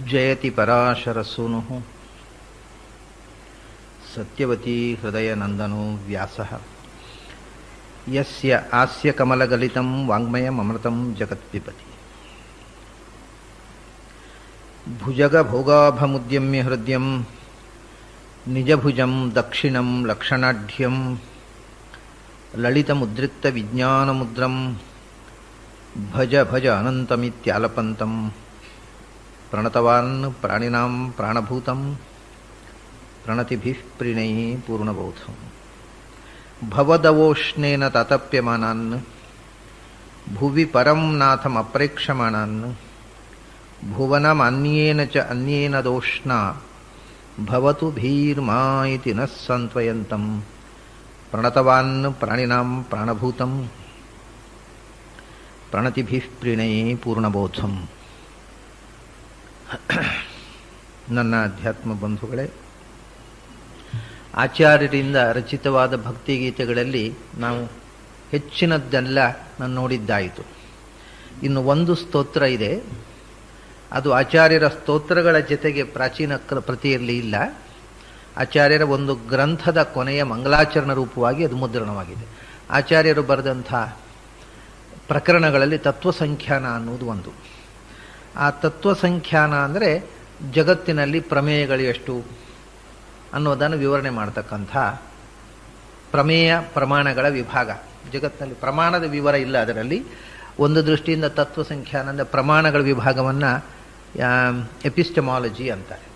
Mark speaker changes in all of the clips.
Speaker 1: ಜಯತಿ ಪರಾಶರಸೂನುಃ ಸತ್ಯವತೀ ಹೃದಯನಂದನೋ ವ್ಯಾಸಃ ಯಸ್ಯ ಆಸ್ಯ ಕಮಲಗಲಿತಂ ವಾङ्ಮಯಮೃತಂ ಜಗತ್ಪಿಬತಿ ಭುಜಗಭೋಗಾಭಮುದ್ಯಮ್ಯ ಹೃದಯಂ ನಿಜಭುಜಂ ದಕ್ಷಿಣಂ ಲಕ್ಷಣಾಢ್ಯಂ ಲಲಿತಮುದ್ರಿಕ್ತವಿಜ್ಞಾನಮುದ್ರಂ ಭಜ ಭಜ ಅನಂತಮಿತ್ಯಾಲಪಂತಂ ಪ್ರಣತವಾನ್ ಪ್ರಾಣಿನಾಂ ಪ್ರಾಣಭೂತಂ ಪ್ರಣತಿಭಿಃ ಪ್ರಣಯೇ ಪೂರ್ಣಬೋಧಂ ಭವದವೋಷ್ಣೇನ ತಾತಪ್ಯಮಾನಾನ್ ಭುವಿ ಪರಂ ನಾಥಮಪ್ರೇಕ್ಷಮಾಣಾನ್ ಭುವನಮನ್ಯೇನ ಚ ಅನ್ಯೇನ ದೋಷ್ಣ ಭವತು ಭೀರ್ಮಾ ಇತಿ ನಃ ಸಂತ್ವಯಂತಂ ಪ್ರಣತವಾನ್ ಪ್ರಾಣಿನಾಂ ಪ್ರಾಣಭೂತಂ ಪ್ರಣತಿಭಿಃ ಪ್ರಣಯೇ ಪೂರ್ಣಬೋಧಂ. ನನ್ನ ಅಧ್ಯಾತ್ಮ ಬಂಧುಗಳೇ, ಆಚಾರ್ಯರಿಂದ ರಚಿತವಾದ ಭಕ್ತಿಗೀತೆಗಳಲ್ಲಿ ನಾವು ಹೆಚ್ಚಿನದ್ದೆಲ್ಲ ನಾನು ನೋಡಿದ್ದಾಯಿತು. ಇನ್ನು ಒಂದು ಸ್ತೋತ್ರ ಇದೆ, ಅದು ಆಚಾರ್ಯರ ಸ್ತೋತ್ರಗಳ ಜೊತೆಗೆ ಪ್ರಾಚೀನ ಪ್ರತಿಯಲ್ಲಿ ಇಲ್ಲ. ಆಚಾರ್ಯರ ಒಂದು ಗ್ರಂಥದ ಕೊನೆಯ ಮಂಗಲಾಚರಣ ರೂಪವಾಗಿ ಅದು ಮುದ್ರಣವಾಗಿದೆ. ಆಚಾರ್ಯರು ಬರೆದಂಥ ಪ್ರಕರಣಗಳಲ್ಲಿ ತತ್ವಸಂಖ್ಯಾನ ಅನ್ನುವುದು ಒಂದು. ಆ ತತ್ವಸಂಖ್ಯಾನ ಅಂದರೆ ಜಗತ್ತಿನಲ್ಲಿ ಪ್ರಮೇಯಗಳು ಎಷ್ಟು ಅನ್ನೋದನ್ನು ವಿವರಣೆ ಮಾಡ್ತಕ್ಕಂಥ ಪ್ರಮೇಯ ಪ್ರಮಾಣಗಳ ವಿಭಾಗ. ಜಗತ್ತಿನಲ್ಲಿ ಪ್ರಮಾಣದ ವಿವರ ಇಲ್ಲ. ಅದರಲ್ಲಿ ಒಂದು ದೃಷ್ಟಿಯಿಂದ ತತ್ವಸಂಖ್ಯಾನ ಅಂದರೆ ಪ್ರಮಾಣಗಳ ವಿಭಾಗವನ್ನು ಎಪಿಸ್ಟಮಾಲಜಿ ಅಂತಾರೆ.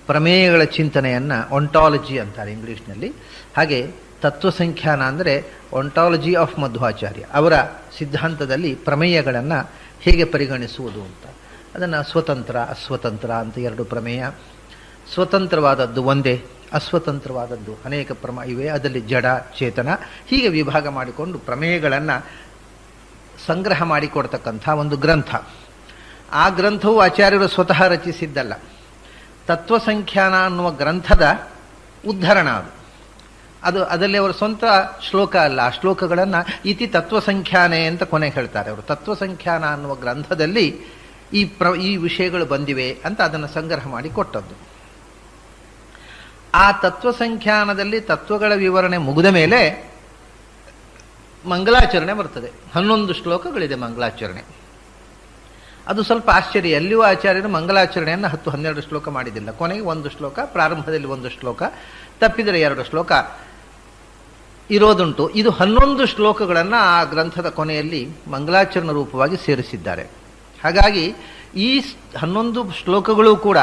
Speaker 1: ಪ್ರಮೇಯಗಳ ಚಿಂತನೆಯನ್ನು ಒಂಟಾಲಜಿ ಅಂತಾರೆ ಇಂಗ್ಲೀಷ್ನಲ್ಲಿ. ಹಾಗೆ ತತ್ವಸಂಖ್ಯಾನ ಅಂದರೆ ಒಂಟಾಲಜಿ ಆಫ್ ಮಧ್ವಾಚಾರ್ಯ, ಅವರ ಸಿದ್ಧಾಂತದಲ್ಲಿ ಪ್ರಮೇಯಗಳನ್ನು ಹೇಗೆ ಪರಿಗಣಿಸುವುದು ಅಂತ. ಅದನ್ನು ಸ್ವತಂತ್ರ ಅಸ್ವತಂತ್ರ ಅಂತ ಎರಡು ಪ್ರಮೇಯ. ಸ್ವತಂತ್ರವಾದದ್ದು ಒಂದೇ, ಅಸ್ವತಂತ್ರವಾದದ್ದು ಅನೇಕ ಇವೆ. ಅದರಲ್ಲಿ ಜಡ ಚೇತನ ಹೀಗೆ ವಿಭಾಗ ಮಾಡಿಕೊಂಡು ಪ್ರಮೇಯಗಳನ್ನು ಸಂಗ್ರಹ ಮಾಡಿಕೊಡ್ತಕ್ಕಂಥ ಒಂದು ಗ್ರಂಥ. ಆ ಗ್ರಂಥವು ಆಚಾರ್ಯರು ಸ್ವತಃ ರಚಿಸಿದ್ದಲ್ಲ. ತತ್ವಸಂಖ್ಯಾನ ಅನ್ನುವ ಗ್ರಂಥದ ಉದ್ಧರಣ ಅದು. ಅದರಲ್ಲಿ ಅವರ ಸ್ವಂತ ಶ್ಲೋಕ ಅಲ್ಲ. ಆ ಶ್ಲೋಕಗಳನ್ನು ಇತಿ ತತ್ವಸಂಖ್ಯಾನೆ ಅಂತ ಕೊನೆಗೆ ಹೇಳ್ತಾರೆ ಅವರು. ತತ್ವಸಂಖ್ಯಾನ ಅನ್ನುವ ಗ್ರಂಥದಲ್ಲಿ ಈ ವಿಷಯಗಳು ಬಂದಿವೆ ಅಂತ ಅದನ್ನು ಸಂಗ್ರಹ ಮಾಡಿ ಕೊಟ್ಟದ್ದು. ಆ ತತ್ವಸಂಖ್ಯಾನದಲ್ಲಿ ತತ್ವಗಳ ವಿವರಣೆ ಮುಗಿದ ಮೇಲೆ ಮಂಗಲಾಚರಣೆ ಬರ್ತದೆ. 11 ಶ್ಲೋಕಗಳಿದೆ ಮಂಗಲಾಚರಣೆ. ಅದು ಸ್ವಲ್ಪ ಆಶ್ಚರ್ಯ. ಎಲ್ಲಿಯೂ ಆಚಾರ್ಯರು ಮಂಗಲಾಚರಣೆಯನ್ನು 10-12 ಶ್ಲೋಕ ಮಾಡಿದ್ದಿಲ್ಲ. ಕೊನೆಗೆ 1 ಶ್ಲೋಕ, ಪ್ರಾರಂಭದಲ್ಲಿ 1 ಶ್ಲೋಕ, ತಪ್ಪಿದರೆ 2 ಶ್ಲೋಕ ಇರೋದುಂಟು. ಇದು 11 ಶ್ಲೋಕಗಳನ್ನು ಆ ಗ್ರಂಥದ ಕೊನೆಯಲ್ಲಿ ಮಂಗಲಾಚರಣೆ ರೂಪವಾಗಿ ಸೇರಿಸಿದ್ದಾರೆ. ಹಾಗಾಗಿ ಈ 11 ಶ್ಲೋಕಗಳು ಕೂಡ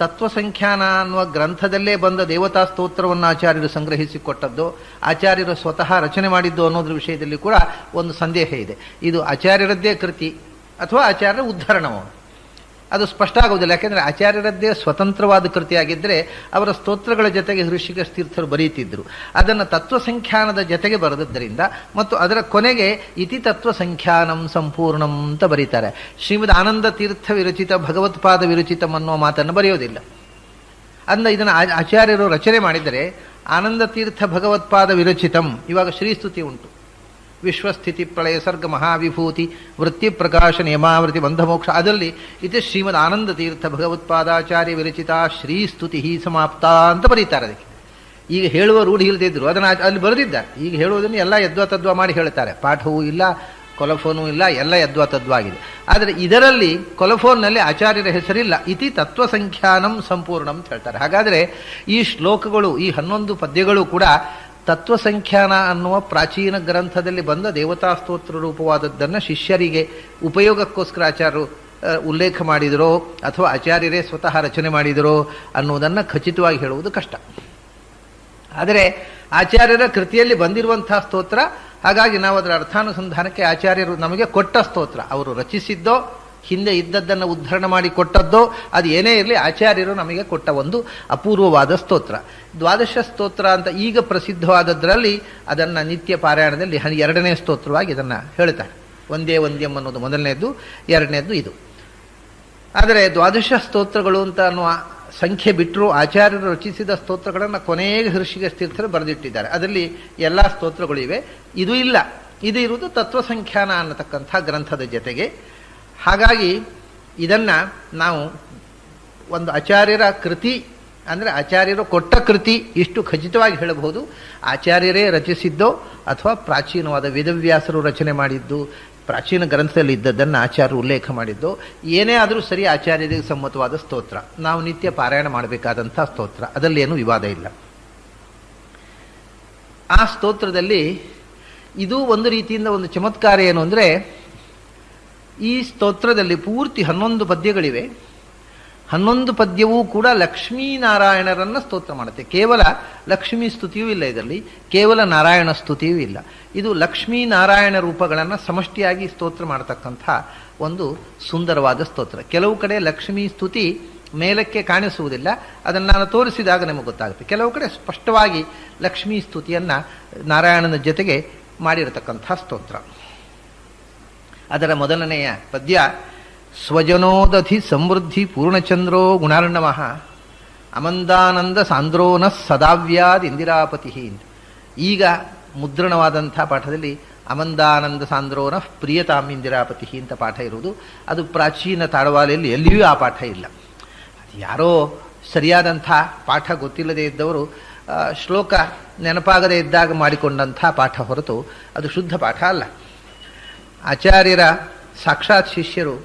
Speaker 1: ತತ್ವಸಂಖ್ಯಾನ ಅನ್ನುವ ಗ್ರಂಥದಲ್ಲೇ ಬಂದ ದೇವತಾ ಸ್ತೋತ್ರವನ್ನು ಆಚಾರ್ಯರು ಸಂಗ್ರಹಿಸಿಕೊಟ್ಟದ್ದು, ಆಚಾರ್ಯರು ಸ್ವತಃ ರಚನೆ ಮಾಡಿದ್ದು ಅನ್ನೋದ್ರ ವಿಷಯದಲ್ಲಿ ಕೂಡ ಒಂದು ಸಂದೇಹ ಇದೆ. ಇದು ಆಚಾರ್ಯರದ್ದೇ ಕೃತಿ ಅಥವಾ ಆಚಾರ್ಯರ ಉದ್ಧರಣವೋ ಅದು ಸ್ಪಷ್ಟ ಆಗುವುದಿಲ್ಲ. ಯಾಕೆಂದರೆ ಆಚಾರ್ಯರದ್ದೇ ಸ್ವತಂತ್ರವಾದ ಕೃತಿಯಾಗಿದ್ದರೆ ಅವರ ಸ್ತೋತ್ರಗಳ ಜೊತೆಗೆ ಋಷಿಕೇಶ ತೀರ್ಥರು ಬರೀತಿದ್ರು. ಅದನ್ನು ತತ್ವಸಂಖ್ಯಾನದ ಜೊತೆಗೆ ಬರೆದದ್ದರಿಂದ ಮತ್ತು ಅದರ ಕೊನೆಗೆ ಇತಿ ತತ್ವಸಂಖ್ಯಾನಂ ಸಂಪೂರ್ಣಂ ಅಂತ ಬರೀತಾರೆ. ಶ್ರೀಮದ್ ಆನಂದ ತೀರ್ಥ ವಿರಚಿತ ಭಗವತ್ಪಾದ ವಿರಚಿತಂ ಅನ್ನುವ ಮಾತನ್ನು ಬರೆಯೋದಿಲ್ಲ. ಅಂದ ಇದನ್ನು ಆಚಾರ್ಯರು ರಚನೆ ಮಾಡಿದರೆ ಆನಂದ ತೀರ್ಥ ಭಗವತ್ಪಾದ ವಿರಚಿತಂ, ಇವಾಗ ಶ್ರೀಸ್ತುತಿ ಉಂಟು, ವಿಶ್ವಸ್ಥಿತಿ ಪ್ರಳಯ ಸರ್ಗ ಮಹಾವಿಭೂತಿ ವೃತ್ತಿ ಪ್ರಕಾಶ ನಿಯಮಾವೃತಿ ಬಂಧಮೋಕ್ಷ. ಅದರಲ್ಲಿ ಇದು ಶ್ರೀಮದ್ ಆನಂದ ತೀರ್ಥ ಭಗವತ್ಪಾದಾಚಾರ್ಯ ವಿರಚಿತ ಶ್ರೀಸ್ತುತಿ ಸಮಾಪ್ತ ಅಂತ ಬರೀತಾರೆ. ಅದಕ್ಕೆ ಈಗ ಹೇಳುವ ರೂಢಿ ಇಲ್ಲದಿದ್ರು ಅದನ್ನು ಅಲ್ಲಿ ಬರೆದಿದ್ದಾರೆ. ಈಗ ಹೇಳುವುದನ್ನು ಎಲ್ಲ ಯದ್ವಾತದ್ವಾ ಮಾಡಿ ಹೇಳ್ತಾರೆ. ಪಾಠವೂ ಇಲ್ಲ, ಕೊಲಫೋನೂ ಇಲ್ಲ, ಎಲ್ಲ ಯದ್ವಾತದ್ವಾ ಆಗಿದೆ. ಆದರೆ ಇದರಲ್ಲಿ ಕೊಲಫೋನ್ನಲ್ಲಿ ಆಚಾರ್ಯರ ಹೆಸರಿಲ್ಲ. ಇತಿ ತತ್ವಸಂಖ್ಯಾನಂ ಸಂಪೂರ್ಣಂ ಅಂತ ಹೇಳ್ತಾರೆ. ಹಾಗಾದರೆ ಈ ಶ್ಲೋಕಗಳು, ಈ 11 ಪದ್ಯಗಳು ಕೂಡ ತತ್ವಸಂಖ್ಯಾನ ಅನ್ನುವ ಪ್ರಾಚೀನ ಗ್ರಂಥದಲ್ಲಿ ಬಂದ ದೇವತಾ ಸ್ತೋತ್ರ ರೂಪವಾದದ್ದನ್ನು ಶಿಷ್ಯರಿಗೆ ಉಪಯೋಗಕ್ಕೋಸ್ಕರ ಆಚಾರ್ಯರು ಉಲ್ಲೇಖ ಮಾಡಿದರೋ ಅಥವಾ ಆಚಾರ್ಯರೇ ಸ್ವತಃ ರಚನೆ ಮಾಡಿದರೋ ಅನ್ನುವುದನ್ನು ಖಚಿತವಾಗಿ ಹೇಳುವುದು ಕಷ್ಟ. ಆದರೆ ಆಚಾರ್ಯರ ಕೃತಿಯಲ್ಲಿ ಬಂದಿರುವಂತಹ ಸ್ತೋತ್ರ, ಹಾಗಾಗಿ ನಾವು ಅದರ ಅರ್ಥಾನುಸಂಧಾನಕ್ಕೆ ಆಚಾರ್ಯರು ನಮಗೆ ಕೊಟ್ಟ ಸ್ತೋತ್ರ, ಅವರು ರಚಿಸಿದ್ದೋ ಹಿಂದೆ ಇದ್ದದ್ದನ್ನು ಉದ್ಧರಣ ಮಾಡಿ ಕೊಟ್ಟದ್ದೋ ಅದು ಏನೇ ಇರಲಿ, ಆಚಾರ್ಯರು ನಮಗೆ ಕೊಟ್ಟ ಒಂದು ಅಪೂರ್ವವಾದ ಸ್ತೋತ್ರ. 12 ಸ್ತೋತ್ರ ಅಂತ ಈಗ ಪ್ರಸಿದ್ಧವಾದದ್ರಲ್ಲಿ ಅದನ್ನು ನಿತ್ಯ ಪಾರಾಯಣದಲ್ಲಿ 2ನೇ ಸ್ತೋತ್ರವಾಗಿ ಇದನ್ನು ಹೇಳ್ತಾರೆ. ಒಂದೇ ಒಂದ್ಯಂ ಅನ್ನೋದು ಮೊದಲನೇದ್ದು, 2ನೇದ್ದು ಇದು. ಆದರೆ 12 ಸ್ತೋತ್ರಗಳು ಅಂತ ಅನ್ನುವ ಸಂಖ್ಯೆ ಬಿಟ್ಟರು ಆಚಾರ್ಯರು ರಚಿಸಿದ ಸ್ತೋತ್ರಗಳನ್ನು ಕೊನೆಗೆ ಋಷಿಕೇಶ ತೀರ್ಥರು ಬರೆದಿಟ್ಟಿದ್ದಾರೆ. ಅದರಲ್ಲಿ ಎಲ್ಲ ಸ್ತೋತ್ರಗಳು ಇವೆ, ಇದು ಇಲ್ಲ. ಇದು ಇರುವುದು ತತ್ವಸಂಖ್ಯಾನ ಅನ್ನತಕ್ಕಂಥ ಗ್ರಂಥದ ಜೊತೆಗೆ. ಹಾಗಾಗಿ ಇದನ್ನು ನಾವು ಒಂದು ಆಚಾರ್ಯರ ಕೃತಿ ಅಂದರೆ ಆಚಾರ್ಯರು ಕೊಟ್ಟ ಕೃತಿ ಇಷ್ಟು ಖಚಿತವಾಗಿ ಹೇಳಬಹುದು. ಆಚಾರ್ಯರೇ ರಚಿಸಿದ್ದೋ ಅಥವಾ ಪ್ರಾಚೀನವಾದ ವೇದವ್ಯಾಸರು ರಚನೆ ಮಾಡಿದ್ದು, ಪ್ರಾಚೀನ ಗ್ರಂಥದಲ್ಲಿ ಇದ್ದದ್ದನ್ನು ಆಚಾರ್ಯರು ಉಲ್ಲೇಖ ಮಾಡಿದ್ದು, ಏನೇ ಆದರೂ ಸರಿ ಆಚಾರ್ಯರಿಗೆ ಸಮ್ಮತವಾದ ಸ್ತೋತ್ರ, ನಾವು ನಿತ್ಯ ಪಾರಾಯಣ ಮಾಡಬೇಕಾದಂಥ ಸ್ತೋತ್ರ, ಅದರಲ್ಲೇನೂ ವಿವಾದ ಇಲ್ಲ. ಆ ಸ್ತೋತ್ರದಲ್ಲಿ ಇದು ಒಂದು ರೀತಿಯಿಂದ ಒಂದು ಚಮತ್ಕಾರ ಏನು ಅಂದರೆ, ಈ ಸ್ತೋತ್ರದಲ್ಲಿ ಪೂರ್ತಿ 11 ಪದ್ಯಗಳಿವೆ. 11 ಪದ್ಯವೂ ಕೂಡ ಲಕ್ಷ್ಮೀನಾರಾಯಣರನ್ನು ಸ್ತೋತ್ರ ಮಾಡುತ್ತೆ. ಕೇವಲ ಲಕ್ಷ್ಮೀ ಸ್ತುತಿಯೂ ಇಲ್ಲ ಇದರಲ್ಲಿ, ಕೇವಲ ನಾರಾಯಣ ಸ್ತುತಿಯೂ ಇಲ್ಲ. ಇದು ಲಕ್ಷ್ಮೀನಾರಾಯಣ ರೂಪಗಳನ್ನು ಸಮಷ್ಟಿಯಾಗಿ ಸ್ತೋತ್ರ ಮಾಡತಕ್ಕಂಥ ಒಂದು ಸುಂದರವಾದ ಸ್ತೋತ್ರ. ಕೆಲವು ಕಡೆ ಲಕ್ಷ್ಮೀ ಸ್ತುತಿ ಮೇಲಕ್ಕೆ ಕಾಣಿಸುವುದಿಲ್ಲ, ಅದನ್ನು ನಾನು ತೋರಿಸಿದಾಗ ನಮಗೆ ಗೊತ್ತಾಗುತ್ತೆ. ಕೆಲವು ಕಡೆ ಸ್ಪಷ್ಟವಾಗಿ ಲಕ್ಷ್ಮೀ ಸ್ತುತಿಯನ್ನು ನಾರಾಯಣನ ಜೊತೆಗೆ ಮಾಡಿರತಕ್ಕಂಥ ಸ್ತೋತ್ರ. ಅದರ ಮೊದಲನೆಯ ಪದ್ಯ ಸ್ವಜನೋದಧಿ ಸಮೃದ್ಧಿ ಪೂರ್ಣಚಂದ್ರೋ ಗುಣಾರ್ಣವಃ ಅಮಂದಾನಂದ ಸಾಂದ್ರೋನ ಸದಾವ್ಯಾದ್ ಇಂದಿರಾಪತಿ. ಈಗ ಮುದ್ರಣವಾದಂಥ ಪಾಠದಲ್ಲಿ ಅಮಂದಾನಂದ ಸಾಂದ್ರೋನ ಪ್ರಿಯತಾಮ್ ಇಂದಿರಾಪತಿ ಅಂತ ಪಾಠ ಇರುವುದು. ಅದು ಪ್ರಾಚೀನ ತಾಡವಾಲೆಯಲ್ಲಿ ಎಲ್ಲಿಯೂ ಆ ಪಾಠ ಇಲ್ಲ. ಅದು ಯಾರೋ ಸರಿಯಾದಂಥ ಪಾಠ ಗೊತ್ತಿಲ್ಲದೆ ಇದ್ದವರು ಶ್ಲೋಕ ನೆನಪಾಗದೇ ಇದ್ದಾಗ ಮಾಡಿಕೊಂಡಂಥ ಪಾಠ ಹೊರತು ಅದು ಶುದ್ಧ ಪಾಠ ಅಲ್ಲ. ಆಚಾರ್ಯರ ಸಾಕ್ಷಾತ್ ಶಿಷ್ಯರು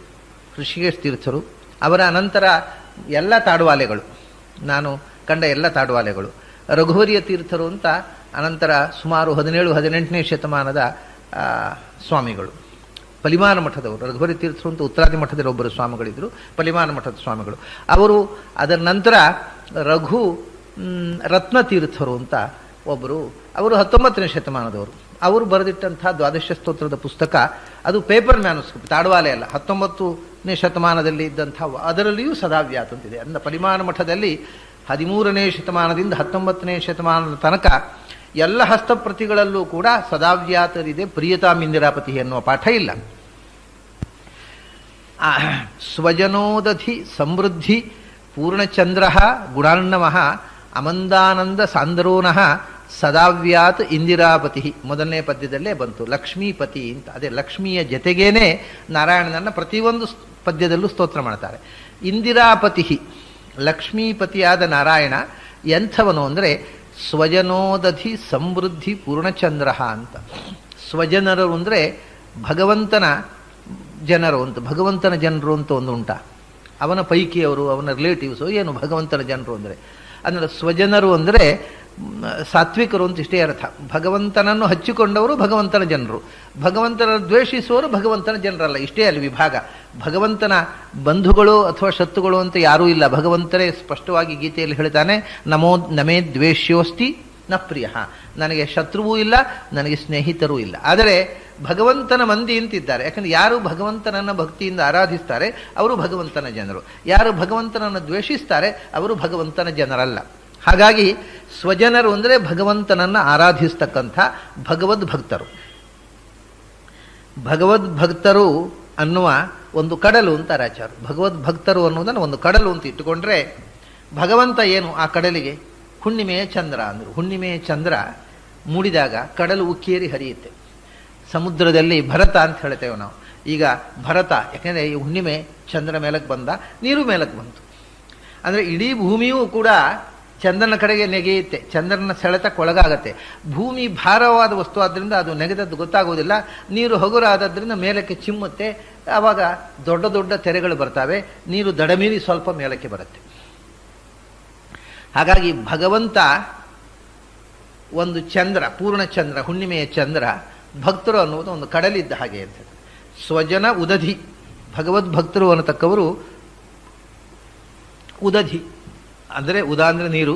Speaker 1: ಋಷಿಕೇಶ ತೀರ್ಥರು, ಅವರ ಅನಂತರ ಎಲ್ಲ ತಾಡುವಾಲೆಗಳು, ನಾನು ಕಂಡ ಎಲ್ಲ ತಾಡುವಾಲೆಗಳು, ರಘುವರಿಯ ತೀರ್ಥರು ಅಂತ ಅನಂತರ ಸುಮಾರು 17-18ನೇ ಶತಮಾನದ ಸ್ವಾಮಿಗಳು, ಪಲಿಮಾನ ಮಠದವರು. ರಘುವರಿ ತೀರ್ಥರು ಅಂತ ಉತ್ತರಾದಿ ಮಠದಲ್ಲಿ ಒಬ್ಬರು ಸ್ವಾಮಿಗಳಿದ್ದರು, ಪಲಿಮಾನ ಮಠದ ಸ್ವಾಮಿಗಳು. ಅವರು ಅದರ ನಂತರ ರಘು ರತ್ನ ತೀರ್ಥರು ಅಂತ ಒಬ್ಬರು, ಅವರು 19ನೇ ಶತಮಾನದವರು. ಅವರು ಬರೆದಿಟ್ಟಂಥ ದ್ವಾದಶ ಸ್ತೋತ್ರದ ಪುಸ್ತಕ, ಅದು ಪೇಪರ್ ಮ್ಯಾನುಸ್ಕ್ರಿಪ್ಟ್, ತಾಡ್ವಾಲೆ ಅಲ್ಲ, 19ನೇ ಶತಮಾನದಲ್ಲಿ ಇದ್ದಂಥ, ಅದರಲ್ಲಿಯೂ ಸದಾವ್ಯಾತ್ ಅಂತಿದೆ. ಅಂದ ಪರಿಮಾಣ ಮಠದಲ್ಲಿ 13ನೇ ಶತಮಾನದಿಂದ 19ನೇ ಶತಮಾನದ ತನಕ ಎಲ್ಲ ಹಸ್ತಪ್ರತಿಗಳಲ್ಲೂ ಕೂಡ ಸದಾವ್ಯಾತರಿದೆ, ಪ್ರಿಯತಾಮ್ ಇಂದಿರಾಪತಿ ಎನ್ನುವ ಪಾಠ ಇಲ್ಲ. ಸ್ವಜನೋದಧಿ ಸಮೃದ್ಧಿ ಪೂರ್ಣಚಂದ್ರ ಗುಣಾರ್ಣವಃ ಅಮಂದಾನಂದ ಸಾಂದ್ರೋನಃ ಸದಾವ್ಯಾತ್ ಇಂದಿರಾಪತಿ ಮೊದಲನೇ ಪದ್ಯದಲ್ಲೇ ಬಂತು. ಲಕ್ಷ್ಮೀಪತಿ ಅಂತ, ಅದೇ ಲಕ್ಷ್ಮಿಯ ಜೊತೆಗೇನೆ ನಾರಾಯಣನನ್ನು ಪ್ರತಿಯೊಂದು ಪದ್ಯದಲ್ಲೂ ಸ್ತೋತ್ರ ಮಾಡ್ತಾರೆ. ಇಂದಿರಾಪತಿ, ಲಕ್ಷ್ಮೀಪತಿಯಾದ ನಾರಾಯಣ ಎಂಥವನು ಅಂದರೆ ಸ್ವಜನೋದಧಿ ಸಮೃದ್ಧಿ ಪೂರ್ಣಚಂದ್ರ ಅಂತ. ಸ್ವಜನರು ಅಂದರೆ ಭಗವಂತನ ಜನರು ಅಂತ, ಭಗವಂತನ ಜನರು ಅಂತ ಒಂದು ಉಂಟ, ಅವನ ಪೈಕಿಯವರು, ಅವನ ರಿಲೇಟಿವ್ಸು, ಏನು ಭಗವಂತನ ಜನರು ಅಂದರೆ. ಅಂದರೆ ಸ್ವಜನರು ಅಂದರೆ ಸಾತ್ವಿಕರು ಅಂತ ಇಷ್ಟೇ ಅರ್ಥ. ಭಗವಂತನನ್ನು ಹಚ್ಚಿಕೊಂಡವರು ಭಗವಂತನ ಜನರು, ಭಗವಂತನನ್ನು ದ್ವೇಷಿಸುವವರು ಭಗವಂತನ ಜನರಲ್ಲ, ಇಷ್ಟೇ ಅಲ್ಲಿ ವಿಭಾಗ. ಭಗವಂತನ ಬಂಧುಗಳು ಅಥವಾ ಶತ್ರುಗಳು ಅಂತ ಯಾರೂ ಇಲ್ಲ. ಭಗವಂತನೇ ಸ್ಪಷ್ಟವಾಗಿ ಗೀತೆಯಲ್ಲಿ ಹೇಳ್ತಾನೆ, ನಮೇ ದ್ವೇಷ್ಯೋಸ್ತಿ ನ ಪ್ರಿಯ, ನನಗೆ ಶತ್ರುವೂ ಇಲ್ಲ, ನನಗೆ ಸ್ನೇಹಿತರೂ ಇಲ್ಲ. ಆದರೆ ಭಗವಂತನ ಮಂದಿ ಅಂತಿದ್ದಾರೆ. ಯಾಕಂದರೆ ಯಾರು ಭಗವಂತನನ್ನು ಭಕ್ತಿಯಿಂದ ಆರಾಧಿಸ್ತಾರೆ ಅವರು ಭಗವಂತನ ಜನರು, ಯಾರು ಭಗವಂತನನ್ನು ದ್ವೇಷಿಸ್ತಾರೆ ಅವರು ಭಗವಂತನ ಜನರಲ್ಲ. ಹಾಗಾಗಿ ಸ್ವಜನರು ಅಂದರೆ ಭಗವಂತನನ್ನು ಆರಾಧಿಸ್ತಕ್ಕಂಥ ಭಗವದ್ಭಕ್ತರು. ಭಗವದ್ಭಕ್ತರು ಅನ್ನುವ ಒಂದು ಕಡಲು ಅಂತಾರೆ ಆಚಾರ್ಯರು. ಭಗವದ್ಭಕ್ತರು ಅನ್ನೋದನ್ನು ಒಂದು ಕಡಲು ಅಂತ ಇಟ್ಟುಕೊಂಡ್ರೆ, ಭಗವಂತ ಏನು ಆ ಕಡಲಿಗೆ ಹುಣ್ಣಿಮೆಯ ಚಂದ್ರ ಅಂದರು. ಹುಣ್ಣಿಮೆಯ ಚಂದ್ರ ಮೂಡಿದಾಗ ಕಡಲು ಉಕ್ಕೇರಿ ಹರಿಯುತ್ತೆ. ಸಮುದ್ರದಲ್ಲಿ ಭರತ ಅಂತ ಹೇಳ್ತೇವೆ ನಾವು. ಈಗ ಭರತ, ಯಾಕೆಂದರೆ ಈ ಹುಣ್ಣಿಮೆ ಚಂದ್ರ ಮೇಲಕ್ಕೆ ಬಂದ, ನೀರು ಮೇಲಕ್ಕೆ ಬಂತು. ಅಂದರೆ ಇಡೀ ಭೂಮಿಯೂ ಕೂಡ ಚಂದ್ರನ ಕಡೆಗೆ ನೆಗೆಯುತ್ತೆ, ಚಂದ್ರನ ಸೆಳೆತಕ್ಕೊಳಗಾಗತ್ತೆ. ಭೂಮಿ ಭಾರವಾದ ವಸ್ತು ಆದ್ದರಿಂದ ಅದು ನೆಗೆದದ್ದು ಗೊತ್ತಾಗುವುದಿಲ್ಲ. ನೀರು ಹಗುರಾದದ್ರಿಂದ ಮೇಲಕ್ಕೆ ಚಿಮ್ಮುತ್ತೆ. ಆವಾಗ ದೊಡ್ಡ ದೊಡ್ಡ ತೆರೆಗಳು ಬರ್ತವೆ, ನೀರು ದಡಮೀರಿ ಸ್ವಲ್ಪ ಮೇಲಕ್ಕೆ ಬರುತ್ತೆ. ಹಾಗಾಗಿ ಭಗವಂತ ಒಂದು ಚಂದ್ರ, ಪೂರ್ಣಚಂದ್ರ, ಹುಣ್ಣಿಮೆಯ ಚಂದ್ರ. ಭಕ್ತರು ಅನ್ನುವುದು ಒಂದು ಕಡಲಿದ್ದ ಹಾಗೆ ಅಂತ. ಸ್ವಜನ ಉದಧಿ, ಭಗವದ್ಭಕ್ತರು ಅನ್ನತಕ್ಕವರು ಉದಧಿ ಅಂದರೆ, ಉದಾ ಅಂದರೆ ನೀರು,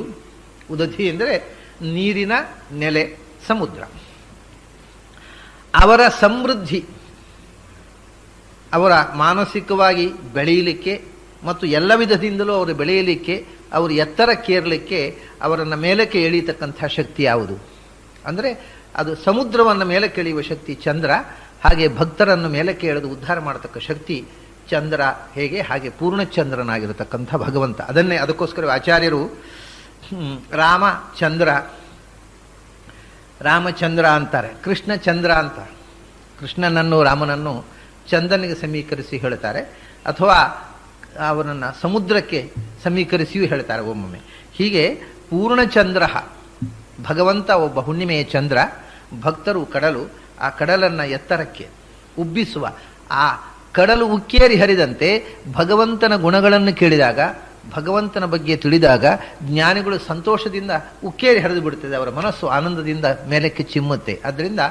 Speaker 1: ಉದಧಿ ಅಂದರೆ ನೀರಿನ ನೆಲೆ, ಸಮುದ್ರ. ಅವರ ಸಮೃದ್ಧಿ, ಅವರ ಮಾನಸಿಕವಾಗಿ ಬೆಳೆಯಲಿಕ್ಕೆ ಮತ್ತು ಎಲ್ಲ ವಿಧದಿಂದಲೂ ಅವರು ಬೆಳೆಯಲಿಕ್ಕೆ, ಅವರು ಎತ್ತರಕ್ಕೇರಲಿಕ್ಕೆ, ಅವರನ್ನು ಮೇಲಕ್ಕೆ ಎಳೀತಕ್ಕಂಥ ಶಕ್ತಿ ಯಾವುದು ಅಂದರೆ ಅದು ಸಮುದ್ರವನ್ನು ಮೇಲಕ್ಕೆ ಎಳೆಯುವ ಶಕ್ತಿ ಚಂದ್ರ. ಹಾಗೆ ಭಕ್ತರನ್ನು ಮೇಲಕ್ಕೆ ಎಳೆದು ಉದ್ಧಾರ ಮಾಡತಕ್ಕ ಶಕ್ತಿ ಚಂದ್ರ ಹೇಗೆ, ಹಾಗೆ ಪೂರ್ಣಚಂದ್ರನಾಗಿರತಕ್ಕಂಥ ಭಗವಂತ. ಅದಕ್ಕೋಸ್ಕರ ಆಚಾರ್ಯರು ರಾಮಚಂದ್ರ ಅಂತಾರೆ, ಕೃಷ್ಣಚಂದ್ರ ಅಂತ. ಕೃಷ್ಣನನ್ನು ರಾಮನನ್ನು ಚಂದ್ರನಿಗೆ ಸಮೀಕರಿಸಿ ಹೇಳ್ತಾರೆ, ಅಥವಾ ಅವರನ್ನು ಸಮುದ್ರಕ್ಕೆ ಸಮೀಕರಿಸಿಯೂ ಹೇಳ್ತಾರೆ ಒಮ್ಮೊಮ್ಮೆ. ಹೀಗೆ ಪೂರ್ಣಚಂದ್ರ ಭಗವಂತ ಒಬ್ಬ ಹುಣ್ಣಿಮೆಯ ಚಂದ್ರ, ಭಕ್ತರು ಕಡಲು. ಆ ಕಡಲನ್ನು ಎತ್ತರಕ್ಕೆ ಉಬ್ಬಿಸುವ, ಆ ಕಡಲು ಉಕ್ಕೇರಿ ಹರಿದಂತೆ ಭಗವಂತನ ಗುಣಗಳನ್ನು ಕೇಳಿದಾಗ, ಭಗವಂತನ ಬಗ್ಗೆ ತಿಳಿದಾಗ ಜ್ಞಾನಿಗಳು ಸಂತೋಷದಿಂದ ಉಕ್ಕೇರಿ ಹರಿದು ಬಿಡುತ್ತದೆ, ಅವರ ಮನಸ್ಸು ಆನಂದದಿಂದ ಮೇಲಕ್ಕೆ ಚಿಮ್ಮುತ್ತೆ. ಆದ್ದರಿಂದ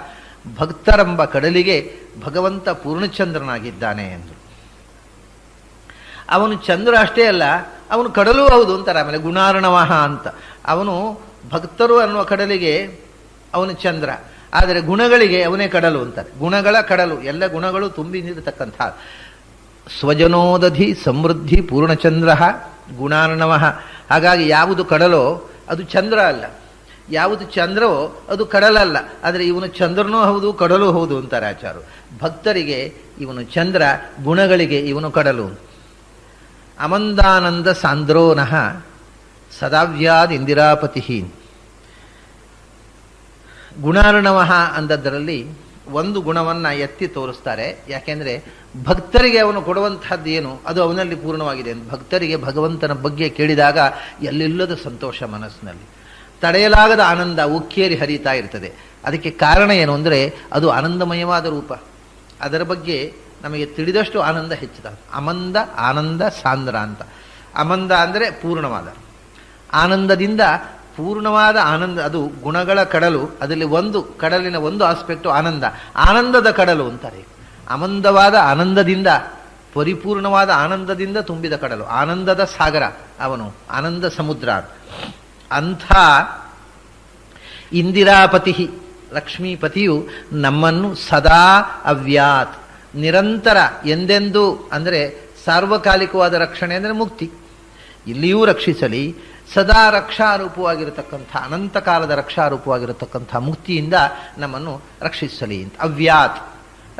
Speaker 1: ಭಕ್ತರೆಂಬ ಕಡಲಿಗೆ ಭಗವಂತ ಪೂರ್ಣಚಂದ್ರನಾಗಿದ್ದಾನೆ ಎಂದು. ಅವನು ಚಂದ್ರ ಅಷ್ಟೇ ಅಲ್ಲ, ಅವನು ಕಡಲೂ ಹೌದು ಅಂತಾರೆ. ಆಮೇಲೆ ಗುಣಾರ್ಣವಃ ಅಂತ, ಅವನು ಭಕ್ತರು ಅನ್ನುವ ಕಡಲಿಗೆ ಅವನು ಚಂದ್ರ, ಆದರೆ ಗುಣಗಳಿಗೆ ಅವನೇ ಕಡಲು ಅಂತಾರೆ. ಗುಣಗಳ ಕಡಲು, ಎಲ್ಲ ಗುಣಗಳು ತುಂಬಿ ನಿರತಕ್ಕಂಥ ಸ್ವಜನೋದಧಿ ಸಮೃದ್ಧಿ ಪೂರ್ಣಚಂದ್ರ ಗುಣಾರ್ಣವಃ. ಹಾಗಾಗಿ ಯಾವುದು ಕಡಲೋ ಅದು ಚಂದ್ರ ಅಲ್ಲ, ಯಾವುದು ಚಂದ್ರವೋ ಅದು ಕಡಲಲ್ಲ. ಆದರೆ ಇವನು ಚಂದ್ರನೂ ಹೌದು ಕಡಲೂ ಹೌದು ಅಂತಾರೆ ಆಚಾರ್ಯರು. ಭಕ್ತರಿಗೆ ಇವನು ಚಂದ್ರ, ಗುಣಗಳಿಗೆ ಇವನು ಕಡಲು. ಅಮಂದಾನಂದ ಸಾಂದ್ರೋನಃ ಸದಾವ್ಯಾದ್ ಇಂದಿರಾಪತಿ. ಗುಣಾರ್ಣವಃ ಅಂದದ್ದರಲ್ಲಿ ಒಂದು ಗುಣವನ್ನು ಎತ್ತಿ ತೋರಿಸ್ತಾರೆ. ಯಾಕೆಂದರೆ ಭಕ್ತರಿಗೆ ಅವನು ಕೊಡುವಂತಹದ್ದು ಏನು ಅದು ಅವನಲ್ಲಿ ಪೂರ್ಣವಾಗಿದೆ. ಭಕ್ತರಿಗೆ ಭಗವಂತನ ಬಗ್ಗೆ ಕೇಳಿದಾಗ ಎಲ್ಲಿಲ್ಲದ ಸಂತೋಷ ಮನಸ್ಸಿನಲ್ಲಿ, ತಡೆಯಲಾಗದ ಆನಂದ ಉಕ್ಕೇರಿ ಹರಿತಾ ಇರ್ತದೆ. ಅದಕ್ಕೆ ಕಾರಣ ಏನು ಅಂದರೆ ಅದು ಆನಂದಮಯವಾದ ರೂಪ. ಅದರ ಬಗ್ಗೆ ನಮಗೆ ತಿಳಿದಷ್ಟು ಆನಂದ ಹೆಚ್ಚಿದ. ಅಮಂದ ಆನಂದ ಸಾಂದ್ರ ಅಂತ. ಅಮಂದ ಅಂದರೆ ಪೂರ್ಣವಾದ ಆನಂದದಿಂದ ಪೂರ್ಣವಾದ ಆನಂದ, ಅದು ಗುಣಗಳ ಕಡಲು. ಅದರಲ್ಲಿ ಒಂದು ಕಡಲಿನ ಒಂದು ಆಸ್ಪೆಕ್ಟು ಆನಂದ, ಆನಂದದ ಕಡಲು ಅಂತಾರೆ. ಅಮಂದವಾದ ಆನಂದದಿಂದ, ಪರಿಪೂರ್ಣವಾದ ಆನಂದದಿಂದ ತುಂಬಿದ ಕಡಲು, ಆನಂದದ ಸಾಗರ ಅವನು, ಆನಂದ ಸಮುದ್ರ. ಅಂಥ ಇಂದಿರಾಪತಿ ಲಕ್ಷ್ಮೀಪತಿಯು ನಮ್ಮನ್ನು ಸದಾ ಅವ್ಯಾತ್, ನಿರಂತರ ಎಂದೆಂದೂ, ಅಂದರೆ ಸಾರ್ವಕಾಲಿಕವಾದ ರಕ್ಷಣೆ ಅಂದರೆ ಮುಕ್ತಿ, ಇಲ್ಲಿಯೂ ರಕ್ಷಿಸಲಿ. ಸದಾ ರಕ್ಷಾರೂಪವಾಗಿರತಕ್ಕಂಥ, ಅನಂತ ಕಾಲದ ರಕ್ಷಾರೂಪವಾಗಿರತಕ್ಕಂಥ ಮುಕ್ತಿಯಿಂದ ನಮ್ಮನ್ನು ರಕ್ಷಿಸಲಿ ಅಂತ. ಅವ್ಯಾತ್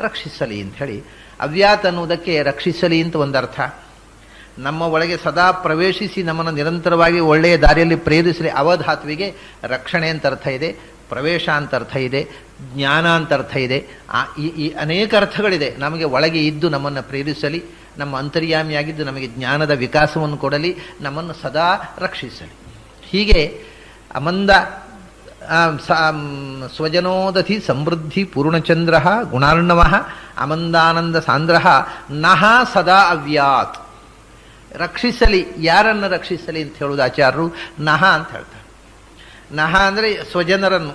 Speaker 1: ರಕ್ಷಿಸಲಿ ಅಂತ ಹೇಳಿ, ಅವ್ಯಾತ್ ಅನ್ನುವುದಕ್ಕೆ ರಕ್ಷಿಸಲಿ ಅಂತ ಒಂದರ್ಥ. ನಮ್ಮ ಒಳಗೆ ಸದಾ ಪ್ರವೇಶಿಸಿ ನಮ್ಮನ್ನು ನಿರಂತರವಾಗಿ ಒಳ್ಳೆಯ ದಾರಿಯಲ್ಲಿ ಪ್ರೇರಿಸಲಿ. ಅವಧಾತ್ವಿಗೆ ರಕ್ಷಣೆ ಅಂತ ಅರ್ಥ ಇದೆ, ಪ್ರವೇಶ ಅಂತ ಅರ್ಥ ಇದೆ, ಜ್ಞಾನ ಅಂತ ಅರ್ಥ ಇದೆ. ಈ ಅನೇಕ ಅರ್ಥಗಳಿದೆ. ನಮಗೆ ಒಳಗೆ ಇದ್ದು ನಮ್ಮನ್ನು ಪ್ರೇರಿಸಲಿ, ನಮ್ಮ ಅಂತರ್ಯಾಮಿಯಾಗಿದ್ದು ನಮಗೆ ಜ್ಞಾನದ ವಿಕಾಸವನ್ನು ಕೊಡಲಿ, ನಮ್ಮನ್ನು ಸದಾ ರಕ್ಷಿಸಲಿ. ಹೀಗೆ ಅಮಂದ ಸ್ವಜನೋದಧಿ ಸಮೃದ್ಧಿ ಪೂರ್ಣಚಂದ್ರ ಗುಣಾರ್ಣವ ಅಮಂದಾನಂದ ಸಾಂದ್ರ ನಹ ಸದಾ ಅವ್ಯಾತ್. ರಕ್ಷಿಸಲಿ, ಯಾರನ್ನು ರಕ್ಷಿಸಲಿ ಅಂತ ಹೇಳುವುದು ಆಚಾರ್ಯರು ನಹ ಅಂತ ಹೇಳ್ತಾರೆ. ನಹ ಅಂದರೆ ಸ್ವಜನರನ್ನು,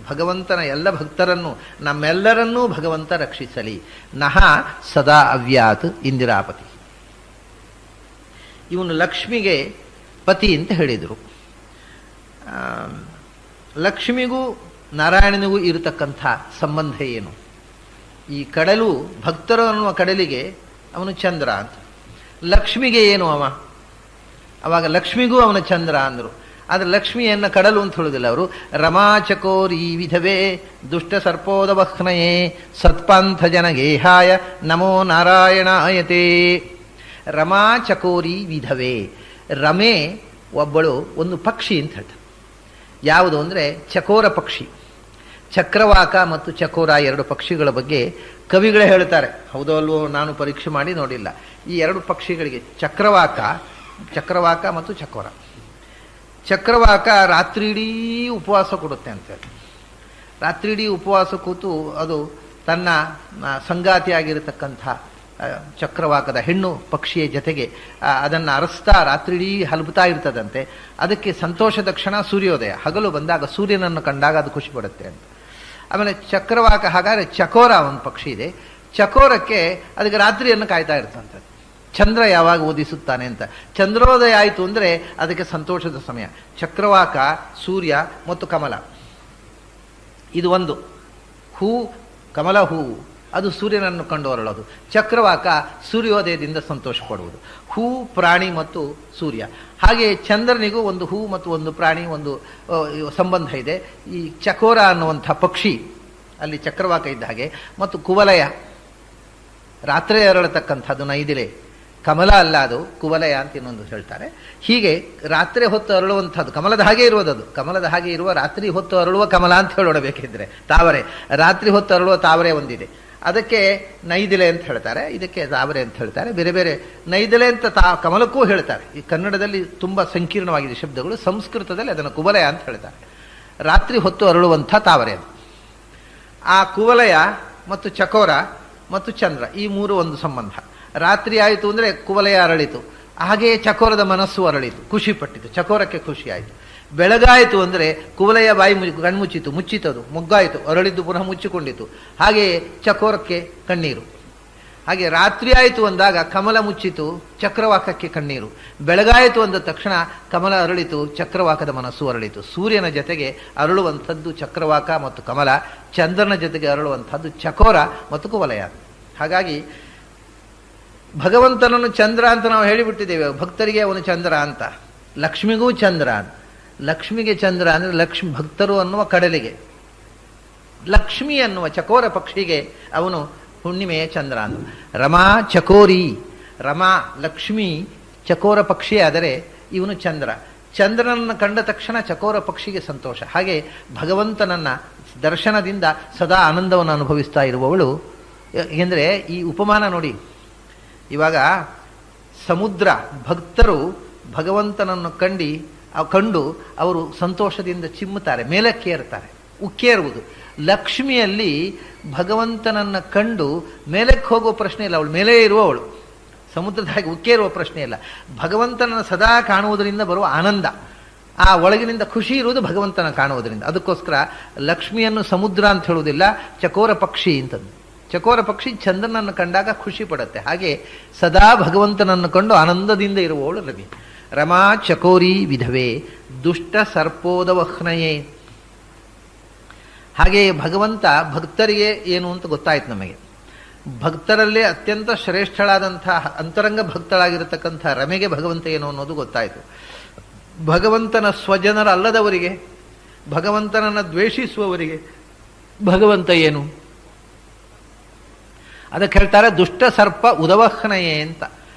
Speaker 1: ಭಗವಂತನ ಎಲ್ಲ ಭಕ್ತರನ್ನು, ನಮ್ಮೆಲ್ಲರನ್ನೂ ಭಗವಂತ ರಕ್ಷಿಸಲಿ. ನಹ ಸದಾ ಅವ್ಯಾತ್ ಇಂದಿರಾಪತಿ. ಇವನು ಲಕ್ಷ್ಮಿಗೆ ಪತಿ ಅಂತ ಹೇಳಿದರು. ಲಕ್ಷ್ಮಿಗೂ ನಾರಾಯಣನಿಗೂ ಇರತಕ್ಕಂಥ ಸಂಬಂಧ ಏನು? ಈ ಕಡಲು, ಭಕ್ತರು ಅನ್ನುವ ಕಡಲಿಗೆ ಅವನು ಚಂದ್ರ ಅಂತ. ಲಕ್ಷ್ಮಿಗೆ ಏನು ಅವ? ಅವಾಗ ಲಕ್ಷ್ಮಿಗೂ ಅವನ ಚಂದ್ರ ಅಂದರು. ಆದರೆ ಲಕ್ಷ್ಮಿಯನ್ನು ಕಡಲು ಅಂತ ಹೇಳುವುದಿಲ್ಲ ಅವರು. ರಮಾಚಕೋರಿ ವಿಧವೇ ದುಷ್ಟ ಸರ್ಪೋದವಹ್ನಯೇ ಸತ್ಪಂಥ ಜನಗೇಹಾಯ ನಮೋ ನಾರಾಯಣಾಯತೆ. ರಮಾಚಕೋರಿ ವಿಧವೇ, ರಮೆ ಒಬ್ಬಳು ಒಂದು ಪಕ್ಷಿ ಅಂತ ಹೇಳ್ತಾರೆ. ಯಾವುದು ಅಂದರೆ ಚಕೋರ ಪಕ್ಷಿ. ಚಕ್ರವಾಕ ಮತ್ತು ಚಕೋರ ಎರಡು ಪಕ್ಷಿಗಳ ಬಗ್ಗೆ ಕವಿಗಳೇ ಹೇಳ್ತಾರೆ. ಹೌದೋ ಅಲ್ವೋ ನಾನು ಪರೀಕ್ಷೆ ಮಾಡಿ ನೋಡಿಲ್ಲ. ಈ ಎರಡು ಪಕ್ಷಿಗಳಿಗೆ ಚಕ್ರವಾಕ ಮತ್ತು ಚಕೋರ. ಚಕ್ರವಾಕ ರಾತ್ರಿ ಇಡೀ ಉಪವಾಸ ಕೊಡುತ್ತೆ ಅಂತೇಳಿ. ರಾತ್ರಿ ಇಡೀ ಉಪವಾಸ ಕೂತು ಅದು ತನ್ನ ಸಂಗಾತಿಯಾಗಿರತಕ್ಕಂಥ ಚಕ್ರವಾಕದ ಹೆಣ್ಣು ಪಕ್ಷಿಯ ಜೊತೆಗೆ ಅದನ್ನು ಅರಸ್ತಾ ರಾತ್ರಿ ಇಡೀ ಹಲಬುತ್ತಾ ಇರ್ತದಂತೆ. ಅದಕ್ಕೆ ಸಂತೋಷದ ಕ್ಷಣ ಸೂರ್ಯೋದಯ. ಹಗಲು ಬಂದಾಗ ಸೂರ್ಯನನ್ನು ಕಂಡಾಗ ಅದು ಖುಷಿ ಪಡುತ್ತೆ ಅಂತ. ಆಮೇಲೆ ಚಕ್ರವಾಕ, ಹಾಗಾದರೆ ಚಕೋರ ಒಂದು ಪಕ್ಷಿ ಇದೆ. ಚಕೋರಕ್ಕೆ ಅದಕ್ಕೆ ರಾತ್ರಿಯನ್ನು ಕಾಯ್ತಾ ಇರ್ತಂತೆ, ಚಂದ್ರ ಯಾವಾಗ ಉದಿಸುತ್ತಾನೆ ಅಂತ. ಚಂದ್ರೋದಯ ಆಯಿತು ಅಂದರೆ ಅದಕ್ಕೆ ಸಂತೋಷದ ಸಮಯ. ಚಕ್ರವಾಕ, ಸೂರ್ಯ ಮತ್ತು ಕಮಲ, ಇದು ಒಂದು ಹೂ, ಕಮಲ ಹೂವು, ಅದು ಸೂರ್ಯನನ್ನು ಕಂಡು ಹೊರಳೋದು. ಚಕ್ರವಾಕ ಸೂರ್ಯೋದಯದಿಂದ ಸಂತೋಷ ಪಡುವುದು. ಹೂ, ಪ್ರಾಣಿ ಮತ್ತು ಸೂರ್ಯ. ಹಾಗೆ ಚಂದ್ರನಿಗೂ ಒಂದು ಹೂ ಮತ್ತು ಒಂದು ಪ್ರಾಣಿ, ಒಂದು ಸಂಬಂಧ ಇದೆ. ಈ ಚಕೋರ ಅನ್ನುವಂಥ ಪಕ್ಷಿ, ಅಲ್ಲಿ ಚಕ್ರವಾಕ ಇದ್ದ ಹಾಗೆ, ಮತ್ತು ಕುವಲಯ ರಾತ್ರಿ ಅರಳತಕ್ಕಂಥದ್ದು ನೈದಿಲೆ. ಕಮಲ ಅಲ್ಲ, ಅದು ಕುವಲಯ ಅಂತ ಇನ್ನೊಂದು ಹೇಳ್ತಾರೆ. ಹೀಗೆ ರಾತ್ರಿ ಹೊತ್ತು ಅರಳುವಂಥದ್ದು, ಕಮಲದ ಹಾಗೆ ಇರುವುದದು. ಕಮಲದ ಹಾಗೆ ಇರುವ ರಾತ್ರಿ ಹೊತ್ತು ಅರಳುವ ಕಮಲ ಅಂತ ಹೇಳೋಣ ಬೇಕಿದ್ರೆ. ತಾವರೆ, ರಾತ್ರಿ ಹೊತ್ತು ಅರಳುವ ತಾವರೆ ಒಂದಿದೆ. ಅದಕ್ಕೆ ನೈದಿಲೆ ಅಂತ ಹೇಳ್ತಾರೆ, ಇದಕ್ಕೆ ತಾವರೆ ಅಂತ ಹೇಳ್ತಾರೆ, ಬೇರೆ ಬೇರೆ. ನೈದಿಲೆ ಅಂತ ಕಮಲಕ್ಕೂ ಹೇಳ್ತಾರೆ. ಈ ಕನ್ನಡದಲ್ಲಿ ತುಂಬ ಸಂಕೀರ್ಣವಾಗಿದೆ ಶಬ್ದಗಳು, ಸಂಸ್ಕೃತದಲ್ಲಿ ಅದನ್ನು ಕುವಲಯ ಅಂತ ಹೇಳ್ತಾರೆ. ರಾತ್ರಿ ಹೊತ್ತು ಅರಳುವಂಥ ತಾವರೆ ಅದು. ಆ ಕುವಲಯ ಮತ್ತು ಚಕೋರ ಮತ್ತು ಚಂದ್ರ ಈ ಮೂರು ಒಂದು ಸಂಬಂಧ. ರಾತ್ರಿ ಆಯಿತು ಅಂದರೆ ಕುವಲಯ ಅರಳಿತು, ಹಾಗೆಯೇ ಚಕೋರದ ಮನಸ್ಸು ಅರಳಿತು, ಖುಷಿ ಪಟ್ಟಿತು, ಚಕೋರಕ್ಕೆ ಖುಷಿ ಆಯಿತು. ಬೆಳಗಾಯಿತು ಅಂದರೆ ಕುವಲಯ ಬಾಯಿ ಕಣ್ಮುಚ್ಚಿತು, ಮುಚ್ಚಿತದು, ಮೊಗ್ಗಾಯಿತು, ಅರಳಿದ್ದು ಪುನಃ ಮುಚ್ಚಿಕೊಂಡಿತು, ಹಾಗೆಯೇ ಚಕೋರಕ್ಕೆ ಕಣ್ಣೀರು. ಹಾಗೆ ರಾತ್ರಿ ಆಯಿತು ಅಂದಾಗ ಕಮಲ ಮುಚ್ಚಿತು, ಚಕ್ರವಾಕಕ್ಕೆ ಕಣ್ಣೀರು. ಬೆಳಗಾಯಿತು ಅಂದ ತಕ್ಷಣ ಕಮಲ ಅರಳಿತು, ಚಕ್ರವಾಕದ ಮನಸ್ಸು ಅರಳಿತು. ಸೂರ್ಯನ ಜೊತೆಗೆ ಅರಳುವಂಥದ್ದು ಚಕ್ರವಾಕ ಮತ್ತು ಕಮಲ, ಚಂದ್ರನ ಜೊತೆಗೆ ಅರಳುವಂಥದ್ದು ಚಕೋರ ಮತ್ತು ಕುವಲಯ. ಹಾಗಾಗಿ ಭಗವಂತನನ್ನು ಚಂದ್ರ ಅಂತ ನಾವು ಹೇಳಿಬಿಟ್ಟಿದ್ದೇವೆ, ಭಕ್ತರಿಗೆ ಅವನು ಚಂದ್ರ ಅಂತ. ಲಕ್ಷ್ಮಿಗೂ ಚಂದ್ರ ಅಂತ. ಲಕ್ಷ್ಮಿಗೆ ಚಂದ್ರ ಅಂದರೆ ಲಕ್ಷ್ಮಿ ಭಕ್ತರು ಅನ್ನುವ ಕಡಲಿಗೆ, ಲಕ್ಷ್ಮಿ ಅನ್ನುವ ಚಕೋರ ಪಕ್ಷಿಗೆ ಅವನು ಹುಣ್ಣಿಮೆಯ ಚಂದ್ರ ಅಂತ. ರಮಾ ಚಕೋರಿ, ರಮಾ ಲಕ್ಷ್ಮಿ ಚಕೋರ ಪಕ್ಷಿ ಆದರೆ ಇವನು ಚಂದ್ರ. ಚಂದ್ರನನ್ನು ಕಂಡ ತಕ್ಷಣ ಚಕೋರ ಪಕ್ಷಿಗೆ ಸಂತೋಷ. ಹಾಗೆ ಭಗವಂತನನ್ನ ದರ್ಶನದಿಂದ ಸದಾ ಆನಂದವನ್ನು ಅನುಭವಿಸ್ತಾ ಇರುವವಳು. ಏಕೆಂದರೆ ಈ ಉಪಮಾನ ನೋಡಿ, ಇವಾಗ ಸಮುದ್ರ ಭಕ್ತರು ಭಗವಂತನನ್ನು ಕಂಡು ಅವರು ಸಂತೋಷದಿಂದ ಚಿಮ್ಮುತ್ತಾರೆ, ಮೇಲಕ್ಕೇರ್ತಾರೆ. ಉಕ್ಕೇರುವುದು. ಲಕ್ಷ್ಮಿಯಲ್ಲಿ ಭಗವಂತನನ್ನು ಕಂಡು ಮೇಲಕ್ಕೆ ಹೋಗುವ ಪ್ರಶ್ನೆ ಇಲ್ಲ, ಅವಳು ಮೇಲೇ ಇರುವವಳು. ಸಮುದ್ರದ ಹಾಗೆ ಉಕ್ಕೇರುವ ಪ್ರಶ್ನೆ ಇಲ್ಲ. ಭಗವಂತನನ್ನು ಸದಾ ಕಾಣುವುದರಿಂದ ಬರುವ ಆನಂದ, ಆ ಒಳಗಿನಿಂದ ಖುಷಿ ಇರುವುದು ಭಗವಂತನ ಕಾಣುವುದರಿಂದ. ಅದಕ್ಕೋಸ್ಕರ ಲಕ್ಷ್ಮಿಯನ್ನು ಸಮುದ್ರ ಅಂತ ಹೇಳುವುದಿಲ್ಲ, ಚಕೋರ ಪಕ್ಷಿ ಅಂತಂದು. ಚಕೋರ ಪಕ್ಷಿ ಚಂದ್ರನನ್ನು ಕಂಡಾಗ ಖುಷಿ ಪಡುತ್ತೆ. ಹಾಗೆ ಸದಾ ಭಗವಂತನನ್ನು ಕಂಡು ಆನಂದದಿಂದ ಇರುವವಳು ರವಿ. ರಮಾ ಚಕೋರಿ ವಿಧವೇ ದುಷ್ಟ ಸರ್ಪೋದವಹ್ನಯೇ. ಹಾಗೆ ಭಗವಂತ ಭಕ್ತರಿಗೆ ಏನು ಅಂತ ಗೊತ್ತಾಯ್ತು ನಮಗೆ. ಭಕ್ತರಲ್ಲೇ ಅತ್ಯಂತ ಶ್ರೇಷ್ಠಳಾದಂತಹ ಅಂತರಂಗ ಭಕ್ತಳಾಗಿರತಕ್ಕಂಥ ರಮೆಗೆ ಭಗವಂತ ಏನು ಅನ್ನೋದು ಗೊತ್ತಾಯಿತು. ಭಗವಂತನ ಸ್ವಜನರಲ್ಲದವರಿಗೆ, ಭಗವಂತನನ್ನು ದ್ವೇಷಿಸುವವರಿಗೆ ಭಗವಂತ ಏನು? ಅದಕ್ಕೆ ಹೇಳ್ತಾರೆ ದುಷ್ಟ ಸರ್ಪ ಉದವಹ್ನಯೇ ಅಂತ.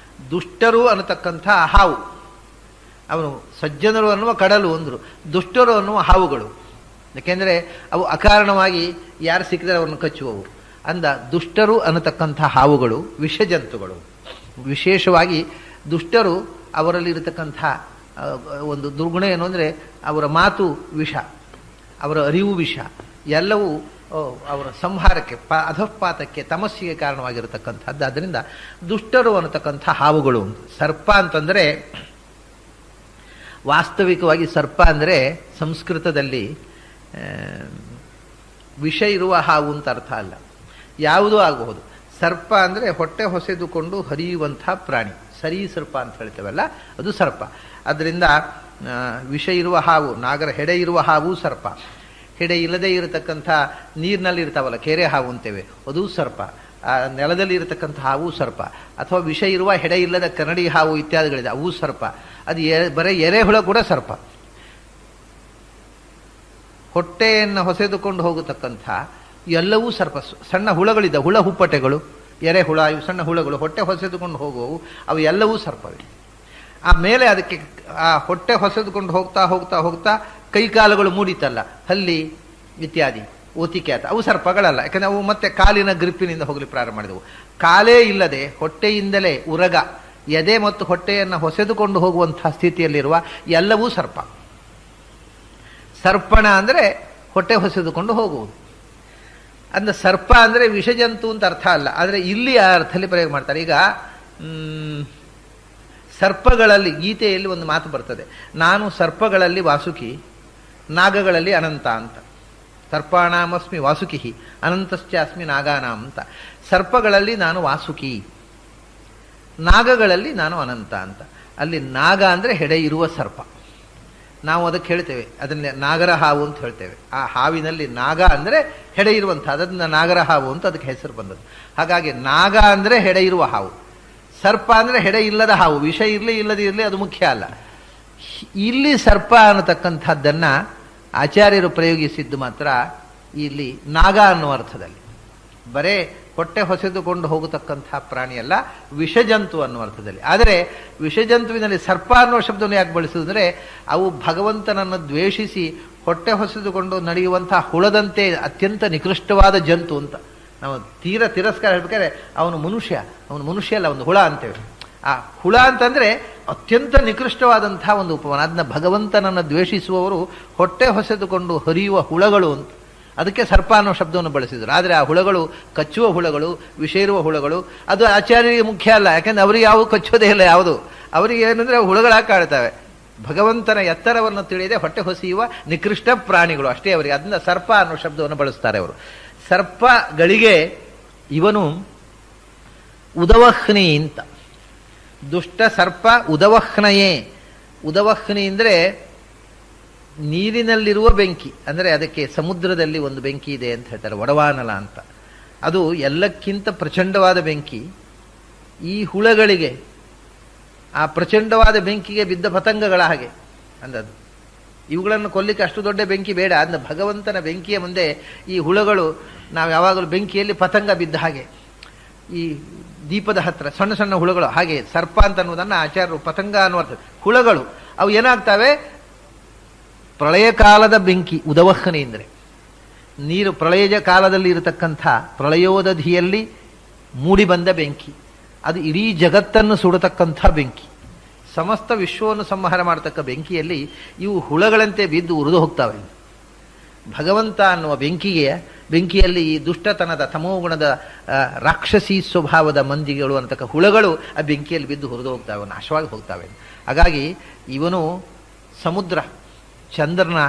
Speaker 1: ದುಷ್ಟರು ಅನ್ನತಕ್ಕಂಥ ಹಾವು, ಅವನು ಸಜ್ಜನರು ಅನ್ನುವ ಕಡಲು ಅಂದರು, ದುಷ್ಟರು ಅನ್ನುವ ಹಾವುಗಳು. ಯಾಕೆಂದರೆ ಅವು ಅಕಾರಣವಾಗಿ ಯಾರು ಸಿಕ್ಕಿದರೆ ಅವರನ್ನು ಕಚ್ಚುವವು. ಅಂದ ದುಷ್ಟರು ಅನ್ನತಕ್ಕಂಥ ಹಾವುಗಳು ವಿಷಜಂತುಗಳು. ವಿಶೇಷವಾಗಿ ದುಷ್ಟರು ಅವರಲ್ಲಿರತಕ್ಕಂಥ ಒಂದು ದುರ್ಗುಣ ಏನು ಅಂದರೆ ಅವರ ಮಾತು ವಿಷ, ಅವರ ಅರಿವು ವಿಷ, ಎಲ್ಲವೂ ಅವರ ಸಂಹಾರಕ್ಕೆ ಅಧಃಪಾತಕ್ಕೆ ತಮಸ್ಸಿಗೆ ಕಾರಣವಾಗಿರತಕ್ಕಂಥದ್ದು. ಆದ್ದರಿಂದ ದುಷ್ಟರು ಅನ್ನತಕ್ಕಂಥ ಹಾವುಗಳು. ಸರ್ಪ ಅಂತಂದರೆ ವಾಸ್ತವಿಕವಾಗಿ ಸರ್ಪ ಅಂದರೆ ಸಂಸ್ಕೃತದಲ್ಲಿ ವಿಷ ಇರುವ ಹಾವು ಅಂತ ಅರ್ಥ ಅಲ್ಲ, ಯಾವುದೂ ಆಗಬಹುದು. ಸರ್ಪ ಅಂದರೆ ಹೊಟ್ಟೆ ಹೊಸೆದುಕೊಂಡು ಹರಿಯುವಂಥ ಪ್ರಾಣಿ, ಸರಿ ಸರ್ಪ ಅಂತ ಹೇಳ್ತೇವಲ್ಲ ಅದು ಸರ್ಪ. ಅದರಿಂದ ವಿಷ ಇರುವ ಹಾವು, ನಾಗರ ಹೆಡೆ ಇರುವ ಹಾವು ಸರ್ಪ. ಹೆಡೆ ಇಲ್ಲದೇ ಇರತಕ್ಕಂಥ ನೀರಿನಲ್ಲಿ ಇರ್ತಾವಲ್ಲ ಕೆರೆ ಹಾವು ಅಂತೇವೆ, ಅದು ಸರ್ಪ. ಆ ನೆಲದಲ್ಲಿ ಇರತಕ್ಕಂಥ ಹಾವು ಸರ್ಪ. ಅಥವಾ ವಿಷ ಇರುವ ಹೆಡೆ ಇಲ್ಲದ ಕನ್ನಡಿ ಹಾವು ಇತ್ಯಾದಿಗಳಿದೆ, ಅವು ಸರ್ಪ. ಅದು ಬರೀ ಎರೆಹುಳ ಕೂಡ ಸರ್ಪ. ಹೊಟ್ಟೆಯನ್ನು ಹೊಸೆದುಕೊಂಡು ಹೋಗತಕ್ಕಂಥ ಎಲ್ಲವೂ ಸರ್ಪ. ಸಣ್ಣ ಹುಳಗಳಿದ್ದ, ಹುಳ ಹುಪ್ಪಟೆಗಳು, ಎರೆಹುಳ, ಇವು ಸಣ್ಣ ಹುಳಗಳು ಹೊಟ್ಟೆ ಹೊಸೆದುಕೊಂಡು ಹೋಗುವವು, ಅವು ಎಲ್ಲವೂ ಸರ್ಪವೇ. ಆಮೇಲೆ ಅದಕ್ಕೆ ಆ ಹೊಟ್ಟೆ ಹೊಸೆದುಕೊಂಡು ಹೋಗ್ತಾ ಹೋಗ್ತಾ ಹೋಗ್ತಾ ಕೈಕಾಲುಗಳು ಮೂಡಿತಲ್ಲ, ಹಲ್ಲಿ ಇತ್ಯಾದಿ ಓತಿಕೆ ಆತ, ಅವು ಸರ್ಪಗಳಲ್ಲ. ಯಾಕಂದರೆ ಅವು ಮತ್ತೆ ಕಾಲಿನ ಗ್ರಿಪ್ಪಿನಿಂದ ಹೋಗಲಿ ಪ್ರಾರಂಭ ಮಾಡಿದವು. ಕಾಲೇ ಇಲ್ಲದೆ ಹೊಟ್ಟೆಯಿಂದಲೇ ಉರಗ, ಎದೆ ಮತ್ತು ಹೊಟ್ಟೆಯನ್ನು ಹೊಸೆದುಕೊಂಡು ಹೋಗುವಂತಹ ಸ್ಥಿತಿಯಲ್ಲಿರುವ ಎಲ್ಲವೂ ಸರ್ಪ. ಸರ್ಪಣ ಅಂದರೆ ಹೊಟ್ಟೆ ಹೊಸೆದುಕೊಂಡು ಹೋಗುವುದು. ಅಂದ್ರೆ ಸರ್ಪ ಅಂದರೆ ವಿಷಜಂತು ಅಂತ ಅರ್ಥ ಅಲ್ಲ, ಆದರೆ ಇಲ್ಲಿ ಆ ಅರ್ಥದಲ್ಲಿ ಪ್ರಯೋಗ ಮಾಡ್ತಾರೆ. ಈಗ ಸರ್ಪಗಳಲ್ಲಿ ಗೀತೆಯಲ್ಲಿ ಒಂದು ಮಾತು ಬರ್ತದೆ, ನಾನು ಸರ್ಪಗಳಲ್ಲಿ ವಾಸುಕಿ, ನಾಗಗಳಲ್ಲಿ ಅನಂತ ಅಂತ. ಸರ್ಪಾಣಾಮಸ್ಮಿ ವಾಸುಕಿ ಅನಂತಶ್ಚಾಸ್ಮಿ ನಾಗಾನಾಂ ಅಂತ. ಸರ್ಪಗಳಲ್ಲಿ ನಾನು ವಾಸುಕಿ, ನಾಗಗಳಲ್ಲಿ ನಾನು ಅನಂತ ಅಂತ. ಅಲ್ಲಿ ನಾಗ ಅಂದರೆ ಹೆಡೆ ಇರುವ ಸರ್ಪ, ನಾವು ಅದಕ್ಕೆ ಹೇಳ್ತೇವೆ, ಅದನ್ನೇ ನಾಗರ ಹಾವು ಅಂತ ಹೇಳ್ತೇವೆ. ಆ ಹಾವಿನಲ್ಲಿ ನಾಗ ಅಂದರೆ ಹೆಡೆ ಇರುವಂಥ, ಅದರಿಂದ ನಾಗರ ಹಾವು ಅಂತ ಅದಕ್ಕೆ ಹೆಸರು ಬಂದದ್ದು. ಹಾಗಾಗಿ ನಾಗ ಅಂದರೆ ಹೆಡೆ ಇರುವ ಹಾವು, ಸರ್ಪ ಅಂದರೆ ಹೆಡೆ ಇಲ್ಲದ ಹಾವು. ವಿಷ ಇರಲಿ ಇಲ್ಲದೇ ಇರಲಿ ಅದು ಮುಖ್ಯ ಅಲ್ಲ. ಇಲ್ಲಿ ಸರ್ಪ ಅನ್ನತಕ್ಕಂಥದ್ದನ್ನು ಆಚಾರ್ಯರು ಪ್ರಯೋಗಿಸಿದ್ದು ಮಾತ್ರ ಇಲ್ಲಿ ನಾಗ ಅನ್ನುವ ಅರ್ಥದಲ್ಲಿ. ಬರೇ ಹೊಟ್ಟೆ ಹೊಸೆದುಕೊಂಡು ಹೋಗತಕ್ಕಂಥ ಪ್ರಾಣಿಯಲ್ಲ, ವಿಷಜಂತು ಅನ್ನುವ ಅರ್ಥದಲ್ಲಿ. ಆದರೆ ವಿಷಜಂತುವಿನಲ್ಲಿ ಸರ್ಪ ಅನ್ನುವ ಶಬ್ದವನ್ನು ಯಾಕೆ ಬಳಸುವುದಂದರೆ ಅವು ಭಗವಂತನನ್ನು ದ್ವೇಷಿಸಿ ಹೊಟ್ಟೆ ಹೊಸೆದುಕೊಂಡು ನಡೆಯುವಂಥ ಹುಳದಂತೆ ಅತ್ಯಂತ ನಿಕೃಷ್ಟವಾದ ಜಂತು ಅಂತ. ನಾವು ತೀರ ತಿರಸ್ಕಾರ ಹೇಳ್ಬೇಕಾದ್ರೆ ಅವನು ಮನುಷ್ಯ ಅಲ್ಲ, ಒಂದು ಹುಳ ಅಂತೇವೆ. ಆ ಹುಳ ಅಂತಂದ್ರೆ ಅತ್ಯಂತ ನಿಕೃಷ್ಟವಾದಂಥ ಒಂದು ಉಪಮಾನ. ಅದನ್ನ ಭಗವಂತನನ್ನು ದ್ವೇಷಿಸುವವರು ಹೊಟ್ಟೆ ಹೊಸೆದುಕೊಂಡು ಹರಿಯುವ ಹುಳಗಳು ಅಂತ, ಅದಕ್ಕೆ ಸರ್ಪ ಅನ್ನೋ ಶಬ್ದವನ್ನು ಬಳಸಿದರು. ಆದರೆ ಆ ಹುಳಗಳು ಕಚ್ಚುವ ಹುಳಗಳು, ವಿಷ ಇರುವ ಹುಳಗಳು. ಅದು ಆಚಾರ್ಯರಿಗೆ ಮುಖ್ಯ ಅಲ್ಲ, ಯಾಕೆಂದ್ರೆ ಅವರಿಗೆ ಯಾವ ಕಚ್ಚೋದೇ ಇಲ್ಲ ಯಾವುದು. ಅವರಿಗೆ ಏನಂದ್ರೆ ಹುಳಗಳಾಗಿ ಕಾಡ್ತವೆ. ಭಗವಂತನ ಎತ್ತರವನ್ನು ತಿಳಿಯದೆ ಹೊಟ್ಟೆ ಹೊಸೆಯುವ ನಿಕೃಷ್ಟ ಪ್ರಾಣಿಗಳು ಅಷ್ಟೇ ಅವರಿಗೆ. ಅದನ್ನ ಸರ್ಪ ಅನ್ನೋ ಶಬ್ದವನ್ನು ಬಳಸ್ತಾರೆ ಅವರು. ಸರ್ಪಗಳಿಗೆ ಇವನು ಉದವಹ್ನಿ ಅಂತ. ದುಷ್ಟ ಸರ್ಪ ಉದವಹ್ನಯೇ. ಉದವಹ್ನಿ ಅಂದರೆ ನೀರಿನಲ್ಲಿರುವ ಬೆಂಕಿ, ಅಂದರೆ ಅದಕ್ಕೆ ಸಮುದ್ರದಲ್ಲಿ ಒಂದು ಬೆಂಕಿ ಇದೆ ಅಂತ ಹೇಳ್ತಾರೆ, ಒಡವಾನಲ ಅಂತ. ಅದು ಎಲ್ಲಕ್ಕಿಂತ ಪ್ರಚಂಡವಾದ ಬೆಂಕಿ. ಈ ಹುಳಗಳಿಗೆ ಆ ಪ್ರಚಂಡವಾದ ಬೆಂಕಿಗೆ ಬಿದ್ದ ಪತಂಗಗಳ ಹಾಗೆ ಅಂದದ್ದು. ಇವುಗಳನ್ನು ಕೊಲ್ಲಿಕ್ಕೆ ಅಷ್ಟು ದೊಡ್ಡ ಬೆಂಕಿ ಬೇಡ. ಅದನ್ನ ಭಗವಂತನ ಬೆಂಕಿಯ ಮುಂದೆ ಈ ಹುಳಗಳು, ನಾವು ಯಾವಾಗಲೂ ಬೆಂಕಿಯಲ್ಲಿ ಪತಂಗ ಬಿದ್ದ ಹಾಗೆ, ಈ ದೀಪದ ಹತ್ರ ಸಣ್ಣ ಸಣ್ಣ ಹುಳುಗಳು ಹಾಗೆ. ಸರ್ಪ ಅಂತ ಅನ್ನೋದನ್ನು ಆಚಾರ್ಯರು ಪತಂಗ ಅನ್ನುವಂಥ ಹುಳಗಳು ಅವು ಏನಾಗ್ತವೆ, ಪ್ರಳಯ ಕಾಲದ ಬೆಂಕಿ. ಉದವಹ್ನಿ ಅಂದರೆ ನೀರು ಪ್ರಳಯ ಕಾಲದಲ್ಲಿ ಇರತಕ್ಕಂಥ ಪ್ರಳಯೋದಧಿಯಲ್ಲಿ ಮೂಡಿ ಬಂದ ಬೆಂಕಿ. ಅದು ಇಡೀ ಜಗತ್ತನ್ನು ಸುಡತಕ್ಕಂಥ ಬೆಂಕಿ, ಸಮಸ್ತ ವಿಶ್ವವನ್ನು ಸಂಹಾರ ಮಾಡತಕ್ಕ ಬೆಂಕಿಯಲ್ಲಿ ಇವು ಹುಳಗಳಂತೆ ಬಿದ್ದು ಉರಿದು ಹೋಗ್ತವೆ. ಭಗವಂತ ಅನ್ನುವ ಬೆಂಕಿಯಲ್ಲಿ ಈ ದುಷ್ಟತನದ ತಮೋಗುಣದ ರಾಕ್ಷಸಿ ಸ್ವಭಾವದ ಮಂದಿಗಳು ಅನ್ನತಕ್ಕ ಹುಳಗಳು ಆ ಬೆಂಕಿಯಲ್ಲಿ ಬಿದ್ದು ಹುರಿದು ಹೋಗ್ತವೆ, ನಾಶವಾಗಿ ಹೋಗ್ತವೆ. ಹಾಗಾಗಿ ಇವನು ಸಮುದ್ರ, ಚಂದ್ರನ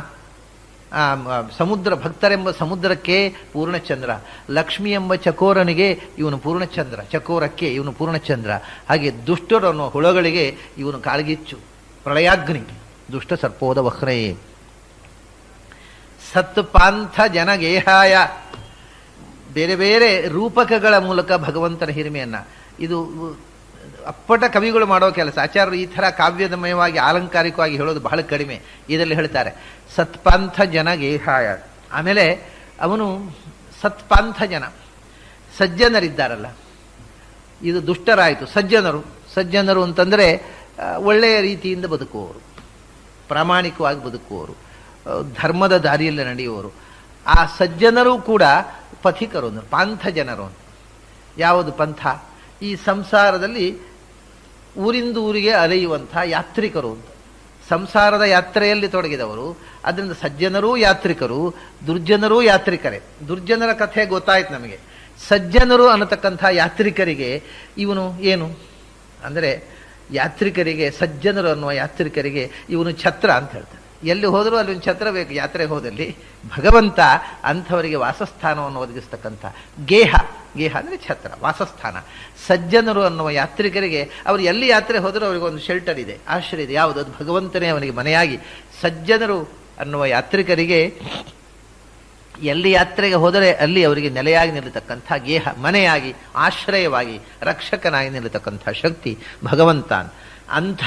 Speaker 1: ಸಮುದ್ರ, ಭಕ್ತರೆಂಬ ಸಮುದ್ರಕ್ಕೆ ಪೂರ್ಣಚಂದ್ರ, ಲಕ್ಷ್ಮಿ ಎಂಬ ಚಕೋರನಿಗೆ ಇವನು ಪೂರ್ಣಚಂದ್ರ, ಚಕೋರಕ್ಕೆ ಇವನು ಪೂರ್ಣಚಂದ್ರ. ಹಾಗೆ ದುಷ್ಟರು ಅನ್ನುವ ಹುಳಗಳಿಗೆ ಇವನು ಕಾಳ್ಗಿಚ್ಚು, ಪ್ರಳಯಾಗ್ನಿ, ದುಷ್ಟ ಸರ್ಪೋದ ವಹ್ರಯೇ. ಸತ್ಪಾಂಥ ಜನಗೇಹಾಯ. ಬೇರೆ ಬೇರೆ ರೂಪಕಗಳ ಮೂಲಕ ಭಗವಂತನ ಹಿರಿಮೆಯನ್ನ, ಇದು ಅಪ್ಪಟ ಕವಿಗಳು ಮಾಡೋ ಕೆಲಸ. ಆಚಾರ್ಯರು ಈ ಥರ ಕಾವ್ಯದಮಯವಾಗಿ ಆಲಂಕಾರಿಕವಾಗಿ ಹೇಳೋದು ಬಹಳ ಕಡಿಮೆ. ಇದರಲ್ಲಿ ಹೇಳ್ತಾರೆ ಸತ್ಪಾಂಥ ಜನಗೇಹಾಯ. ಆಮೇಲೆ ಅವನು ಸತ್ಪಾಂಥ ಜನ, ಸಜ್ಜನರಿದ್ದಾರಲ್ಲ, ಇದು ದುಷ್ಟರಾಯಿತು. ಸಜ್ಜನರು ಅಂತಂದರೆ ಒಳ್ಳೆಯ ರೀತಿಯಿಂದ ಬದುಕುವವರು, ಪ್ರಾಮಾಣಿಕವಾಗಿ ಬದುಕುವವರು, ಧರ್ಮದ ದಾರಿಯಲ್ಲಿ ನಡೆಯುವವರು. ಆ ಸಜ್ಜನರು ಕೂಡ ಪಥಿಕರು, ಪಾಂಥ ಜನರು ಅಂತ. ಯಾವುದು ಪಂಥ? ಈ ಸಂಸಾರದಲ್ಲಿ ಊರಿಂದ ಊರಿಗೆ ಅಲೆಯುವಂಥ ಯಾತ್ರಿಕರು ಅಂತ. ಸಂಸಾರದ ಯಾತ್ರೆಯಲ್ಲಿ ತೊಡಗಿದವರು. ಅದರಿಂದ ಸಜ್ಜನರೂ ಯಾತ್ರಿಕರು, ದುರ್ಜನರೂ ಯಾತ್ರಿಕರೇ. ದುರ್ಜನರ ಕಥೆ ಗೊತ್ತಾಯ್ತು ನಮಗೆ. ಸಜ್ಜನರು ಅನ್ನತಕ್ಕಂಥ ಯಾತ್ರಿಕರಿಗೆ ಇವನು ಏನು ಅಂದರೆ, ಯಾತ್ರಿಕರಿಗೆ, ಸಜ್ಜನರು ಅನ್ನುವ ಯಾತ್ರಿಕರಿಗೆ ಇವನು ಛತ್ರ ಅಂತ ಹೇಳ್ತಾರೆ. ಎಲ್ಲಿ ಹೋದರೂ ಅಲ್ಲಿ ಒಂದು ಛತ್ರ ಬೇಕು. ಯಾತ್ರೆ ಹೋದಲ್ಲಿ ಭಗವಂತ ಅಂಥವರಿಗೆ ವಾಸಸ್ಥಾನವನ್ನು ಒದಗಿಸ್ತಕ್ಕಂಥ ಗೇಹ ಅಂದರೆ ಛತ್ರ, ವಾಸಸ್ಥಾನ. ಸಜ್ಜನರು ಅನ್ನುವ ಯಾತ್ರಿಕರಿಗೆ ಅವರು ಎಲ್ಲಿ ಯಾತ್ರೆ ಹೋದರೂ ಅವರಿಗೆ ಒಂದು ಶೆಲ್ಟರ್ ಇದೆ, ಆಶ್ರಯ ಇದೆ. ಯಾವುದು? ಅದು ಭಗವಂತನೇ ಅವನಿಗೆ ಮನೆಯಾಗಿ. ಸಜ್ಜನರು ಅನ್ನುವ ಯಾತ್ರಿಕರಿಗೆ ಎಲ್ಲಿ ಯಾತ್ರೆಗೆ ಹೋದರೆ ಅಲ್ಲಿ ಅವರಿಗೆ ನೆಲೆಯಾಗಿ ನಿಲ್ಲತಕ್ಕಂಥ ಗೇಹ, ಮನೆಯಾಗಿ, ಆಶ್ರಯವಾಗಿ, ರಕ್ಷಕನಾಗಿ ನಿಲ್ಲತಕ್ಕಂಥ ಶಕ್ತಿ ಭಗವಂತ. ಅಂಥ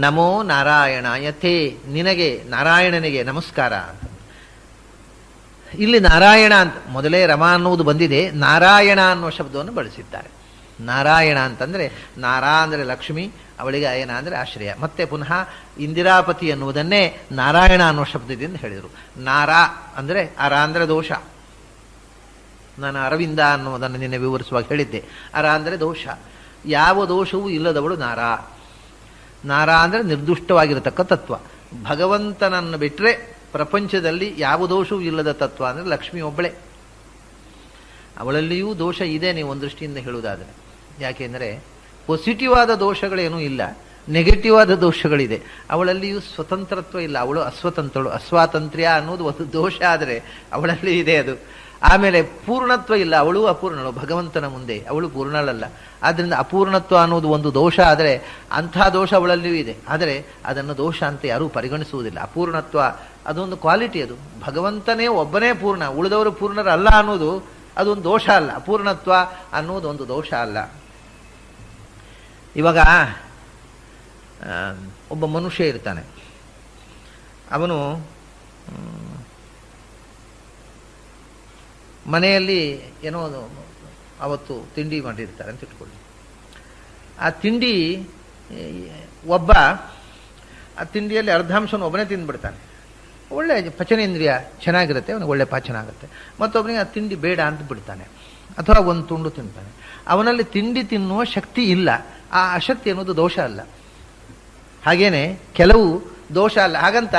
Speaker 1: ನಮೋ ನಾರಾಯಣಾಯತೆ, ನಿನಗೆ ನಾರಾಯಣನಿಗೆ ನಮಸ್ಕಾರ ಅಂತ. ಇಲ್ಲಿ ನಾರಾಯಣ ಅಂತ ಮೊದಲೇ ರಮ ಅನ್ನುವುದು ಬಂದಿದೆ, ನಾರಾಯಣ ಅನ್ನುವ ಶಬ್ದವನ್ನು ಬಳಸಿದ್ದಾರೆ. ನಾರಾಯಣ ಅಂತಂದರೆ, ನಾರಾ ಅಂದರೆ ಲಕ್ಷ್ಮಿ, ಅವಳಿಗೆ ಅಯನ ಅಂದರೆ ಆಶ್ರಯ. ಮತ್ತೆ ಪುನಃ ಇಂದಿರಾಪತಿ ಅನ್ನುವುದನ್ನೇ ನಾರಾಯಣ ಅನ್ನುವ ಶಬ್ದದಿಂದ ಹೇಳಿದರು. ನಾರಾ ಅಂದರೆ ಅರ ಅಂದರೆ ದೋಷ. ನಾನು ಅರವಿಂದ ಅನ್ನುವುದನ್ನು ನಿನ್ನೆ ವಿವರಿಸುವಾಗ ಹೇಳಿದ್ದೆ. ಅರ ಅಂದರೆ ದೋಷ, ಯಾವ ದೋಷವೂ ಇಲ್ಲದವಳು ನಾರಾ. ನಾರಾ ಅಂದರೆ ನಿರ್ದುಷ್ಟವಾಗಿರತಕ್ಕ ತತ್ವ. ಭಗವಂತನನ್ನು ಬಿಟ್ಟರೆ ಪ್ರಪಂಚದಲ್ಲಿ ಯಾವ ದೋಷವೂ ಇಲ್ಲದ ತತ್ವ ಅಂದರೆ ಲಕ್ಷ್ಮಿ ಒಬ್ಬಳೇ. ಅವಳಲ್ಲಿಯೂ ದೋಷ ಇದೆ ನೀವು ಒಂದು ದೃಷ್ಟಿಯಿಂದ ಹೇಳುವುದಾದರೆ. ಯಾಕೆಂದರೆ ಪಾಸಿಟಿವ್ ಆದ ದೋಷಗಳೇನೂ ಇಲ್ಲ, ನೆಗೆಟಿವ್ ಆದ ದೋಷಗಳಿದೆ. ಅವಳಲ್ಲಿಯೂ ಸ್ವತಂತ್ರತ್ವ ಇಲ್ಲ, ಅವಳು ಅಸ್ವತಂತ್ರಳು. ಅಸ್ವಾತಂತ್ರ್ಯ ಅನ್ನೋದು ಒಂದು ದೋಷ, ಆದರೆ ಅವಳಲ್ಲಿ ಇದೆ ಅದು. ಆಮೇಲೆ ಪೂರ್ಣತ್ವ ಇಲ್ಲ, ಅವಳು ಅಪೂರ್ಣಳು. ಭಗವಂತನ ಮುಂದೆ ಅವಳು ಪೂರ್ಣಳಲ್ಲ. ಆದ್ದರಿಂದ ಅಪೂರ್ಣತ್ವ ಅನ್ನೋದು ಒಂದು ದೋಷ, ಆದರೆ ಅಂಥ ದೋಷ ಅವಳಲ್ಲಿಯೂ ಇದೆ. ಆದರೆ ಅದನ್ನು ದೋಷ ಅಂತ ಯಾರೂ ಪರಿಗಣಿಸುವುದಿಲ್ಲ. ಅಪೂರ್ಣತ್ವ ಅದೊಂದು ಕ್ವಾಲಿಟಿ. ಅದು ಭಗವಂತನೇ ಒಬ್ಬನೇ ಪೂರ್ಣ, ಉಳಿದವರು ಪೂರ್ಣರಲ್ಲ ಅನ್ನೋದು ಅದೊಂದು ದೋಷ ಅಲ್ಲ. ಅಪೂರ್ಣತ್ವ ಅನ್ನೋದು ಒಂದು ದೋಷ ಅಲ್ಲ. ಇವಾಗ ಒಬ್ಬ ಮನುಷ್ಯ ಇರ್ತಾನೆ, ಅವನು ಮನೆಯಲ್ಲಿ ಏನೋ ಅವತ್ತು ತಿಂಡಿ ಮಾಡಿರ್ತಾರೆ ಅಂತ ಇಟ್ಕೊಳ್ಳಿ. ಆ ತಿಂಡಿ ಒಬ್ಬ ಆ ತಿಂಡಿಯಲ್ಲಿ ಅರ್ಧಾಂಶವನ್ನು ಒಬ್ಬನೇ ತಿಂದ್ಬಿಡ್ತಾನೆ. ಒಳ್ಳೆ ಪಚನೇಂದ್ರಿಯ ಚೆನ್ನಾಗಿರುತ್ತೆ, ಅವನಿಗೆ ಒಳ್ಳೆ ಪಾಚನ ಆಗುತ್ತೆ. ಮತ್ತೊಬ್ಬನಿಗೆ ಆ ತಿಂಡಿ ಬೇಡ ಅಂತ ಬಿಡ್ತಾನೆ, ಅಥವಾ ಒಂದು ತುಂಡು ತಿಂತಾನೆ. ಅವನಲ್ಲಿ ತಿಂಡಿ ತಿನ್ನುವ ಶಕ್ತಿ ಇಲ್ಲ. ಆ ಅಶಕ್ತಿ ಅನ್ನೋದು ದೋಷ ಅಲ್ಲ. ಹಾಗೇನೆ ಕೆಲವು ದೋಷ ಅಲ್ಲ. ಹಾಗಂತ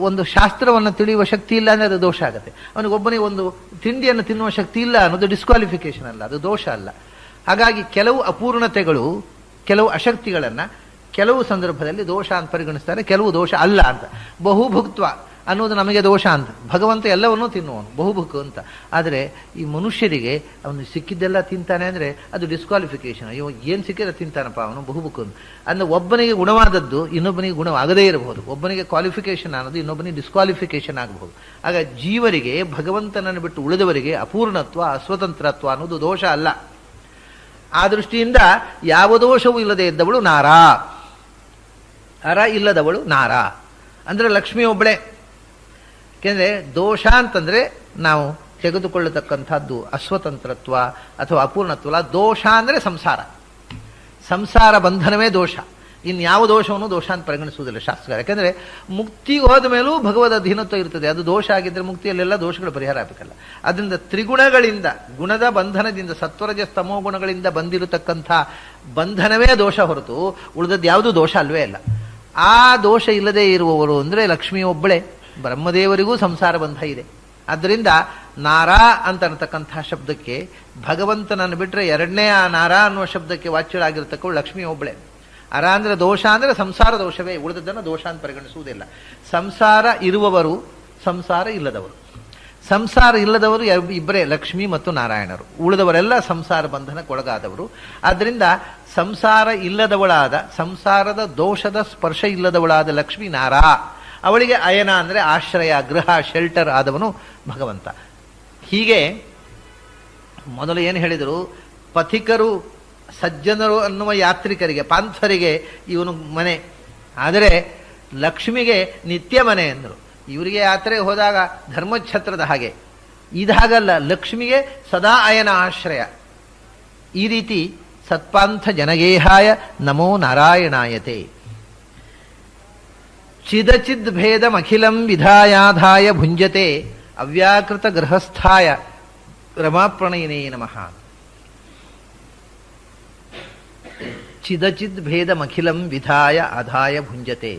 Speaker 1: ಒಂದು ಶಾಸ್ತ್ರವನ್ನು ತಿಳಿಯುವ ಶಕ್ತಿ ಇಲ್ಲ ಅಂದರೆ ಅದು ದೋಷ ಆಗುತ್ತೆ. ಅವನಿಗೊಬ್ಬನಿಗೆ ಒಂದು ತಿಂಡಿಯನ್ನು ತಿನ್ನುವ ಶಕ್ತಿ ಇಲ್ಲ ಅನ್ನೋದು ಡಿಸ್ಕ್ವಾಲಿಫಿಕೇಶನ್ ಅಲ್ಲ, ಅದು ದೋಷ ಅಲ್ಲ. ಹಾಗಾಗಿ ಕೆಲವು ಅಪೂರ್ಣತೆಗಳು, ಕೆಲವು ಅಶಕ್ತಿಗಳನ್ನು ಕೆಲವು ಸಂದರ್ಭದಲ್ಲಿ ದೋಷ ಅಂತ ಪರಿಗಣಿಸ್ತಾರೆ, ಕೆಲವು ದೋಷ ಅಲ್ಲ ಅಂತ. ಬಹುಭುಕ್ತ್ವ ಅನ್ನೋದು ನಮಗೆ ದೋಷ ಅಂತ. ಭಗವಂತ ಎಲ್ಲವನ್ನೂ ತಿನ್ನುವನು, ಬಹುಭುಕ್ ಅಂತ. ಆದರೆ ಈ ಮನುಷ್ಯರಿಗೆ ಅವನು ಸಿಕ್ಕಿದ್ದೆಲ್ಲ ತಿಂತಾನೆ ಅಂದರೆ ಅದು ಡಿಸ್ಕ್ವಾಲಿಫಿಕೇಶನ್. ಅಯ್ಯೋ ಏನು ಸಿಕ್ಕಿದ್ರೆ ತಿಂತಾನಪ್ಪ ಅವನು ಬಹುಭುಕ್ ಅಂತ. ಅಂದರೆ ಒಬ್ಬನಿಗೆ ಗುಣವಾದದ್ದು ಇನ್ನೊಬ್ಬನಿಗೆ ಗುಣವಾಗದೇ ಇರಬಹುದು. ಒಬ್ಬನಿಗೆ ಕ್ವಾಲಿಫಿಕೇಶನ್ ಅನ್ನೋದು ಇನ್ನೊಬ್ಬನಿಗೆ ಡಿಸ್ಕ್ವಾಲಿಫಿಕೇಶನ್ ಆಗಬಹುದು. ಆಗ ಜೀವರಿಗೆ, ಭಗವಂತನನ್ನು ಬಿಟ್ಟು ಉಳಿದವರಿಗೆ ಅಪೂರ್ಣತ್ವ, ಅಸ್ವತಂತ್ರತ್ವ ಅನ್ನೋದು ದೋಷ ಅಲ್ಲ. ಆ ದೃಷ್ಟಿಯಿಂದ ಯಾವ ದೋಷವೂ ಇಲ್ಲದೆ ಇದ್ದವಳು ನಾರಾ, ಅರ ಇಲ್ಲದವಳು ನಾರಾ. ಅಂದರೆ ಲಕ್ಷ್ಮಿ ಒಬ್ಬಳೆ. ಯಾಕೆಂದರೆ ದೋಷ ಅಂತಂದರೆ ನಾವು ತೆಗೆದುಕೊಳ್ಳತಕ್ಕಂಥದ್ದು ಅಸ್ವತಂತ್ರತ್ವ ಅಥವಾ ಅಪೂರ್ಣತ್ವ. ದೋಷ ಅಂದರೆ ಸಂಸಾರ, ಸಂಸಾರ ಬಂಧನವೇ ದೋಷ. ಇನ್ಯಾವ ದೋಷವನ್ನು ದೋಷ ಅಂತ ಪರಿಗಣಿಸುವುದಿಲ್ಲ ಶಾಸ್ತ್ರ. ಯಾಕೆಂದರೆ ಮುಕ್ತಿಗೆ ಹೋದ ಮೇಲೂ ಭಗವದ್ ಅಧೀನತ್ವ ಇರ್ತದೆ. ಅದು ದೋಷ ಆಗಿದ್ದರೆ ಮುಕ್ತಿಯಲ್ಲೆಲ್ಲ ದೋಷಗಳು ಪರಿಹಾರ ಆಗಬೇಕಲ್ಲ. ಅದರಿಂದ ತ್ರಿಗುಣಗಳಿಂದ, ಗುಣದ ಬಂಧನದಿಂದ, ಸತ್ವರಜ ಸ್ತಮೋ ಗುಣಗಳಿಂದ ಬಂದಿರತಕ್ಕಂಥ ಬಂಧನವೇ ದೋಷ ಹೊರತು ಉಳಿದದ್ದು ಯಾವುದೂ ದೋಷ ಅಲ್ವೇ ಅಲ್ಲ. ಆ ದೋಷ ಇಲ್ಲದೆ ಇರುವವರು ಅಂದರೆ ಲಕ್ಷ್ಮಿ ಒಬ್ಬಳೆ. ಬ್ರಹ್ಮದೇವರಿಗೂ ಸಂಸಾರ ಬಂಧ ಇದೆ. ಆದ್ದರಿಂದ ನಾರಾ ಅಂತ ಅನ್ನತಕ್ಕಂಥ ಶಬ್ದಕ್ಕೆ, ಭಗವಂತನನ್ನು ಬಿಟ್ಟರೆ ಎರಡನೇ ಆ ನಾರಾ ಅನ್ನುವ ಶಬ್ದಕ್ಕೆ ವಾಚ್ಯರಾಗಿರ್ತಕ್ಕಳು ಲಕ್ಷ್ಮಿ ಒಬ್ಬಳೆ. ಅರ ಅಂದರೆ ದೋಷ ಅಂದರೆ ಸಂಸಾರ ದೋಷವೇ, ಉಳಿದದ್ದನ್ನು ದೋಷ ಅಂತ ಪರಿಗಣಿಸುವುದಿಲ್ಲ. ಸಂಸಾರ ಇರುವವರು, ಸಂಸಾರ ಇಲ್ಲದವರು. ಸಂಸಾರ ಇಲ್ಲದವರು ಇಬ್ಬರೇ, ಲಕ್ಷ್ಮಿ ಮತ್ತು ನಾರಾಯಣರು. ಉಳಿದವರೆಲ್ಲ ಸಂಸಾರ ಬಂಧನಕ್ಕೊಳಗಾದವರು. ಆದ್ದರಿಂದ ಸಂಸಾರ ಇಲ್ಲದವಳಾದ, ಸಂಸಾರದ ದೋಷದ ಸ್ಪರ್ಶ ಇಲ್ಲದವಳಾದ ಲಕ್ಷ್ಮೀ ನಾರಾ. ಅವಳಿಗೆ ಅಯನ ಅಂದರೆ ಆಶ್ರಯ, ಗೃಹ, ಶೆಲ್ಟರ್ ಆದವನು ಭಗವಂತ. ಹೀಗೆ ಮೊದಲು ಏನು ಹೇಳಿದರು, ಪಥಿಕರು, ಸಜ್ಜನರು ಅನ್ನುವ ಯಾತ್ರಿಕರಿಗೆ, ಪಾಂಥರಿಗೆ ಇವನು ಮನೆ. ಆದರೆ ಲಕ್ಷ್ಮಿಗೆ ನಿತ್ಯ ಮನೆ ಎಂದರು. ಇವರಿಗೆ ಯಾತ್ರೆಗೆ ಹೋದಾಗ ಧರ್ಮಛತ್ರದ ಹಾಗೆ, ಇದಾಗಲ್ಲ. ಲಕ್ಷ್ಮಿಗೆ ಸದಾ ಅಯನ ಆಶ್ರಯ. ಈ ರೀತಿ ಸತ್ಪಾಂಥ ಜನಗೇಹಾಯ ನಮೋ ನಾರಾಯಣಾಯತೆ. ಚಿದಚಿದ್ ಭೇದಮಖಿಲಂ ವಿಧಾಯಾಧಾಯ ಭುಂಜತೆ ಅವ್ಯಾಕೃತ ಗೃಹಸ್ಥಾಯ ರಮಾಪ್ರಣಯಿನೇ ನಮಃ. ಚಿದಚಿದ್ ಭೇದಮಖಿಲಂ ವಿಧಾಯ ಆಧಾಯ ಭುಂಜತೆ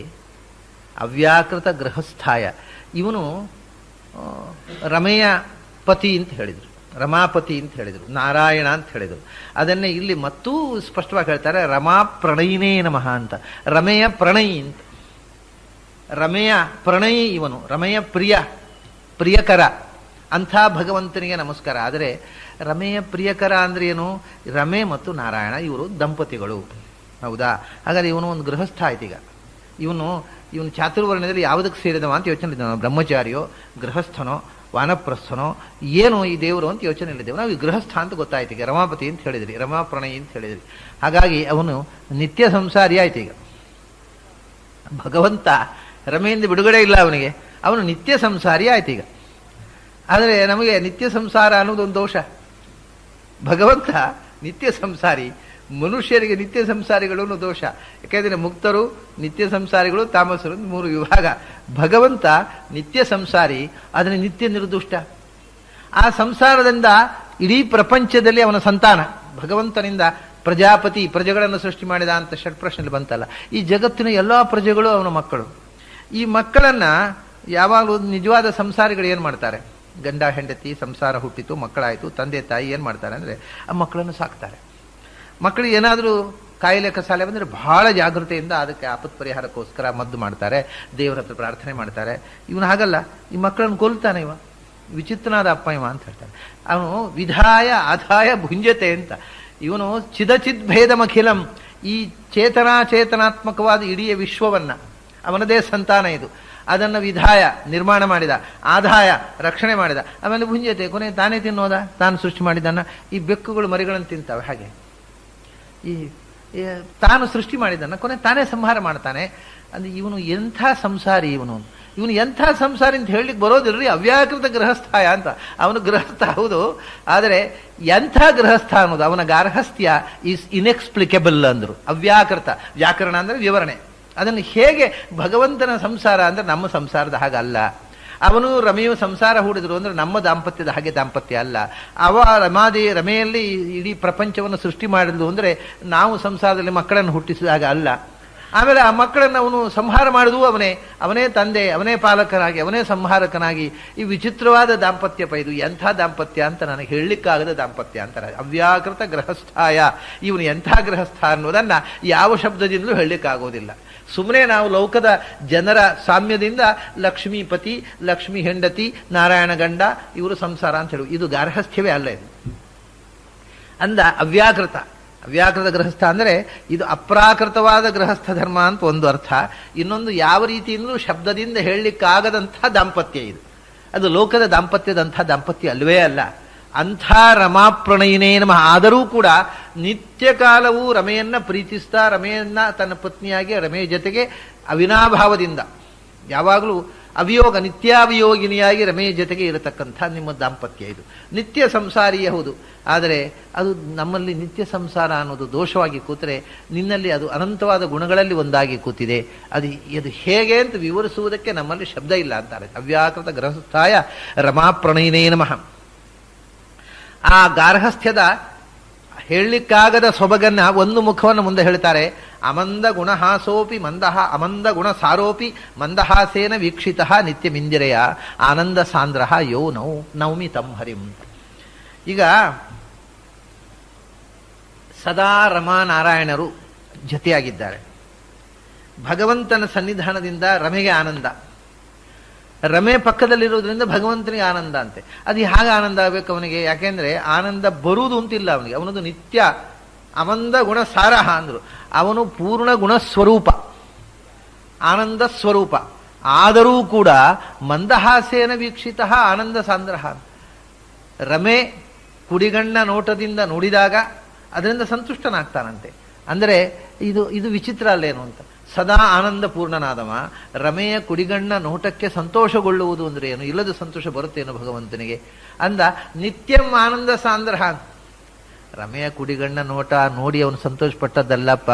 Speaker 1: ಅವ್ಯಾಕೃತ ಗೃಹಸ್ಥಾಯ. ಇವನು ರಮೆಯ ಪತಿ ಅಂತ ಹೇಳಿದರು, ರಮಾಪತಿ ಅಂತ ಹೇಳಿದರು, ನಾರಾಯಣ ಅಂತ ಹೇಳಿದರು. ಅದನ್ನೇ ಇಲ್ಲಿ ಮತ್ತೂ ಸ್ಪಷ್ಟವಾಗಿ ಹೇಳ್ತಾರೆ, ರಮಾ ಪ್ರಣಯಿನೇ ನಮಃ ಅಂತ. ರಮೆಯ ಪ್ರಣಯಿ ಅಂತ. ರಮೆಯ ಪ್ರಣಯಿ ಇವನು, ರಮೆಯ ಪ್ರಿಯಕರ ಅಂಥ ಭಗವಂತನಿಗೆ ನಮಸ್ಕಾರ. ಆದರೆ ರಮೆಯ ಪ್ರಿಯಕರ ಅಂದರೆ ಏನು? ರಮೆ ಮತ್ತು ನಾರಾಯಣ ಇವರು ದಂಪತಿಗಳು, ಹೌದಾ? ಹಾಗಾದ್ರೆ ಇವನು ಒಂದು ಗೃಹಸ್ಥ ಆಯ್ತು. ಈಗ ಇವನು ಚಾತುರ್ವರ್ಣದಲ್ಲಿ ಯಾವುದಕ್ಕೆ ಸೇರಿದವ ಅಂತ ಯೋಚನೆ ಇದ್ದಾನೆ. ಬ್ರಹ್ಮಚಾರಿಯೋ, ಗೃಹಸ್ಥನೋ, ವಾನಪ್ರಸ್ಥನೋ, ಏನು ಈ ದೇವರು ಅಂತ ಯೋಚನೆ ಇಲ್ಲಿದ್ದೇವೆ ನಾವು. ಈ ಗೃಹಸ್ಥ ಅಂತ ಗೊತ್ತಾಯ್ತು. ಈಗ ರಮಾಪತಿ ಅಂತ ಹೇಳಿದ್ರಿ, ರಮಾ ಪ್ರಣಯಿ ಅಂತ ಹೇಳಿದ್ರಿ. ಹಾಗಾಗಿ ಅವನು ನಿತ್ಯ ಸಂಸಾರಿ ಆಯ್ತು. ಈಗ ಭಗವಂತ ರಮೆಯಿಂದ ಬಿಡುಗಡೆ ಇಲ್ಲ ಅವನಿಗೆ, ಅವನು ನಿತ್ಯ ಸಂಸಾರಿ ಆಯ್ತು ಈಗ. ಆದರೆ ನಮಗೆ ನಿತ್ಯ ಸಂಸಾರ ಅನ್ನೋದೊಂದು ದೋಷ. ಭಗವಂತ ನಿತ್ಯ ಸಂಸಾರಿ, ಮನುಷ್ಯರಿಗೆ ನಿತ್ಯ ಸಂಸಾರಿಗಳು ದೋಷ. ಯಾಕೆಂದರೆ ಮುಕ್ತರು, ನಿತ್ಯ ಸಂಸಾರಿಗಳು, ತಾಮಸರು, 3 ವಿಭಾಗ. ಭಗವಂತ ನಿತ್ಯ ಸಂಸಾರಿ, ಆದರೆ ನಿತ್ಯ ನಿರ್ದುಷ್ಟ. ಆ ಸಂಸಾರದಿಂದ ಇಡೀ ಪ್ರಪಂಚದಲ್ಲಿ ಅವನ ಸಂತಾನ. ಭಗವಂತನಿಂದ ಪ್ರಜಾಪತಿ ಪ್ರಜೆಗಳನ್ನು ಸೃಷ್ಟಿ ಮಾಡಿದ ಅಂತ ಷಟ್ಪ್ರಶ್ನೆಯಲ್ಲಿ ಬಂತಲ್ಲ. ಈ ಜಗತ್ತಿನ ಎಲ್ಲ ಪ್ರಜೆಗಳು ಅವನ ಮಕ್ಕಳು. ಈ ಮಕ್ಕಳನ್ನ ಯಾವಾಗಲೂ ನಿಜವಾದ ಸಂಸಾರಿಗಳು ಏನು ಮಾಡ್ತಾರೆ? ಗಂಡ ಹೆಂಡತಿ ಸಂಸಾರ ಹುಟ್ಟಿತು, ಮಕ್ಕಳಾಯಿತು, ತಂದೆ ತಾಯಿ ಏನು ಮಾಡ್ತಾರೆ ಅಂದರೆ ಆ ಮಕ್ಕಳನ್ನು ಸಾಕ್ತಾರೆ. ಮಕ್ಕಳಿಗೆ ಏನಾದರೂ ಕಾಯಿಲೆ ಕಸಾಲೆ ಬಂದರೆ ಬಹಳ ಜಾಗೃತೆಯಿಂದ ಅದಕ್ಕೆ ಆಪತ್ ಪರಿಹಾರಕ್ಕೋಸ್ಕರ ಮದ್ದು ಮಾಡ್ತಾರೆ, ದೇವರ ಹತ್ರ ಪ್ರಾರ್ಥನೆ ಮಾಡ್ತಾರೆ. ಇವನು ಹಾಗಲ್ಲ, ಈ ಮಕ್ಕಳನ್ನು ಕೊಲ್ತಾನೆ ಇವ, ವಿಚಿತ್ರನಾದ ಅಪ್ಪ ಇವ ಅಂತ ಹೇಳ್ತಾರೆ. ಅವನು ವಿಧಾಯ ಆದಾಯ ಭುಂಜತೆ ಅಂತ. ಇವನು ಚಿದಚಿದ್ ಭೇದಮಖಿಲಂ, ಈ ಚೇತನಾತ್ಮಕವಾದ ಇಡೀ ವಿಶ್ವವನ್ನು, ಅವನದೇ ಸಂತಾನ ಇದು, ಅದನ್ನು ವಿಧಾಯ ನಿರ್ಮಾಣ ಮಾಡಿದ, ಆದಾಯ ರಕ್ಷಣೆ ಮಾಡಿದ, ಆಮೇಲೆ ಭುಂಜತೆ ಕೊನೆ ತಾನೇ ತಿನ್ನೋದ, ತಾನು ಸೃಷ್ಟಿ ಮಾಡಿದನ್ನ. ಈ ಬೆಕ್ಕುಗಳು ಮರಿಗಳನ್ನು ತಿಂತವೆ, ಹಾಗೆ ಈ ತಾನು ಸೃಷ್ಟಿ ಮಾಡಿದನ್ನ ಕೊನೆ ತಾನೇ ಸಂಹಾರ ಮಾಡ್ತಾನೆ. ಅಂದ್ರೆ ಇವನು ಎಂಥ ಸಂಸಾರಿ, ಇವನು ಎಂಥ ಸಂಸಾರಿ ಅಂತ ಹೇಳಲಿಕ್ಕೆ ಬರೋದಿಲ್ರಿ. ಅವ್ಯಾಕೃತ ಗೃಹಸ್ಥಾಯ ಅಂತ. ಅವನು ಗೃಹಸ್ಥ ಹೌದು, ಆದರೆ ಎಂಥ ಗೃಹಸ್ಥ ಅನ್ನೋದು, ಅವನ ಗಾರ್ಹಸ್ಥ್ಯ ಈಸ್ ಇನ್ಎಕ್ಸ್ಪ್ಲಿಕೇಬಲ್ ಅಂದರು. ಅವ್ಯಾಕೃತ, ವ್ಯಾಕರಣ ಅಂದರೆ ವಿವರಣೆ, ಅದನ್ನು ಹೇಗೆ ಭಗವಂತನ ಸಂಸಾರ ಅಂದರೆ ನಮ್ಮ ಸಂಸಾರದ ಹಾಗಲ್ಲ. ಅವನು ರಮೆಯು ಸಂಸಾರ ಹೂಡಿದ್ರು ಅಂದರೆ ನಮ್ಮ ದಾಂಪತ್ಯದ ಹಾಗೆ ದಾಂಪತ್ಯ ಅಲ್ಲ. ರಮೆಯಲ್ಲಿ ಇಡೀ ಪ್ರಪಂಚವನ್ನು ಸೃಷ್ಟಿ ಮಾಡಿದ್ಲು ಅಂದರೆ ನಾವು ಸಂಸಾರದಲ್ಲಿ ಮಕ್ಕಳನ್ನು ಹುಟ್ಟಿಸಿದಾಗ ಅಲ್ಲ. ಆಮೇಲೆ ಆ ಮಕ್ಕಳನ್ನು ಅವನು ಸಂಹಾರ ಮಾಡಿದ್ವು ಅವನೇ ತಂದೆ, ಅವನೇ ಪಾಲಕನಾಗಿ, ಅವನೇ ಸಂಹಾರಕನಾಗಿ. ಈ ವಿಚಿತ್ರವಾದ ದಾಂಪತ್ಯ ಇದು ಎಂಥ ದಾಂಪತ್ಯ ಅಂತ ನನಗೆ ಹೇಳಲಿಕ್ಕಾಗದ ದಾಂಪತ್ಯ ಅಂತಾರೆ. ಅವ್ಯಾಕೃತ ಗೃಹಸ್ಥಾಯ, ಇವನು ಎಂಥ ಗೃಹಸ್ಥ ಅನ್ನೋದನ್ನು ಯಾವ ಶಬ್ದದಿಂದಲೂ ಹೇಳಲಿಕ್ಕಾಗೋದಿಲ್ಲ. ಸುಮ್ಮನೆ ನಾವು ಲೋಕದ ಜನರ ಸಾಮ್ಯದಿಂದ ಲಕ್ಷ್ಮೀಪತಿ, ಲಕ್ಷ್ಮೀ ಹೆಂಡತಿ, ನಾರಾಯಣ ಗಂಡ, ಇವರು ಸಂಸಾರ ಅಂತ ಹೇಳುವ ಇದು ಗಾರ್ಹಸ್ಥ್ಯವೇ ಅಲ್ಲ. ಇದು ಅಂದ ಅವ್ಯಾಕೃತ ಗೃಹಸ್ಥ ಅಂದರೆ ಇದು ಅಪ್ರಾಕೃತವಾದ ಗೃಹಸ್ಥ ಧರ್ಮ ಅಂತ ಒಂದು ಅರ್ಥ. ಇನ್ನೊಂದು ಯಾವ ರೀತಿಯಿಂದಲೂ ಶಬ್ದದಿಂದ ಹೇಳಲಿಕ್ಕಾಗದಂಥ ದಾಂಪತ್ಯ ಇದು. ಅದು ಲೋಕದ ದಾಂಪತ್ಯದಂಥ ದಾಂಪತ್ಯ ಅಲ್ವೇ ಅಲ್ಲ. ಅಂಥ ರಮಾಪ್ರಣಯಿನೇ ನಮಃ. ಆದರೂ ಕೂಡ ನಿತ್ಯ ಕಾಲವೂ ರಮೆಯನ್ನ ಪ್ರೀತಿಸ್ತಾ, ರಮೆಯನ್ನ ತನ್ನ ಪತ್ನಿಯಾಗಿ ರಮೆಯ ಜೊತೆಗೆ ಅವಿನಾಭಾವದಿಂದ ಯಾವಾಗಲೂ ಅವಿಯೋಗ, ನಿತ್ಯಾವಿಯೋಗಿನಿಯಾಗಿ ರಮೆಯ ಜೊತೆಗೆ ಇರತಕ್ಕಂಥ ನಿಮ್ಮ ದಾಂಪತ್ಯ ಇದು. ನಿತ್ಯ ಸಂಸಾರಿಯೇ ಹೌದು, ಆದರೆ ಅದು ನಮ್ಮಲ್ಲಿ ನಿತ್ಯ ಸಂಸಾರ ಅನ್ನೋದು ದೋಷವಾಗಿ ಕೂತರೆ ನಿನ್ನಲ್ಲಿ ಅದು ಅನಂತವಾದ ಗುಣಗಳಲ್ಲಿ ಒಂದಾಗಿ ಕೂತಿದೆ. ಅದು ಹೇಗೆ ಅಂತ ವಿವರಿಸುವುದಕ್ಕೆ ನಮ್ಮಲ್ಲಿ ಶಬ್ದ ಇಲ್ಲ ಅಂತಾರೆ. ಅವ್ಯಾಕೃತ ಗೃಹಸ್ಥಾಯ ರಮಾಪ್ರಣಯಿನೇ ನಮಃ. ಆ ಗಾರ್ಹಸ್ಥ್ಯದ ಹೇಳಲಿಕ್ಕಾಗದ ಸೊಬಗನ್ನ ಒಂದು ಮುಖವನ್ನು ಮುಂದೆ ಹೇಳ್ತಾರೆ. ಅಮಂದ ಗುಣಹಾಸೋಪಿ ಅಮಂದ ಗುಣ ಸಾರೋಪಿ ಮಂದಹಾಸೇನ ವೀಕ್ಷಿತ ನಿತ್ಯಮಿಂದಿರೆಯ ಆನಂದ ಸಾಂದ್ರ ಯೋ ನೌಮಿ ತಂ ಹರಿಂ. ಈಗ ಸದಾ ರಮಾನಾರಾಯಣರು ಜೊತೆಯಾಗಿದ್ದಾರೆ. ಭಗವಂತನ ಸನ್ನಿಧಾನದಿಂದ ರಮೆಗೆ ಆನಂದ, ರಮೆ ಪಕ್ಕದಲ್ಲಿರೋದ್ರಿಂದ ಭಗವಂತನಿಗೆ ಆನಂದ ಅಂತೆ. ಅದು ಹೇಗೆ ಆನಂದ ಆಗಬೇಕು ಅವನಿಗೆ? ಯಾಕೆಂದ್ರೆ ಆನಂದ ಬರುವುದು ಅಂತಿಲ್ಲ ಅವನಿಗೆ. ಅವನದು ನಿತ್ಯ ಅಮಂದ ಗುಣ ಸಾರಹ ಅಂದ್ರು. ಅವನು ಪೂರ್ಣ ಗುಣಸ್ವರೂಪ, ಆನಂದ ಸ್ವರೂಪ. ಆದರೂ ಕೂಡ ಮಂದಹಾಸೇನ ವೀಕ್ಷಿತ ಆನಂದ ಸಾಂದ್ರ. ರಮೆ ಕುಡಿಗಣ್ಣ ನೋಟದಿಂದ ನೋಡಿದಾಗ ಅದರಿಂದ ಸಂತುಷ್ಟನಾಗ್ತಾನಂತೆ. ಅಂದರೆ ಇದು ವಿಚಿತ್ರ ಅಲ್ಲೇನು ಅಂತ. ಸದಾ ಆನಂದ ಪೂರ್ಣನಾದವ ರಮೆಯ ಕುಡಿಗಣ್ಣ ನೋಟಕ್ಕೆ ಸಂತೋಷಗೊಳ್ಳುವುದು ಅಂದ್ರೆ ಏನು? ಇಲ್ಲದ ಸಂತೋಷ ಬರುತ್ತೇನು ಭಗವಂತನಿಗೆ? ಅಂದ ನಿತ್ಯಂ ಆನಂದ ಸಾಂದ್ರ. ರಮೆಯ ಕುಡಿಗಣ್ಣ ನೋಟ ನೋಡಿ ಅವನು ಸಂತೋಷ ಪಟ್ಟದ್ದಲ್ಲಪ್ಪ,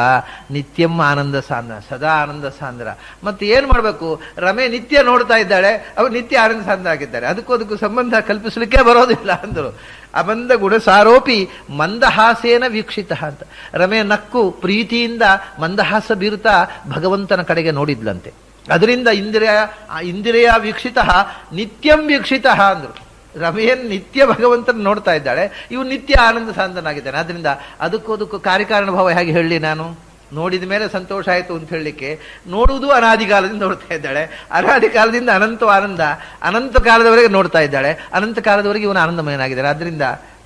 Speaker 1: ನಿತ್ಯಂ ಆನಂದ ಸಾಂದ್ರ, ಸದಾ ಆನಂದ ಸಾಂದ್ರ. ಮತ್ತೆ ಏನ್ ಮಾಡ್ಬೇಕು? ರಮೆ ನಿತ್ಯ ನೋಡ್ತಾ ಇದ್ದಾಳೆ, ಅವ್ರು ನಿತ್ಯ ಆನಂದ ಸಾಂದ್ರ ಆಗಿದ್ದಾರೆ. ಅದಕ್ಕೂ ಸಂಬಂಧ ಕಲ್ಪಿಸಲಿಕ್ಕೆ ಬರೋದಿಲ್ಲ ಅಂದರು. ಅಮಂದ ಗುಣಸಾರೋಪಿ ಮಂದಹಾಸೇನ ವೀಕ್ಷಿತ ಅಂತ. ರಮೆ ನಕ್ಕು ಪ್ರೀತಿಯಿಂದ ಮಂದಹಾಸ ಬೀರುತ್ತಾ ಭಗವಂತನ ಕಡೆಗೆ ನೋಡಿದ್ಲಂತೆ. ಅದರಿಂದ ಇಂದಿರೆಯ ವೀಕ್ಷಿತ ನಿತ್ಯಂ ವೀಕ್ಷಿತ ಅಂದ್ರು. ರಮೆಯನ್ನು ನಿತ್ಯ ಭಗವಂತನ ನೋಡ್ತಾ ಇದ್ದಾಳೆ, ಇವು ನಿತ್ಯ ಆನಂದ ಸಾಂತನಾಗಿದ್ದಾನೆ. ಆದ್ರಿಂದ ಅದಕ್ಕೂ ಕಾರ್ಯಕಾರಣ ಭಾವ ಹೇಗೆ ಹೇಳಲಿ ನಾನು? ನೋಡಿದ ಮೇಲೆ ಸಂತೋಷ ಆಯಿತು ಅಂತ ಹೇಳಲಿಕ್ಕೆ, ನೋಡುವುದು ಅನಾದಿ ಕಾಲದಿಂದ ನೋಡ್ತಾ ಇದ್ದಾಳೆ. ಅನಾದಿ ಕಾಲದಿಂದ ಅನಂತ ಕಾಲದವರೆಗೆ ನೋಡ್ತಾ ಇದ್ದಾಳೆ. ಅನಂತ ಕಾಲದವರೆಗೆ ಇವನು ಆನಂದಮಯನಾಗಿದ್ದಾನೆ. ಆದ್ರಿಂದ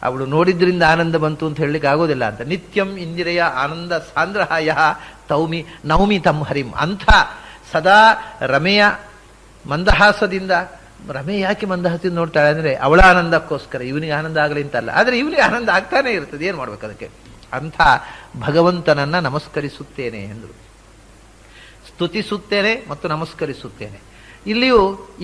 Speaker 1: ಅವಳು ನೋಡಿದ್ರಿಂದ ಆನಂದ ಬಂತು ಅಂತ ಹೇಳಲಿಕ್ಕೆ ಆಗೋದಿಲ್ಲ ಅಂತ. ನಿತ್ಯಂ ಇಂದಿರೆಯ ಆನಂದ ಸಾಂದ್ರಹಾಯ ನೌಮಿ ತಂ ಹರಿಂ. ಅಂಥ ಸದಾ ರಮೆಯ ಮಂದಹಾಸದಿಂದ, ರಮೆ ಯಾಕೆ ಮಂದಹಾಸದಿಂದ ನೋಡ್ತಾಳೆ ಅಂದ್ರೆ ಅವಳ ಆನಂದಕ್ಕೋಸ್ಕರ, ಇವನಿಗೆ ಆನಂದ ಆಗಲಿ ಅಂತಲ್ಲ. ಆದರೆ ಇವನಿಗೆ ಆನಂದ ಆಗ್ತಾನೆ ಇರ್ತದೆ. ಏನು ಮಾಡ್ಬೇಕು ಅದಕ್ಕೆ? ಅಂಥ ಭಗವಂತನನ್ನ ನಮಸ್ಕರಿಸುತ್ತೇನೆ ಎಂದರು. ಸ್ತುತಿಸುತ್ತೇನೆ ಮತ್ತು ನಮಸ್ಕರಿಸುತ್ತೇನೆ. ಇಲ್ಲಿಯೂ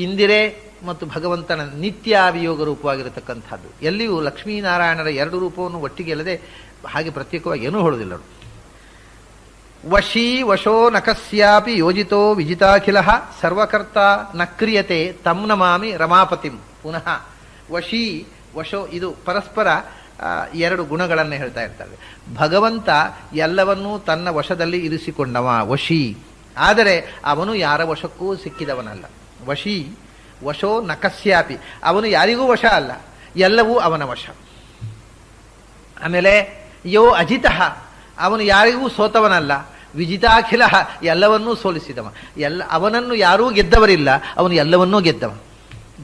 Speaker 1: ಇಂದಿರೆ ಮತ್ತು ಭಗವಂತನ ನಿತ್ಯ ವಿಯೋಗ ರೂಪವಾಗಿರತಕ್ಕಂಥದ್ದು. ಎಲ್ಲಿಯೂ ಲಕ್ಷ್ಮೀನಾರಾಯಣರ ಎರಡು ರೂಪವನ್ನು ಒಟ್ಟಿಗೆ ಅಲ್ಲದೆ ಹಾಗೆ ಪ್ರತ್ಯೇಕವಾಗಿ ಏನೂ ಹೇಳುವುದಿಲ್ಲ. ವಶೀ ವಶೋ ನಕಸ್ಯಾಪಿ ಯೋಜಿತೋ ವಿಜಿತಾಖಿಲ ಸರ್ವಕರ್ತ ನ ಕ್ರಿಯತೆ ತಂ ನಮಾಮಿ ರಮಾಪತಿಂ. ಪುನಃ ವಶೀ ವಶೋ, ಇದು ಪರಸ್ಪರ ಎರಡು ಗುಣಗಳನ್ನು ಹೇಳ್ತಾ ಇರ್ತಾರೆ. ಭಗವಂತ ಎಲ್ಲವನ್ನೂ ತನ್ನ ವಶದಲ್ಲಿ ಇರಿಸಿಕೊಂಡವ ವಶೀ, ಆದರೆ ಅವನು ಯಾರ ವಶಕ್ಕೂ ಸಿಕ್ಕಿದವನಲ್ಲ. ವಶೀ ವಶೋ ನಕಸ್ಯಾಪಿ, ಅವನು ಯಾರಿಗೂ ವಶ ಅಲ್ಲ, ಎಲ್ಲವೂ ಅವನ ವಶ. ಆಮೇಲೆ ಯೋ ಅಜಿತಃ, ಅವನು ಯಾರಿಗೂ ಸೋತವನಲ್ಲ. ವಿಜಿತಾಖಿಲ, ಎಲ್ಲವನ್ನೂ ಸೋಲಿಸಿದವ. ಅವನನ್ನು ಯಾರೂ ಗೆದ್ದವರಿಲ್ಲ, ಅವನು ಎಲ್ಲವನ್ನೂ ಗೆದ್ದವ.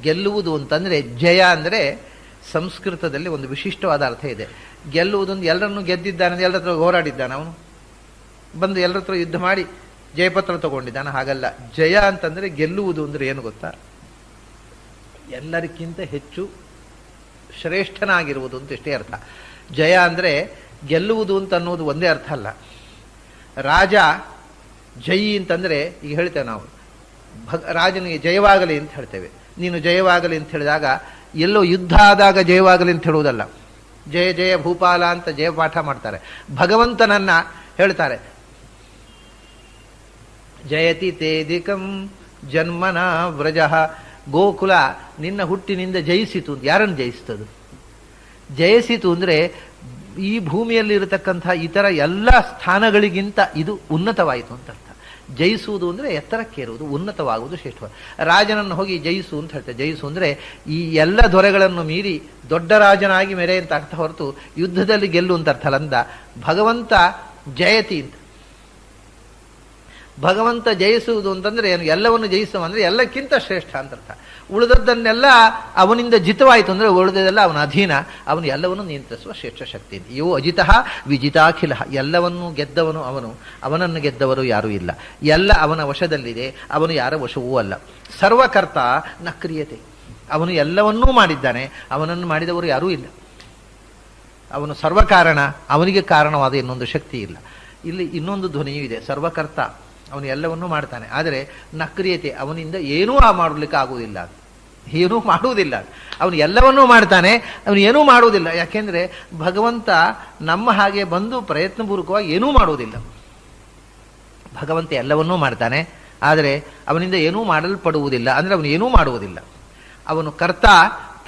Speaker 1: ಗೆಲ್ಲುವುದು ಅಂತಂದ್ರೆ, ಜಯ ಅಂದರೆ ಸಂಸ್ಕೃತದಲ್ಲಿ ಒಂದು ವಿಶಿಷ್ಟವಾದ ಅರ್ಥ ಇದೆ. ಗೆಲ್ಲುವುದೊಂದು, ಎಲ್ಲರನ್ನು ಗೆದ್ದಿದ್ದಾನೆ, ಎಲ್ಲರ ಹತ್ರ ಹೋರಾಡಿದ್ದಾನೆ, ಅವನು ಬಂದು ಎಲ್ಲರ ಹತ್ರ ಯುದ್ಧ ಮಾಡಿ ಜಯಪತ್ರ ತಗೊಂಡಿದ್ದಾನೆ. ಹಾಗಲ್ಲ. ಜಯ ಅಂತಂದ್ರೆ ಗೆಲ್ಲುವುದು ಅಂದ್ರೆ ಏನು ಗೊತ್ತಾ? ಎಲ್ಲರಿಗಿಂತ ಹೆಚ್ಚು ಶ್ರೇಷ್ಠನಾಗಿರುವುದು ಅಂತ ಇಷ್ಟೇ ಅರ್ಥ. ಜಯ ಅಂದ್ರೆ ಗೆಲ್ಲುವುದು ಅಂತ ಅನ್ನೋದು ಒಂದೇ ಅರ್ಥ ಅಲ್ಲ. ರಾಜ ಜಯಿ ಅಂತಂದ್ರೆ, ಈಗ ಹೇಳ್ತೇವೆ ನಾವು ರಾಜನಿಗೆ ಜಯವಾಗಲಿ ಅಂತ ಹೇಳ್ತೇವೆ. ನೀನು ಜಯವಾಗಲಿ ಅಂತ ಹೇಳಿದಾಗ ಎಲ್ಲೋ ಯುದ್ಧ ಆದಾಗ ಜಯವಾಗಲಿ ಅಂತ ಹೇಳುವುದಲ್ಲ. ಜಯ ಜಯ ಭೂಪಾಲ ಅಂತ ಜಯಪಾಠ ಮಾಡ್ತಾರೆ. ಭಗವಂತನನ್ನ ಹೇಳ್ತಾರೆ ಜಯತಿ ತೇದಿಕಂ ಜನ್ಮನ ವ್ರಜ. ಗೋಕುಲ ನಿನ್ನ ಹುಟ್ಟಿನಿಂದ ಜಯಿಸಿತು. ಯಾರನ್ನು ಜಯಿಸ್ತದು? ಜಯಿಸಿತು ಅಂದರೆ ಈ ಭೂಮಿಯಲ್ಲಿರತಕ್ಕಂಥ ಇತರ ಎಲ್ಲ ಸ್ಥಾನಗಳಿಗಿಂತ ಇದು ಉನ್ನತವಾಯಿತು ಅಂತ ಅರ್ಥ. ಜಯಿಸುವುದು ಅಂದರೆ ಎತ್ತರಕ್ಕೇರುವುದು, ಉನ್ನತವಾಗುವುದು, ಶ್ರೇಷ್ಠ. ರಾಜನನ್ನು ಹೋಗಿ ಜಯಿಸು ಅಂತ ಹೇಳ್ತಾರೆ. ಜಯಿಸು ಅಂದರೆ ಈ ಎಲ್ಲ ದೊರೆಗಳನ್ನು ಮೀರಿ ದೊಡ್ಡ ರಾಜನಾಗಿ ಮೆರೆ ಅಂತ ಅರ್ಥ ಹೊರತು ಯುದ್ಧದಲ್ಲಿ ಗೆಲ್ಲು ಅಂತ ಅರ್ಥ ಅಲ್ಲ. ಭಗವಂತ ಜಯತಿ ಅಂತ. ಭಗವಂತ ಜಯಿಸುವುದು ಅಂತಂದ್ರೆ ಏನು? ಎಲ್ಲವನ್ನು ಜಯಿಸುವ ಅಂದರೆ ಎಲ್ಲಕ್ಕಿಂತ ಶ್ರೇಷ್ಠ ಅಂತ ಅರ್ಥ. ಉಳಿದದ್ದನ್ನೆಲ್ಲ ಅವನಿಂದ ಜಿತವಾಯಿತು ಅಂದರೆ ಉಳಿದದೆಲ್ಲ ಅವನ ಅಧೀನ. ಅವನು ಎಲ್ಲವನ್ನು ನಿಯಂತ್ರಿಸುವ ಶ್ರೇಷ್ಠ ಶಕ್ತಿ. ಯೋ ಅಜಿತಃ ವಿಜಿತಾಖಿಲ. ಎಲ್ಲವನ್ನೂ ಗೆದ್ದವನು ಅವನು, ಅವನನ್ನು ಗೆದ್ದವರು ಯಾರೂ ಇಲ್ಲ. ಎಲ್ಲ ಅವನ ವಶದಲ್ಲಿದೆ, ಅವನು ಯಾರ ವಶವೂ ಅಲ್ಲ. ಸರ್ವಕರ್ತ ನ ಕ್ರಿಯತೆ. ಅವನು ಎಲ್ಲವನ್ನೂ ಮಾಡಿದ್ದಾನೆ, ಅವನನ್ನು ಮಾಡಿದವರು ಯಾರೂ ಇಲ್ಲ. ಅವನು ಸರ್ವಕಾರಣ, ಅವನಿಗೆ ಕಾರಣವಾದ ಇನ್ನೊಂದು ಶಕ್ತಿ ಇಲ್ಲ. ಇಲ್ಲಿ ಇನ್ನೊಂದು ಧ್ವನಿಯೂ ಇದೆ. ಸರ್ವಕರ್ತ, ಅವನು ಎಲ್ಲವನ್ನೂ ಮಾಡ್ತಾನೆ, ಆದರೆ ನಕ್ರಿಯತೆ, ಅವನಿಂದ ಏನೂ ಮಾಡಲಿಕ್ಕೆ ಆಗುವುದಿಲ್ಲ, ಏನೂ ಮಾಡುವುದಿಲ್ಲ. ಅವನು ಎಲ್ಲವನ್ನೂ ಮಾಡ್ತಾನೆ, ಅವನು ಏನೂ ಮಾಡುವುದಿಲ್ಲ. ಯಾಕೆಂದರೆ ಭಗವಂತ ನಮ್ಮ ಹಾಗೆ ಬಂದು ಪ್ರಯತ್ನಪೂರ್ವಕವಾಗಿ ಏನೂ ಮಾಡುವುದಿಲ್ಲ. ಭಗವಂತ ಎಲ್ಲವನ್ನೂ ಮಾಡ್ತಾನೆ, ಆದರೆ ಅವನಿಂದ ಏನೂ ಮಾಡಲ್ಪಡುವುದಿಲ್ಲ. ಅಂದರೆ ಅವನು ಏನೂ ಮಾಡುವುದಿಲ್ಲ. ಅವನು ಕರ್ತ.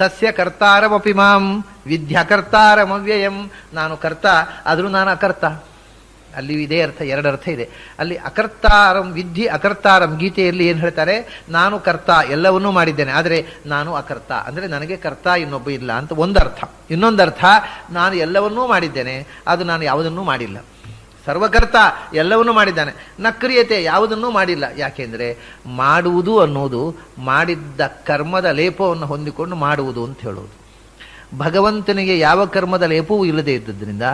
Speaker 1: ತಸ್ಯ ಕರ್ತಾರಮಪಿ ಮಾಂ ವಿದ್ಯಾಕರ್ತಾರಮವ್ಯಯಂ. ನಾನು ಕರ್ತ, ಆದರೂ ನಾನು ಅಕರ್ತ. ಅಲ್ಲಿ ಇದೇ ಅರ್ಥ, ಎರಡು ಅರ್ಥ ಇದೆ ಅಲ್ಲಿ. ಅಕರ್ತಾರಂ ವಿದ್ಯೆ ಅಕರ್ತಾರಂ. ಗೀತೆಯಲ್ಲಿ ಏನು ಹೇಳ್ತಾರೆ? ನಾನು ಕರ್ತ, ಎಲ್ಲವನ್ನೂ ಮಾಡಿದ್ದೇನೆ, ಆದರೆ ನಾನು ಅಕರ್ತ, ಅಂದರೆ ನನಗೆ ಕರ್ತ ಇನ್ನೊಬ್ಬ ಇಲ್ಲ ಅಂತ ಒಂದು ಅರ್ಥ. ಇನ್ನೊಂದು ಅರ್ಥ, ನಾನು ಎಲ್ಲವನ್ನೂ ಮಾಡಿದ್ದೇನೆ, ಅದು ನಾನು ಯಾವುದನ್ನೂ ಮಾಡಿಲ್ಲ. ಸರ್ವಕರ್ತ, ಎಲ್ಲವನ್ನೂ ಮಾಡಿದ್ದಾನೆ. ನಕ್ರಿಯತೆ, ಯಾವುದನ್ನೂ ಮಾಡಿಲ್ಲ. ಯಾಕೆಂದರೆ ಮಾಡುವುದು ಅನ್ನೋದು ಮಾಡಿದ್ದ ಕರ್ಮದ ಲೇಪವನ್ನು ಹೊಂದಿಕೊಂಡು ಮಾಡುವುದು ಅಂತ ಹೇಳುವುದು. ಭಗವಂತನಿಗೆ ಯಾವ ಕರ್ಮದ ಲೇಪವೂ ಇಲ್ಲದೆ ಇದ್ದದ್ರಿಂದ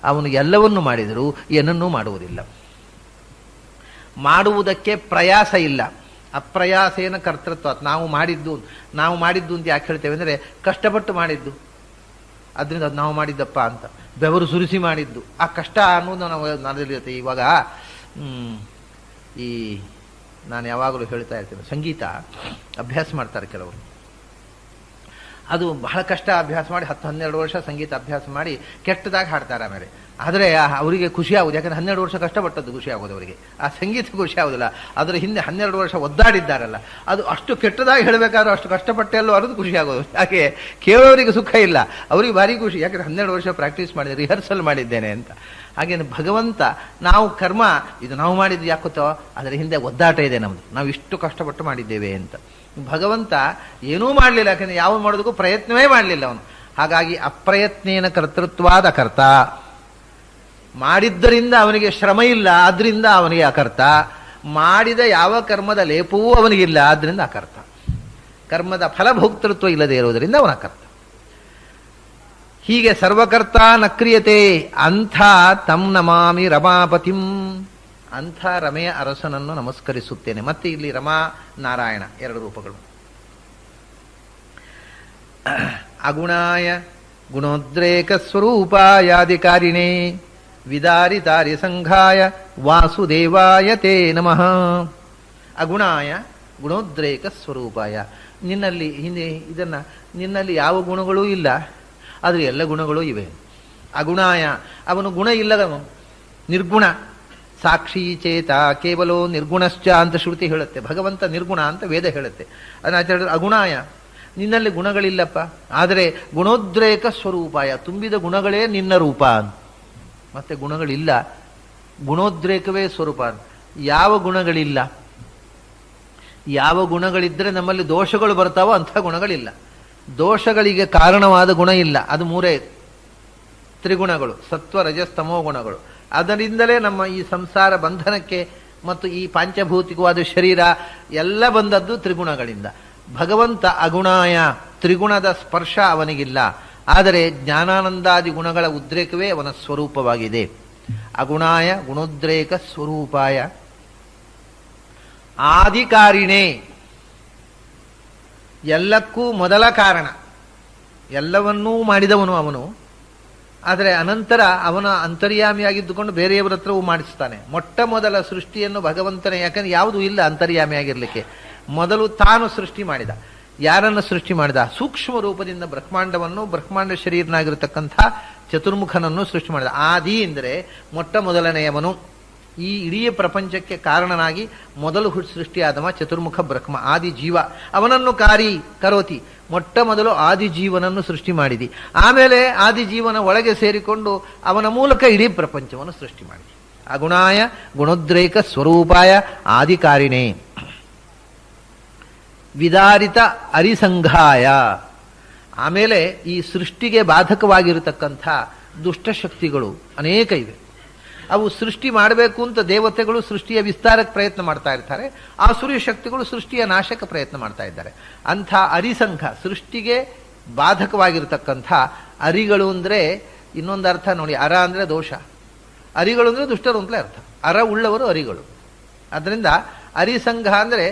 Speaker 1: ಅವನು ಎಲ್ಲವನ್ನು ಮಾಡಿದರೂ ಏನನ್ನೂ ಮಾಡುವುದಿಲ್ಲ. ಮಾಡುವುದಕ್ಕೆ ಪ್ರಯಾಸ ಇಲ್ಲ. ಅಪ್ರಯಾಸೇನ ಕರ್ತೃತ್ವ. ನಾವು ಮಾಡಿದ್ದು ಅಂತ ಯಾಕೆ ಹೇಳ್ತೇವೆ ಅಂದರೆ ಕಷ್ಟಪಟ್ಟು ಮಾಡಿದ್ದು, ಅದರಿಂದ ಅದು ನಾವು ಮಾಡಿದ್ದಪ್ಪ ಅಂತ. ಬೆವರು ಸುರಿಸಿ ಮಾಡಿದ್ದು, ಆ ಕಷ್ಟ ಅನ್ನೋದು ನಾವು ನನ್ನಲ್ಲಿರುತ್ತೆ. ಇವಾಗ ಈ ನಾನು ಯಾವಾಗಲೂ ಹೇಳ್ತಾ ಇರ್ತೇನೆ, ಸಂಗೀತ ಅಭ್ಯಾಸ ಮಾಡ್ತಾರೆ ಕೆಲವರು. ಅದು ಬಹಳ ಕಷ್ಟ. ಅಭ್ಯಾಸ ಮಾಡಿ 10-12 ವರ್ಷ ಸಂಗೀತ ಅಭ್ಯಾಸ ಮಾಡಿ ಕೆಟ್ಟದಾಗಿ ಹಾಡ್ತಾರೆ. ಆಮೇಲೆ ಆದರೆ ಅವರಿಗೆ ಖುಷಿ ಆಗುದು, ಯಾಕಂದರೆ 12 ವರ್ಷ ಕಷ್ಟಪಟ್ಟದ್ದು ಖುಷಿ ಆಗೋದು ಅವರಿಗೆ. ಆ ಸಂಗೀತ ಖುಷಿ ಆಗೋದಿಲ್ಲ. ಅದರ ಹಿಂದೆ 12 ವರ್ಷ ಒದ್ದಾಡಿದ್ದಾರಲ್ಲ, ಅದು ಅಷ್ಟು ಕೆಟ್ಟದಾಗಿ ಹೇಳಬೇಕಾದ್ರೂ ಅಷ್ಟು ಕಷ್ಟಪಟ್ಟೆಲ್ಲೋ ಅರದು ಖುಷಿ ಆಗೋದು. ಯಾಕೆ ಕೇಳೋರಿಗೆ ಸುಖ ಇಲ್ಲ, ಅವರಿಗೆ ಭಾರಿ ಖುಷಿ. ಯಾಕಂದರೆ 12 ವರ್ಷ ಪ್ರಾಕ್ಟೀಸ್ ಮಾಡಿದೆ, ರಿಹರ್ಸಲ್ ಮಾಡಿದ್ದೇನೆ ಅಂತ. ಹಾಗೇನು ಭಗವಂತ, ನಾವು ಕರ್ಮ ಇದು ನಾವು ಮಾಡಿದ್ದು ಯಾಕೊತ್ತೋ ಅದರ ಹಿಂದೆ ಒದ್ದಾಟ ಇದೆ ನಮ್ಮದು, ನಾವು ಇಷ್ಟು ಕಷ್ಟಪಟ್ಟು ಮಾಡಿದ್ದೇವೆ ಅಂತ. ಭಗವಂತ ಏನೂ ಮಾಡಲಿಲ್ಲ, ಯಾಕಂದರೆ ಯಾವ ಮಾಡೋದಕ್ಕೂ ಪ್ರಯತ್ನವೇ ಮಾಡಲಿಲ್ಲ ಅವನು. ಹಾಗಾಗಿ ಅಪ್ರಯತ್ನೇನ ಕರ್ತೃತ್ವಾದ ಕರ್ತ. ಮಾಡಿದ್ದರಿಂದ ಅವನಿಗೆ ಶ್ರಮ ಇಲ್ಲ, ಆದ್ರಿಂದ ಅವನಿಗೆ ಅಕರ್ತ. ಮಾಡಿದ ಯಾವ ಕರ್ಮದ ಲೇಪವೂ ಅವನಿಗಿಲ್ಲ, ಆದ್ರಿಂದ ಅಕರ್ತ. ಕರ್ಮದ ಫಲಭೋಕ್ತೃತ್ವ ಇಲ್ಲದೆ ಇರುವುದರಿಂದ ಅವನ ಅಕರ್ತ. ಹೀಗೆ ಸರ್ವಕರ್ತ ನಕ್ರಿಯತೆ. ಅಂಥ ತಂ ನಮಾಮಿ ರಮಾಪತಿಂ. ಅಂಥ ರಮೆಯ ಅರಸನನ್ನು ನಮಸ್ಕರಿಸುತ್ತೇನೆ. ಮತ್ತೆ ಇಲ್ಲಿ ರಮಾ ನಾರಾಯಣ ಎರಡು ರೂಪಗಳು. ಅಗುಣಾಯ ಗುಣೋದ್ರೇಕ ಸ್ವರೂಪಾಯಾಧಿಕಾರಿಣೇ ವಿದಾರಿತಾರಿ ಸಂಘಾಯ ವಾಸುದೇವಾಯ ತೇ ನಮಃ. ಅಗುಣಾಯ ಗುಣೋದ್ರೇಕ ಸ್ವರೂಪಾಯ. ನಿನ್ನಲ್ಲಿ ಹಿಂದೆ ಇದನ್ನ, ನಿನ್ನಲ್ಲಿ ಯಾವ ಗುಣಗಳೂ ಇಲ್ಲ, ಆದರೆ ಎಲ್ಲ ಗುಣಗಳೂ ಇವೆ. ಅಗುಣಾಯ, ಅವನು ಗುಣ ಇಲ್ಲದವನು, ನಿರ್ಗುಣ. ಸಾಕ್ಷಿ ಚೇತ ಕೇವಲೋ ನಿರ್ಗುಣಶ್ಚ ಅಂತ ಶ್ರುತಿ ಹೇಳುತ್ತೆ. ಭಗವಂತ ನಿರ್ಗುಣ ಅಂತ ವೇದ ಹೇಳುತ್ತೆ. ಅದನ್ನ ಆಚಾರ್ಯರು ಅಗುಣಾಯ, ನಿನ್ನಲ್ಲಿ ಗುಣಗಳಿಲ್ಲಪ್ಪ, ಆದರೆ ಗುಣೋದ್ರೇಕ ಸ್ವರೂಪಾಯ, ತುಂಬಿದ ಗುಣಗಳೇ ನಿನ್ನ ರೂಪ ಅಂತ. ಮತ್ತೆ ಗುಣಗಳಿಲ್ಲ, ಗುಣೋದ್ರೇಕವೇ ಸ್ವರೂಪ. ಯಾವ ಗುಣಗಳಿಲ್ಲ, ಯಾವ ಗುಣಗಳಿದ್ದರೆ ನಮ್ಮಲ್ಲಿ ದೋಷಗಳು ಬರ್ತಾವೋ ಅಂಥ ಗುಣಗಳಿಲ್ಲ. ದೋಷಗಳಿಗೆ ಕಾರಣವಾದ ಗುಣ ಇಲ್ಲ. ಅದು ಮೂರೇ ತ್ರಿಗುಣಗಳು, ಸತ್ವ ರಜಸ್ತಮೋ ಗುಣಗಳು. ಅದರಿಂದಲೇ ನಮ್ಮ ಈ ಸಂಸಾರ ಬಂಧನಕ್ಕೆ ಮತ್ತು ಈ ಪಾಂಚಭೌತಿಕವಾದ ಶರೀರ ಎಲ್ಲ ಬಂದದ್ದು ತ್ರಿಗುಣಗಳಿಂದ. ಭಗವಂತ ಅಗುಣಾಯ, ತ್ರಿಗುಣದ ಸ್ಪರ್ಶ ಅವನಿಗಿಲ್ಲ, ಆದರೆ ಜ್ಞಾನಾನಂದಾದಿ ಗುಣಗಳ ಉದ್ರೇಕವೇ ಅವನ ಸ್ವರೂಪವಾಗಿದೆ. ಅಗುಣಾಯ ಗುಣೋದ್ರೇಕ ಸ್ವರೂಪಾಯ ಆದಿಕಾರಿಣೇ, ಎಲ್ಲಕ್ಕೂ ಮೊದಲ ಕಾರಣ, ಎಲ್ಲವನ್ನೂ ಮಾಡಿದವನು ಅವನು. ಆದರೆ ಅನಂತರ ಅವನ ಅಂತರ್ಯಾಮಿಯಾಗಿದ್ದುಕೊಂಡು ಬೇರೆಯವರ ಹತ್ರವೂ ಮಾಡಿಸ್ತಾನೆ. ಮೊಟ್ಟ ಮೊದಲ ಸೃಷ್ಟಿಯನ್ನು ಭಗವಂತನೇ, ಯಾಕಂದ್ರೆ ಯಾವುದೂ ಇಲ್ಲ ಅಂತರ್ಯಾಮಿಯಾಗಿರ್ಲಿಕ್ಕೆ. ಮೊದಲು ತಾನು ಸೃಷ್ಟಿ ಮಾಡಿದ. ಯಾರನ್ನು ಸೃಷ್ಟಿ ಮಾಡಿದ? ಸೂಕ್ಷ್ಮ ರೂಪದಿಂದ ಬ್ರಹ್ಮಾಂಡವನ್ನು, ಬ್ರಹ್ಮಾಂಡ ಶರೀರನಾಗಿರತಕ್ಕಂಥ ಚತುರ್ಮುಖನನ್ನು ಸೃಷ್ಟಿ ಮಾಡಿದ. ಆದಿ ಅಂದರೆ ಮೊಟ್ಟ ಮೊದಲನೆಯವನು. ಈ ಇಡೀ ಪ್ರಪಂಚಕ್ಕೆ ಕಾರಣನಾಗಿ ಮೊದಲು ಸೃಷ್ಟಿಯಾದವ ಚತುರ್ಮುಖ ಬ್ರಹ್ಮ, ಆದಿ ಜೀವ. ಅವನನ್ನು ಕರೋತಿ, ಮೊಟ್ಟ ಮೊದಲು ಆದಿ ಜೀವನನ್ನು ಸೃಷ್ಟಿ ಮಾಡಿದಿ. ಆಮೇಲೆ ಆದಿ ಜೀವನ ಒಳಗೆ ಸೇರಿಕೊಂಡು ಅವನ ಮೂಲಕ ಇಡೀ ಪ್ರಪಂಚವನ್ನು ಸೃಷ್ಟಿ ಮಾಡಿದಿ. ಅಗುಣಾಯ ಗುಣೋದ್ರೇಕ ಸ್ವರೂಪಾಯ ಆದಿಕಾರಿಣೇ ವಿದಾರಿತ ಅರಿಸಂಘಾಯ. ಆಮೇಲೆ ಈ ಸೃಷ್ಟಿಗೆ ಬಾಧಕವಾಗಿರತಕ್ಕಂಥ ದುಷ್ಟಶಕ್ತಿಗಳು ಅನೇಕ ಇವೆ. ಅವು ಸೃಷ್ಟಿ ಮಾಡಬೇಕು ಅಂತ ದೇವತೆಗಳು ಸೃಷ್ಟಿಯ ವಿಸ್ತಾರಕ್ಕೆ ಪ್ರಯತ್ನ ಮಾಡ್ತಾ ಇರ್ತಾರೆ, ಆಸುರಿ ಶಕ್ತಿಗಳು ಸೃಷ್ಟಿಯ ನಾಶಕ್ಕೆ ಪ್ರಯತ್ನ ಮಾಡ್ತಾ ಇದ್ದಾರೆ. ಅಂಥ ಅರಿಸಂಘ, ಸೃಷ್ಟಿಗೆ ಬಾಧಕವಾಗಿರತಕ್ಕಂಥ ಅರಿಗಳು ಅಂದರೆ ಇನ್ನೊಂದು ಅರ್ಥ ನೋಡಿ, ಅರ ಅಂದರೆ ದೋಷ, ಅರಿಗಳು ಅಂದರೆ ದುಷ್ಟರು ಅಂತಲೇ ಅರ್ಥ. ಅರ ಉಳ್ಳವರು ಅರಿಗಳು. ಅದರಿಂದ ಅರಿಸಂಘ ಅಂದರೆ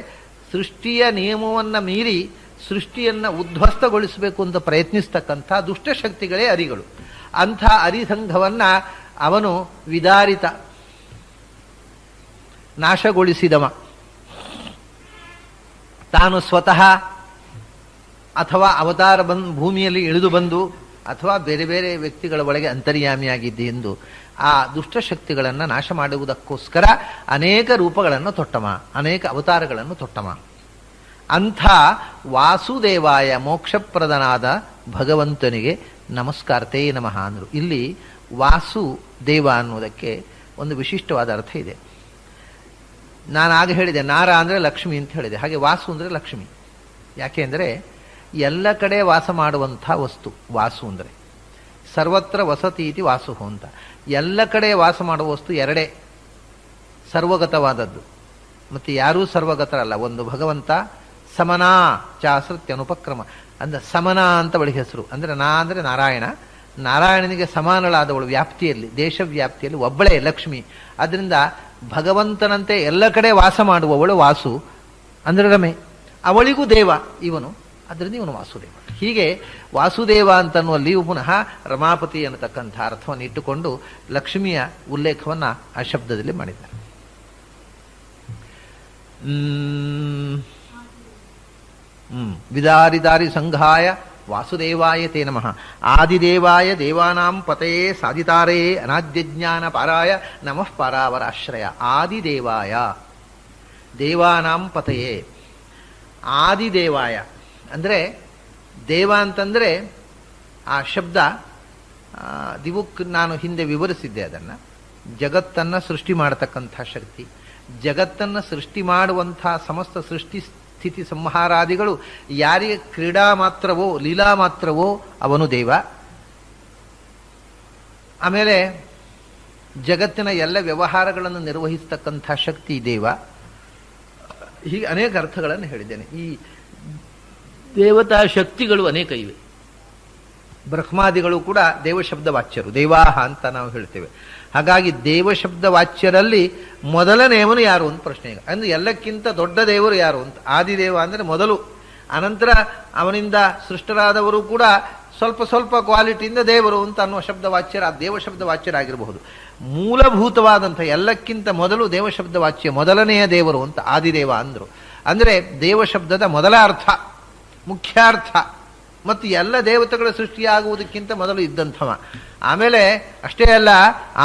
Speaker 1: ಸೃಷ್ಟಿಯ ನಿಯಮವನ್ನು ಮೀರಿ ಸೃಷ್ಟಿಯನ್ನು ಉದ್ಧ್ವಸ್ತಗೊಳಿಸಬೇಕು ಅಂತ ಪ್ರಯತ್ನಿಸ್ತಕ್ಕಂಥ ದುಷ್ಟಶಕ್ತಿಗಳೇ ಅರಿಗಳು. ಅಂಥ ಅರಿಸಂಘವನ್ನ ಅವನು ವಿದಾರಿತ, ನಾಶಗೊಳಿಸಿದವ. ತಾನು ಸ್ವತಃ ಅಥವಾ ಅವತಾರ ಭೂಮಿಯಲ್ಲಿ ಇಳಿದು ಬಂದು ಅಥವಾ ಬೇರೆ ಬೇರೆ ವ್ಯಕ್ತಿಗಳ ಒಳಗೆ ಅಂತರ್ಯಾಮಿಯಾಗಿದ್ದೆ ಎಂದು ಆ ದುಷ್ಟಶಕ್ತಿಗಳನ್ನು ನಾಶ ಮಾಡುವುದಕ್ಕೋಸ್ಕರ ಅನೇಕ ರೂಪಗಳನ್ನು ತೊಟ್ಟಮ, ಅನೇಕ ಅವತಾರಗಳನ್ನು ತೊಟ್ಟಮ. ಅಂಥ ವಾಸುದೇವಾಯ ಮೋಕ್ಷಪ್ರದನಾದ ಭಗವಂತನಿಗೆ ನಮಸ್ಕಾರತೇ ನಮಃ ಅಂದರು. ಇಲ್ಲಿ ವಾಸುದೇವ ಅನ್ನೋದಕ್ಕೆ ಒಂದು ವಿಶಿಷ್ಟವಾದ ಅರ್ಥ ಇದೆ. ನಾನು ಆಗ ಹೇಳಿದೆ ನಾರ ಅಂದರೆ ಲಕ್ಷ್ಮಿ ಅಂತ ಹೇಳಿದೆ, ಹಾಗೆ ವಾಸು ಅಂದರೆ ಲಕ್ಷ್ಮಿ. ಯಾಕೆ ಅಂದರೆ ಎಲ್ಲ ಕಡೆ ವಾಸ ಮಾಡುವಂಥ ವಸ್ತು ವಾಸು ಅಂದರೆ. ಸರ್ವತ್ರ ವಸತಿ ಇತಿ ವಾಸು ಅಂತ. ಎಲ್ಲ ಕಡೆ ವಾಸ ಮಾಡುವ ವಸ್ತು ಎರಡೇ, ಸರ್ವಗತವಾದದ್ದು ಮತ್ತು ಯಾರೂ ಸರ್ವಗತರಲ್ಲ. ಒಂದು ಭಗವಂತ, ಸಮನಾ ಚಾಸೃತ್ಯನುಪಕ್ರಮ ಅಂದರೆ ಸಮನ ಅಂತ ಬಳಿ ಹೆಸರು. ಅಂದರೆ ಅಂದರೆ ನಾರಾಯಣ, ನಾರಾಯಣನಿಗೆ ಸಮಾನಳಾದವಳು ವ್ಯಾಪ್ತಿಯಲ್ಲಿ, ದೇಶ ವ್ಯಾಪ್ತಿಯಲ್ಲಿ ಒಬ್ಬಳೇ ಲಕ್ಷ್ಮಿ. ಅದರಿಂದ ಭಗವಂತನಂತೆ ಎಲ್ಲ ಕಡೆ ವಾಸ ಮಾಡುವವಳು ವಾಸು ಅಂದರೆ ರಮೆ, ಅವಳಿಗೂ ದೇವ ಇವನು, ಅದರಿಂದ ಇವನು ವಾಸುದೇವ. ಹೀಗೆ ವಾಸುದೇವ ಅಂತನ್ನುವಲ್ಲಿಯೂ ಪುನಃ ರಮಾಪತಿ ಅನ್ನತಕ್ಕಂಥ ಅರ್ಥವನ್ನು ಇಟ್ಟುಕೊಂಡು ಲಕ್ಷ್ಮಿಯ ಉಲ್ಲೇಖವನ್ನು ಆ ಶಬ್ದದಲ್ಲಿ ಮಾಡಿದ್ದಾರೆ. ವಿದಾರಿದಾರಿ ಸಂಘಾಯ ವಾಸುದೇವಾಯ ತೇ ನಮಃ. ಆದಿದೇವಾಯ ದೇವಾನಾಂ ಪತಯೇ ಸಾಧಿತಾರೇ ಅನಾದ್ಯಜ್ಞಾನ ಪಾರಾಯ ನಮಃ ಪಾರಾವರಾಶ್ರಯ. ಆದಿದೇವಾಯ ದೇವಾನಾಂ ಪತಯೇ, ಆದಿದೇವಾಯ ಅಂದರೆ ದೇವ ಅಂತಂದರೆ ಆ ಶಬ್ದ ದಿವುಕ್ ನಾನು ಹಿಂದೆ ವಿವರಿಸಿದ್ದೆ. ಅದನ್ನು ಜಗತ್ತನ್ನು ಸೃಷ್ಟಿ ಮಾಡತಕ್ಕಂಥ ಶಕ್ತಿ, ಜಗತ್ತನ್ನು ಸೃಷ್ಟಿ ಮಾಡುವಂಥ ಸಮಸ್ತ ಸೃಷ್ಟಿ ಸ್ಥಿತಿ ಸಂಹಾರಾದಿಗಳು ಯಾರಿಗೆ ಕ್ರೀಡಾ ಮಾತ್ರವೋ ಲೀಲಾ ಮಾತ್ರವೋ ಅವನು ದೇವ. ಆಮೇಲೆ ಜಗತ್ತಿನ ಎಲ್ಲ ವ್ಯವಹಾರಗಳನ್ನು ನಿರ್ವಹಿಸತಕ್ಕಂಥ ಶಕ್ತಿ ದೇವ. ಹೀಗೆ ಅನೇಕ ಅರ್ಥಗಳನ್ನು ಹೇಳಿದ್ದೇನೆ. ಈ ದೇವತಾ ಶಕ್ತಿಗಳು ಅನೇಕ ಇವೆ. ಬ್ರಹ್ಮಾದಿಗಳು ಕೂಡ ದೇವಶಬ್ದ ವಾಚ್ಯರು, ದೇವಾಹ ಅಂತ ನಾವು ಹೇಳ್ತೇವೆ. ಹಾಗಾಗಿ ದೇವಶಬ್ದ ವಾಚ್ಯರಲ್ಲಿ ಮೊದಲನೆಯವನು ಯಾರು ಅಂತ ಪ್ರಶ್ನೆ. ಈಗ ಅಂದ್ರೆ ಎಲ್ಲಕ್ಕಿಂತ ದೊಡ್ಡ ದೇವರು ಯಾರು ಅಂತ. ಆದಿದೇವ ಅಂದರೆ ಮೊದಲು, ಅನಂತರ ಅವನಿಂದ ಸೃಷ್ಟರಾದವರು ಕೂಡ ಸ್ವಲ್ಪ ಸ್ವಲ್ಪ ಕ್ವಾಲಿಟಿಯಿಂದ ದೇವರು ಅಂತ ಅನ್ನುವ ಶಬ್ದ ವಾಚ್ಯರ, ದೇವಶಬ್ದ ವಾಚ್ಯರಾಗಿರಬಹುದು. ಮೂಲಭೂತವಾದಂಥ ಎಲ್ಲಕ್ಕಿಂತ ಮೊದಲು ದೇವಶಬ್ದ ವಾಚ್ಯ ಮೊದಲನೆಯ ದೇವರು ಅಂತ ಆದಿದೇವ ಅಂದರು. ಅಂದರೆ ದೇವಶಬ್ದದ ಮೊದಲ ಅರ್ಥ, ಮುಖ್ಯಾರ್ಥ ಮತ್ತು ಎಲ್ಲ ದೇವತೆಗಳ ಸೃಷ್ಟಿಯಾಗುವುದಕ್ಕಿಂತ ಮೊದಲು ಇದ್ದಂಥವ. ಆಮೇಲೆ ಅಷ್ಟೇ ಅಲ್ಲ,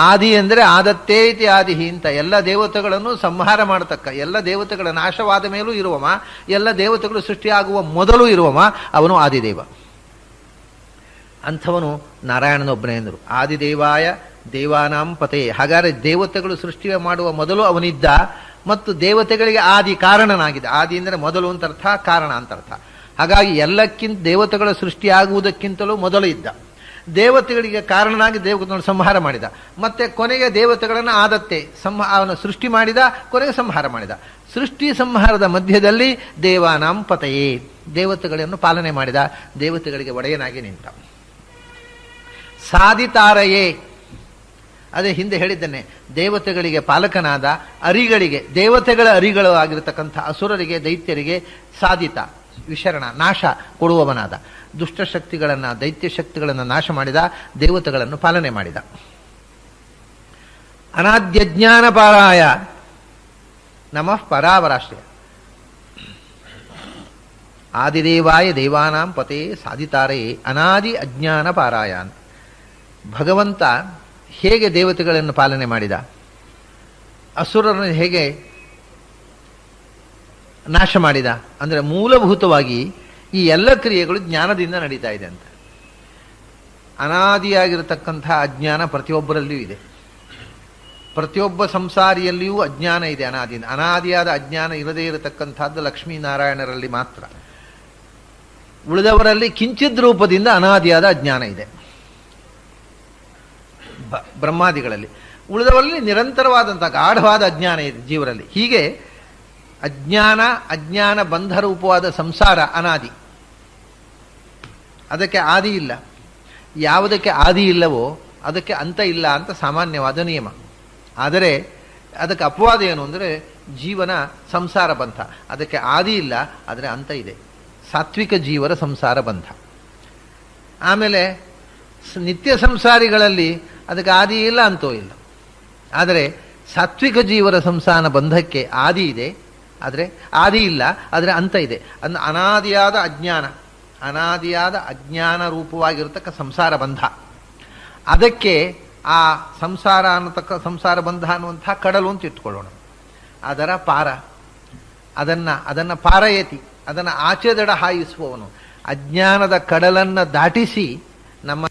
Speaker 1: ಆದಿ ಅಂದರೆ ಆದತ್ತೇ ಇತಿ ಆದಿಹಿ ಅಂತ ಎಲ್ಲ ದೇವತೆಗಳನ್ನು ಸಂಹಾರ ಮಾಡತಕ್ಕ, ಎಲ್ಲ ದೇವತೆಗಳ ನಾಶವಾದ ಮೇಲೂ ಇರುವವ, ಎಲ್ಲ ದೇವತೆಗಳು ಸೃಷ್ಟಿಯಾಗುವ ಮೊದಲು ಇರುವವ ಅವನು ಆದಿದೇವ. ಅಂಥವನು ನಾರಾಯಣನೊಬ್ಬನೇ ಎಂದರು. ಆದಿದೇವಾಯ ದೇವಾನಾಂ ಪತೆ. ಹಾಗಾದರೆ ದೇವತೆಗಳು ಸೃಷ್ಟಿ ಮಾಡುವ ಮೊದಲು ಅವನಿದ್ದ ಮತ್ತು ದೇವತೆಗಳಿಗೆ ಆದಿ ಕಾರಣನಾಗಿದೆ. ಆದಿ ಅಂದರೆ ಮೊದಲು ಅಂತ ಅರ್ಥ, ಕಾರಣ ಅಂತ ಅರ್ಥ. ಹಾಗಾಗಿ ಎಲ್ಲಕ್ಕಿಂತ ದೇವತೆಗಳ ಸೃಷ್ಟಿಯಾಗುವುದಕ್ಕಿಂತಲೂ ಮೊದಲು ಇದ್ದ. ದೇವತೆಗಳಿಗೆ ಕಾರಣನಾಗಿ ದೇವತೆಗಳನ್ನು ಸಂಹಾರ ಮಾಡಿದ. ಮತ್ತೆ ಕೊನೆಗೆ ದೇವತೆಗಳನ್ನು ಆದತ್ತೆ ಅವನು ಸೃಷ್ಟಿ ಮಾಡಿದ, ಕೊನೆಗೆ ಸಂಹಾರ ಮಾಡಿದ. ಸೃಷ್ಟಿ ಸಂಹಾರದ ಮಧ್ಯದಲ್ಲಿ ದೇವಾನಾಂ ಪತಯೇ, ದೇವತೆಗಳನ್ನು ಪಾಲನೆ ಮಾಡಿದ, ದೇವತೆಗಳಿಗೆ ಒಡೆಯನಾಗಿ ನಿಂತ. ಸಾಧಿತಾರಯೇ, ಅದೇ ಹಿಂದೆ ಹೇಳಿದ್ದೇನೆ, ದೇವತೆಗಳಿಗೆ ಪಾಲಕನಾದ, ಅರಿಗಳಿಗೆ, ದೇವತೆಗಳ ಅರಿಗಳು ಆಗಿರತಕ್ಕಂಥ ಅಸುರರಿಗೆ, ದೈತ್ಯರಿಗೆ ಸಾಧಿತ, ವಿಶರಣ, ನಾಶ ಕೊಡುವವನಾದ. ದುಷ್ಟಶಕ್ತಿಗಳನ್ನು, ದೈತ್ಯ ಶಕ್ತಿಗಳನ್ನು ನಾಶ ಮಾಡಿದ, ದೇವತೆಗಳನ್ನು ಪಾಲನೆ ಮಾಡಿದ. ಅನಾದ್ಯಜ್ಞಾನ ಪಾರಾಯ ನಮಃ ಪರಾವರಾಶ್ರಯ. ಆದಿದೇವಾಯ ದೇವಾನಾಂ ಪತೆ ಸಾಧಿತಾರೇ ಅನಾದಿ ಅಜ್ಞಾನ ಪಾರಾಯ. ಭಗವಂತ ಹೇಗೆ ದೇವತೆಗಳನ್ನು ಪಾಲನೆ ಮಾಡಿದ? ಅಸುರರನ್ನು ಹೇಗೆ ನಾಶ ಮಾಡಿದ ಅಂದರೆ ಮೂಲಭೂತವಾಗಿ ಈ ಎಲ್ಲ ಕ್ರಿಯೆಗಳು ಜ್ಞಾನದಿಂದ ನಡೀತಾ ಇದೆ ಅಂತ. ಅನಾದಿಯಾಗಿರತಕ್ಕಂಥ ಅಜ್ಞಾನ ಪ್ರತಿಯೊಬ್ಬರಲ್ಲಿಯೂ ಇದೆ. ಪ್ರತಿಯೊಬ್ಬ ಸಂಸಾರಿಯಲ್ಲಿಯೂ ಅಜ್ಞಾನ ಇದೆ. ಅನಾದಿಯಾದ ಅಜ್ಞಾನ ಇರದೇ ಇರತಕ್ಕಂಥದ್ದು ಲಕ್ಷ್ಮೀನಾರಾಯಣರಲ್ಲಿ ಮಾತ್ರ. ಉಳಿದವರಲ್ಲಿ ಕಿಂಚಿತ್ ರೂಪದಿಂದ ಅನಾದಿಯಾದ ಅಜ್ಞಾನ ಇದೆ ಬ್ರಹ್ಮಾದಿಗಳಲ್ಲಿ. ಉಳಿದವರಲ್ಲಿ ನಿರಂತರವಾದಂಥ ಗಾಢವಾದ ಅಜ್ಞಾನ ಇದೆ ಜೀವರಲ್ಲಿ. ಹೀಗೆ ಅಜ್ಞಾನ ಬಂಧರೂಪವಾದ ಸಂಸಾರ ಅನಾದಿ, ಅದಕ್ಕೆ ಆದಿ ಇಲ್ಲ. ಯಾವುದಕ್ಕೆ ಆದಿ ಇಲ್ಲವೋ ಅದಕ್ಕೆ ಅಂತ ಇಲ್ಲ ಅಂತ ಸಾಮಾನ್ಯವಾದ ನಿಯಮ. ಆದರೆ ಅದಕ್ಕೆ ಅಪವಾದ ಏನು ಅಂದರೆ ಜೀವನ ಸಂಸಾರ ಬಂಧ, ಅದಕ್ಕೆ ಆದಿ ಇಲ್ಲ ಆದರೆ ಅಂತ ಇದೆ. ಸಾತ್ವಿಕ ಜೀವರ ಸಂಸಾರ ಬಂಧ. ಆಮೇಲೆ ನಿತ್ಯ ಸಂಸಾರಿಗಳಲ್ಲಿ ಅದಕ್ಕೆ ಆದಿ ಇಲ್ಲ ಅಂತೋ ಇಲ್ಲ. ಆದರೆ ಸಾತ್ವಿಕ ಜೀವರ ಸಂಸಾರ ಬಂಧಕ್ಕೆ ಆದಿ ಇದೆ, ಆದರೆ ಆದಿ ಇಲ್ಲ ಆದರೆ ಅಂತ ಇದೆ. ಅನಾದಿಯಾದ ಅಜ್ಞಾನ ರೂಪವಾಗಿರತಕ್ಕ ಸಂಸಾರ ಬಂಧ, ಅದಕ್ಕೆ ಆ ಸಂಸಾರ ಬಂಧ ಅನ್ನುವಂಥ ಕಡಲು ಅಂತ ಇಟ್ಕೊಳ್ಳೋಣ. ಅದರ ಪಾರ, ಅದನ್ನು ಪಾರಯತಿ, ಅದನ್ನು ಆಚೆ ದಡ ಹಾಯಿಸುವವನು. ಅಜ್ಞಾನದ ಕಡಲನ್ನು ದಾಟಿಸಿ ನಮ್ಮ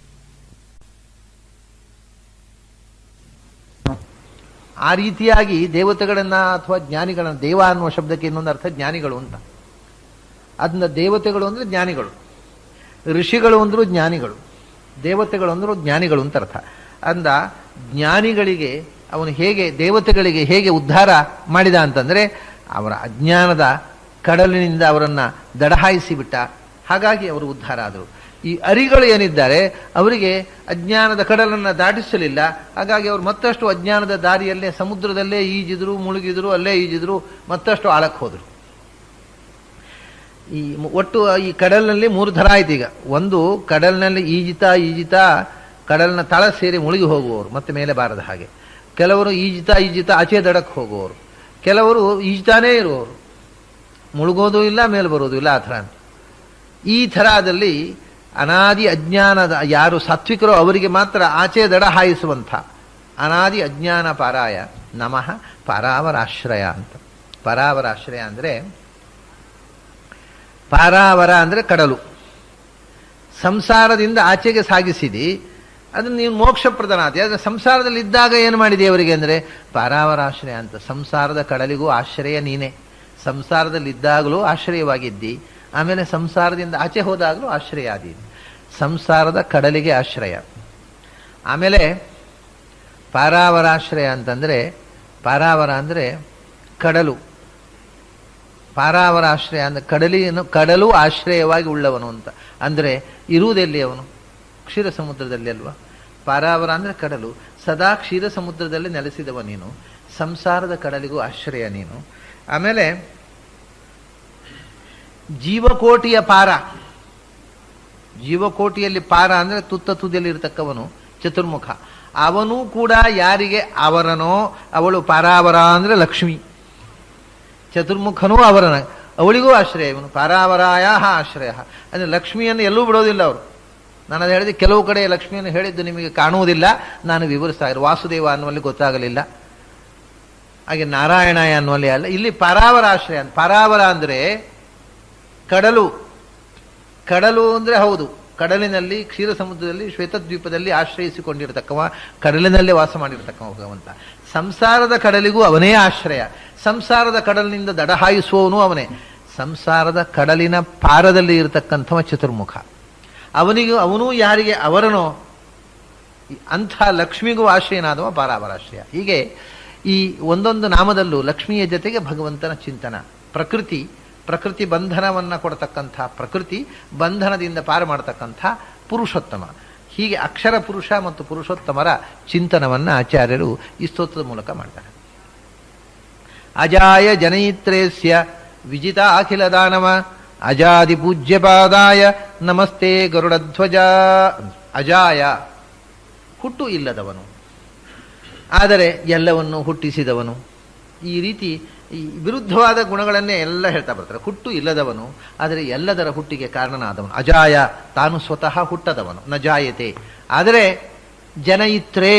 Speaker 1: ಆ ರೀತಿಯಾಗಿ ದೇವತೆಗಳನ್ನ ಅಥವಾ ಜ್ಞಾನಿಗಳನ್ನ, ದೇವ ಅನ್ನುವ ಶಬ್ದಕ್ಕೆ ಇನ್ನೊಂದು ಅರ್ಥ ಜ್ಞಾನಿಗಳು ಅಂತ. ಅದನ್ನ ದೇವತೆಗಳು ಅಂದರೆ ಜ್ಞಾನಿಗಳು, ಋಷಿಗಳು ಅಂದರೂ ಜ್ಞಾನಿಗಳು, ದೇವತೆಗಳು ಅಂದರೂ ಜ್ಞಾನಿಗಳು ಅಂತ ಅರ್ಥ. ಅಂದ ಜ್ಞಾನಿಗಳಿಗೆ ಅವನು ಹೇಗೆ ದೇವತೆಗಳಿಗೆ ಹೇಗೆ ಉದ್ಧಾರ ಮಾಡಿದ ಅಂತಂದರೆ ಅವರ ಅಜ್ಞಾನದ ಕಡಲಿನಿಂದ ಅವರನ್ನು ದಡಹಾಯಿಸಿ ಬಿಟ್ಟ. ಹಾಗಾಗಿ ಅವರು ಉದ್ಧಾರ ಆದರು. ಈ ಅರಿಗಳು ಏನಿದ್ದಾರೆ ಅವರಿಗೆ ಅಜ್ಞಾನದ ಕಡಲನ್ನು ದಾಟಿಸಲಿಲ್ಲ. ಹಾಗಾಗಿ ಅವರು ಮತ್ತಷ್ಟು ಅಜ್ಞಾನದ ದಾರಿಯಲ್ಲೇ ಸಮುದ್ರದಲ್ಲೇ ಈಜಿದ್ರು, ಮುಳುಗಿದ್ರು, ಅಲ್ಲೇ ಈಜಿದ್ರು, ಮತ್ತಷ್ಟು ಆಳಕ್ಕೆ ಹೋದರು. ಒಟ್ಟು ಈ ಕಡಲಿನಲ್ಲಿ 3 ಥರ ಆಯ್ತು. ಈಗ ಒಂದು, ಕಡಲಿನಲ್ಲಿ ಈಜಿತಾ ಕಡಲಿನ ತಳ ಸೇರಿ ಮುಳುಗಿ ಹೋಗುವವರು, ಮತ್ತೆ ಮೇಲೆ ಬಾರದ ಹಾಗೆ. ಕೆಲವರು ಈಜಿತಾ ಆಚೆ ದಡಕ್ಕೆ ಹೋಗುವವರು, ಕೆಲವರು ಈಜ್ತಾನೇ ಇರುವವರು, ಮುಳುಗೋದು ಇಲ್ಲ ಮೇಲೆ ಬರೋದು ಇಲ್ಲ. ಆ ಥರ ಈ ಥರದಲ್ಲಿ ಅನಾದಿ ಅಜ್ಞಾನದ ಯಾರು ಸಾತ್ವಿಕರೋ ಅವರಿಗೆ ಮಾತ್ರ ಆಚೆ ದಡ ಹಾಯಿಸುವಂಥ ಅನಾದಿ ಅಜ್ಞಾನ ಪಾರಾಯ ನಮಃ ಪರಾವರಾಶ್ರಯ ಅಂತ. ಪರಾವರಾಶ್ರಯ ಅಂದರೆ, ಪಾರಾವರ ಅಂದರೆ ಕಡಲು. ಸಂಸಾರದಿಂದ ಆಚೆಗೆ ಸಾಗಿಸಿದಿ, ಅದನ್ನು ನೀವು ಮೋಕ್ಷಪ್ರದನಾದಿ. ಆದರೆ ಸಂಸಾರದಲ್ಲಿ ಇದ್ದಾಗ ಏನು ಮಾಡಿದೆ ಅವರಿಗೆ ಅಂದರೆ ಪಾರಾವರಾಶ್ರಯ ಅಂತ. ಸಂಸಾರದ ಕಡಲಿಗೂ ಆಶ್ರಯ ನೀನೇ. ಸಂಸಾರದಲ್ಲಿದ್ದಾಗಲೂ ಆಶ್ರಯವಾಗಿದ್ದಿ, ಆಮೇಲೆ ಸಂಸಾರದಿಂದ ಆಚೆ ಹೋದಾಗಲೂ ಆಶ್ರಯ ಆದೀನಿ. ಸಂಸಾರದ ಕಡಲಿಗೆ ಆಶ್ರಯ. ಆಮೇಲೆ ಪಾರಾವರಾಶ್ರಯ ಅಂತಂದರೆ, ಪಾರಾವರ ಅಂದರೆ ಕಡಲು. ಪಾರಾವರಾಶ್ರಯ ಅಂದರೆ ಕಡಲು ಆಶ್ರಯವಾಗಿ ಉಳ್ಳವನು ಅಂತ. ಅಂದರೆ ಇರುವುದೆಲ್ಲಿ ಅವನು? ಕ್ಷೀರ ಸಮುದ್ರದಲ್ಲಿ ಅಲ್ವಾ. ಪಾರಾವರ ಅಂದರೆ ಕಡಲು. ಸದಾ ಕ್ಷೀರ ಸಮುದ್ರದಲ್ಲಿ ನೆಲೆಸಿದವ ನೀನು, ಸಂಸಾರದ ಕಡಲಿಗೂ ಆಶ್ರಯ ನೀನು. ಆಮೇಲೆ ಜೀವಕೋಟಿಯ ಪಾರ. ಜೀವಕೋಟಿಯಲ್ಲಿ ಪಾರ ಅಂದರೆ ತುದಿಯಲ್ಲಿ ಇರತಕ್ಕವನು ಚತುರ್ಮುಖ. ಅವನೂ ಕೂಡ ಯಾರಿಗೆ ಅವರನೋ ಅವಳು ಪಾರಾವರ ಅಂದರೆ ಲಕ್ಷ್ಮಿ. ಚತುರ್ಮುಖನೂ ಅವರನ, ಅವಳಿಗೂ ಆಶ್ರಯ ಇವನು. ಪಾರಾವರಾಯ ಆಶ್ರಯ ಅಂದರೆ ಲಕ್ಷ್ಮಿಯನ್ನು ಎಲ್ಲೂ ಬಿಡೋದಿಲ್ಲ ಅವರು. ನಾನು ಅದು ಹೇಳಿದೆ, ಕೆಲವು ಕಡೆ ಲಕ್ಷ್ಮಿಯನ್ನು ಹೇಳಿದ್ದು ನಿಮಗೆ ಕಾಣುವುದಿಲ್ಲ, ನಾನು ವಿವರಿಸ್ತಾ ಇರೋ ವಾಸುದೇವ ಅನ್ನುವಲ್ಲಿ ಗೊತ್ತಾಗಲಿಲ್ಲ, ಹಾಗೆ ನಾರಾಯಣಾಯ ಅನ್ನುವಲ್ಲಿ ಅಲ್ಲ. ಇಲ್ಲಿ ಪಾರಾವರ ಆಶ್ರಯ. ಪಾರಾವರ ಅಂದರೆ ಕಡಲು. ಕಡಲು ಅಂದರೆ ಹೌದು, ಕಡಲಿನಲ್ಲಿ ಕ್ಷೀರ ಸಮುದ್ರದಲ್ಲಿ ಶ್ವೇತದ್ವೀಪದಲ್ಲಿ ಆಶ್ರಯಿಸಿಕೊಂಡಿರತಕ್ಕವ, ಕಡಲಿನಲ್ಲೇ ವಾಸ ಮಾಡಿರತಕ್ಕವ ಭಗವಂತ. ಸಂಸಾರದ ಕಡಲಿಗೂ ಅವನೇ ಆಶ್ರಯ. ಸಂಸಾರದ ಕಡಲಿನಿಂದ ದಡ ಹಾಯಿಸುವವನು ಅವನೇ. ಸಂಸಾರದ ಕಡಲಿನ ಪಾರದಲ್ಲಿ ಇರತಕ್ಕಂಥವ ಚತುರ್ಮುಖ. ಅವನೂ ಯಾರಿಗೆ ಅವರನೋ ಅಂಥ ಲಕ್ಷ್ಮಿಗೂ ಆಶ್ರಯನಾದವ ಪಾರಾವರಾಶ್ರಯ. ಹೀಗೆ ಈ ಒಂದೊಂದು ನಾಮದಲ್ಲೂ ಲಕ್ಷ್ಮಿಯ ಜೊತೆಗೆ ಭಗವಂತನ ಚಿಂತನ. ಪ್ರಕೃತಿ ಬಂಧನವನ್ನು ಕೊಡತಕ್ಕಂಥ, ಪ್ರಕೃತಿ ಬಂಧನದಿಂದ ಪಾರು ಮಾಡತಕ್ಕಂಥ ಪುರುಷೋತ್ತಮ. ಹೀಗೆ ಅಕ್ಷರ ಪುರುಷ ಮತ್ತು ಪುರುಷೋತ್ತಮರ ಚಿಂತನವನ್ನು ಆಚಾರ್ಯರು ಈ ಸ್ತೋತ್ರದ ಮೂಲಕ ಮಾಡ್ತಾರೆ. ಅಜಾಯ ಜನಯಿತ್ರೇಸ್ಯ ವಿಜಿತ ಅಖಿಲ ದಾನವ ಅಜಾದಿ ಪೂಜ್ಯಪಾದಾಯ ನಮಸ್ತೆ ಗರುಡಧ್ವಜ. ಅಜಾಯ ಹುಟ್ಟು ಇಲ್ಲದವನು, ಆದರೆ ಎಲ್ಲವನ್ನು ಹುಟ್ಟಿಸಿದವನು. ಈ ರೀತಿ ಈ ವಿರುದ್ಧವಾದ ಗುಣಗಳನ್ನೇ ಎಲ್ಲ ಹೇಳ್ತಾ ಬರ್ತಾರೆ. ಹುಟ್ಟು ಇಲ್ಲದವನು, ಆದರೆ ಎಲ್ಲದರ ಹುಟ್ಟಿಗೆ ಕಾರಣನಾದವನು. ಅಜಾಯ, ತಾನು ಸ್ವತಃ ಹುಟ್ಟದವನು, ನ ಜಾಯತೆ. ಆದರೆ ಜನಯಿತ್ರೇ,